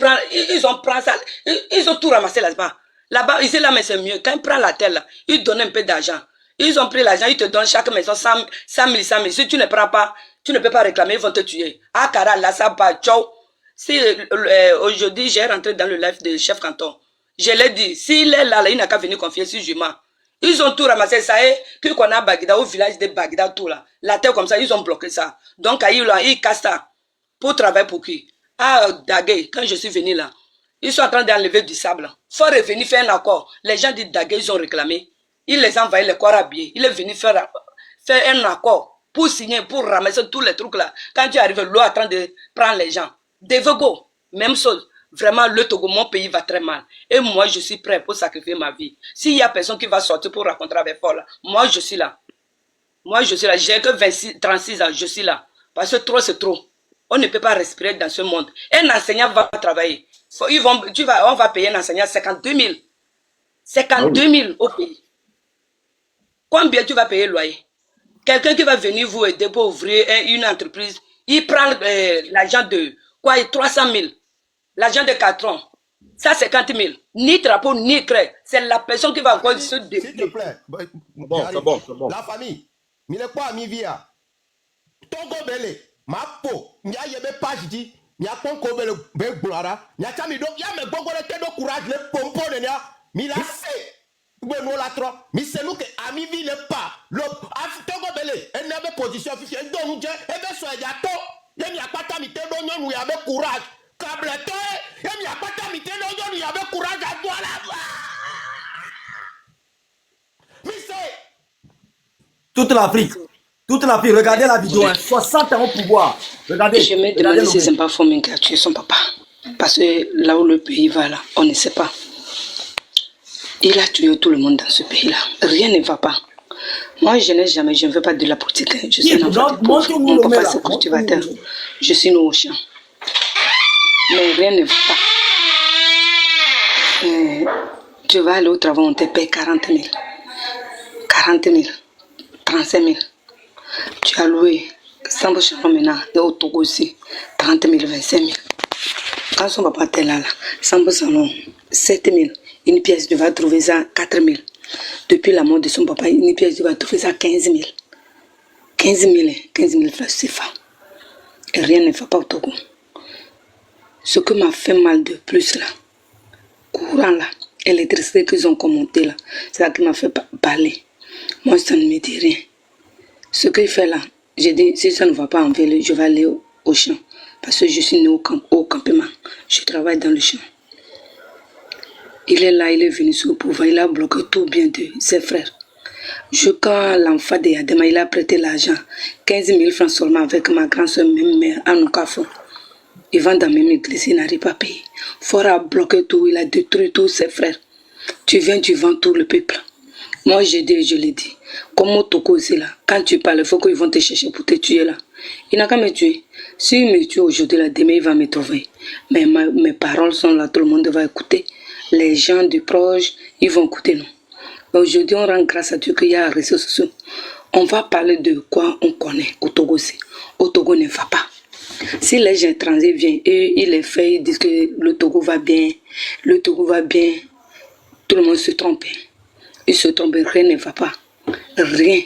tout ramassé là-bas. Là-bas, ici, là, mais c'est mieux. Quand ils prennent la terre là, ils donnent un peu d'argent. Ils ont pris l'argent, ils te donnent chaque maison 100 000. Si tu ne prends pas, tu ne peux pas réclamer, ils vont te tuer. Ah, Kara, là, ça va, ciao. Si aujourd'hui, j'ai rentré dans le live de chef canton, je l'ai dit, s'il est là, il n'a qu'à venir confier sur Juma. Ils ont tout ramassé, ça est, puis qu'on a Bagdad, au village de Bagdad, tout là. La terre comme ça, ils ont bloqué ça. Donc, ils cassent ça. Pour travailler pour qui? Ah, Dagué, quand je suis venu là, ils sont en train d'enlever du sable. Il faut revenir faire un accord. Les gens de Dagué, ils ont réclamé. Il les a envoyés les corps habillés. Il est venu faire un accord pour signer, pour ramasser tous les trucs là. Quand tu arrives, l'eau est en train de prendre les gens. Devego, même chose. Vraiment, le Togo, mon pays va très mal. Et moi, je suis prêt pour sacrifier ma vie. S'il y a personne qui va sortir pour rencontrer avec Paul, moi, je suis là. Moi, je suis là. J'ai que 36 ans, je suis là. Parce que trop, c'est trop. On ne peut pas respirer dans ce monde. Un enseignant va travailler. On va payer un enseignant 52 000. 52 000 au pays. Combien tu vas payer le loyer? Quelqu'un qui va venir vous aider pour ouvrir une entreprise, il prend l'argent de quoi? 300 000. L'argent de 4 ans. Ça, 50 000. Ni drapeau, ni craie. C'est la personne qui va encore se défier. S'il te plaît. Bon, c'est bon. La famille. Mille quoi, mi via. Togo bele. Ma po. Nya yebe page di. Nya ponko bele be gloira. Nya chami do. Ya me gogo le tedo courage le pompo de nya. Mi la se. Nous la trop. Mais c'est nous que ami vit le pas. Le Togo bele. Elle n'avait position officielle. Donc nous et ben soit ya to. Il n'y a pas de tedo nyon nous avait courage. Câble to. Il n'y a pas de tedo nyon nous avait courage à toi là. Mais c'est toute l'Afrique, regardez la vidéo, hein. 60 ans au pouvoir. Regardez. Je me demande si c'est pas Fomin qui a tué son papa. Parce que là où le pays va, là, on ne sait pas. Il a tué tout le monde dans ce pays-là. Rien ne va pas. Moi, je ne veux pas de la politique. Je suis un enfant de pauvre. Mon papa, c'est cultivateur. Je suis au champ. Mais rien ne va pas. Tu vas aller au travail, on te paye 40 000. 40 000. 35 000. Tu as loué 100 champs maintenant, et au Togo aussi, 30 000, 25 000. Quand son papa était là, 100 salon, 7 000. Une pièce, tu vas trouver ça 4 000. Depuis la mort de son papa, une pièce, tu vas trouver ça 15 000. 15 000 francs CFA. Et rien ne va pas au Togo. Ce qui m'a fait mal de plus là, courant là, électricité qu'ils ont commenté là, c'est ça qui m'a fait parler. Moi, ça ne me dit rien. Ce qu'il fait là, j'ai dit, si ça ne va pas en vélo, je vais aller au champ. Parce que je suis né au campement. Je travaille dans le champ. Il est là, il est venu sur le pouvoir, il a bloqué tout bien de ses frères. Quand l'enfant de Yadema, il a prêté l'argent, 15 000 francs seulement avec ma grand-soeur, même mère, à Noukafo. Il vend dans la même église, il n'arrive pas à payer. Fora a bloqué tout, il a détruit tous ses frères. Tu viens, tu vends tout le peuple. Moi, je l'ai dit. Comme au Togo, c'est là. Quand tu parles, il faut qu'ils vont te chercher pour te tuer là. Il n'a qu'à me tuer. S'il me tue aujourd'hui, là, demain, il va me trouver. Mais mes paroles sont là, tout le monde va écouter. Les gens du proche, ils vont écouter nous. Aujourd'hui, on rend grâce à Dieu qu'il y a les réseaux sociaux. On va parler de quoi on connaît au Togo. Au Togo ne va pas. Si les gens étrangers viennent et ils les font, ils disent que le Togo va bien, tout le monde se trompe. Ils se trompent, rien ne va pas. Rien.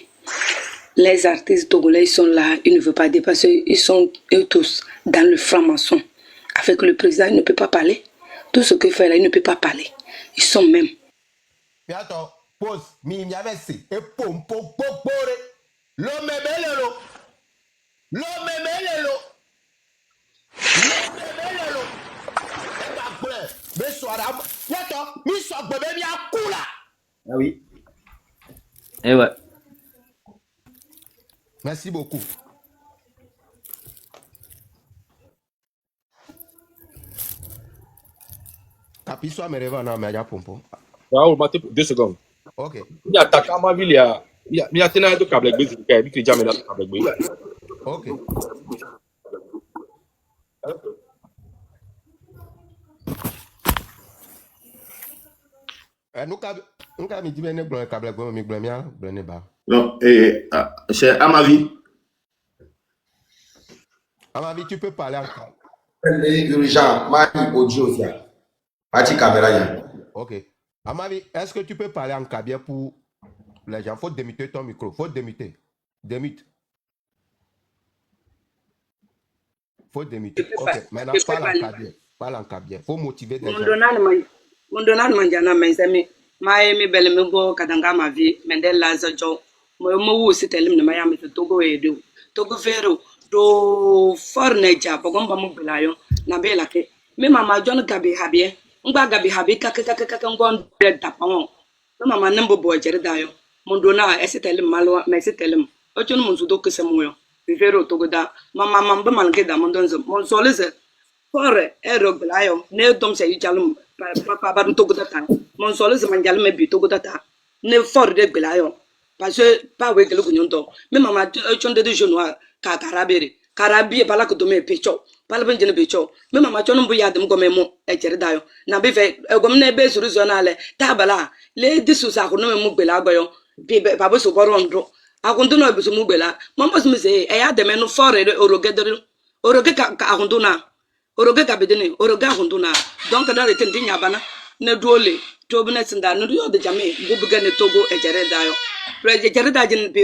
Les artistes togolais, ils sont là, ils ne veulent pas dépasser, ils sont eux tous dans le franc-maçon. Avec le président, il ne peut pas parler. Tout ce qu'il fait là, il ne peut pas parler. Ils sont même. Mais attends, pause. Mi avait et pom pom pom pore. L'homme est bello. L'homme est bello. L'homme est bello. Et ma plaie. Mais soir là. Attends, mi soit bébé mi a coula. Ah oui. Eh ouais. Merci beaucoup. Tapi soit me revend na me ya pompo. Waaw, mate 2 secondes. OK. Il attaque à ma ville, il y a tena de câble gbe, il y a jamais de câble gbe. OK. Nous avons dit que nous avons Non, c'est à ma vie. À ma vie, tu peux parler encore. Urgent, Mari audio aussi. Parti caméra. Ok. À ma vie, est-ce que tu peux parler en cabien pour les gens? Faut démuter ton micro. Faut démuter. Démute. Faut démuter. Ok. Maintenant, parle en cabien. Parle en cabien. Faut motiver des gens. Mondonan manjana menzemi. Mi bele mi go kadanga ma vie. Mendel laza jo. Mo wu sitelim na maya mi togo edu. Togo vero. Do forneja pogomba mo belayo. Na bela ke. Mi mama John Gabi habie. Ngba Gabi habi kaka ngon de tapon. Mi mama nembo bo jere dayo. Mondona esitelim malwa me esitelim. Ochun mo zudo kesemoyo. Vivero togo da. Mama mamba mangeda mondonzo. Mon soleze. Fore ero belayo. Ne dom se yijalum. Papa ba togo data. Mon soleze manjal me bi togo data. Ne fore de belayo. Parce que pas avec le gunyonto. Mais maman ochun de jeune ka karabere. Karabie bala ko dome pecho. Bala benjene pecho. Mais maman chon bu yadem go memo e jere dayo. Na be fe gom na be suru zonale. Tabala le disu sa ko no memo bela gboyo. Bi baba so borondo. Akundu no bisu mu bela. Mama so me say e ya dem no fore orogedere. Oroge ka akundu na. Oroge ka bedene. Oroge akundu na. Donc na reten dinya bana. Ne duole. Tobu na sinda no yo de jame. Go bugane togo e jere dayo. Jere da jin biro.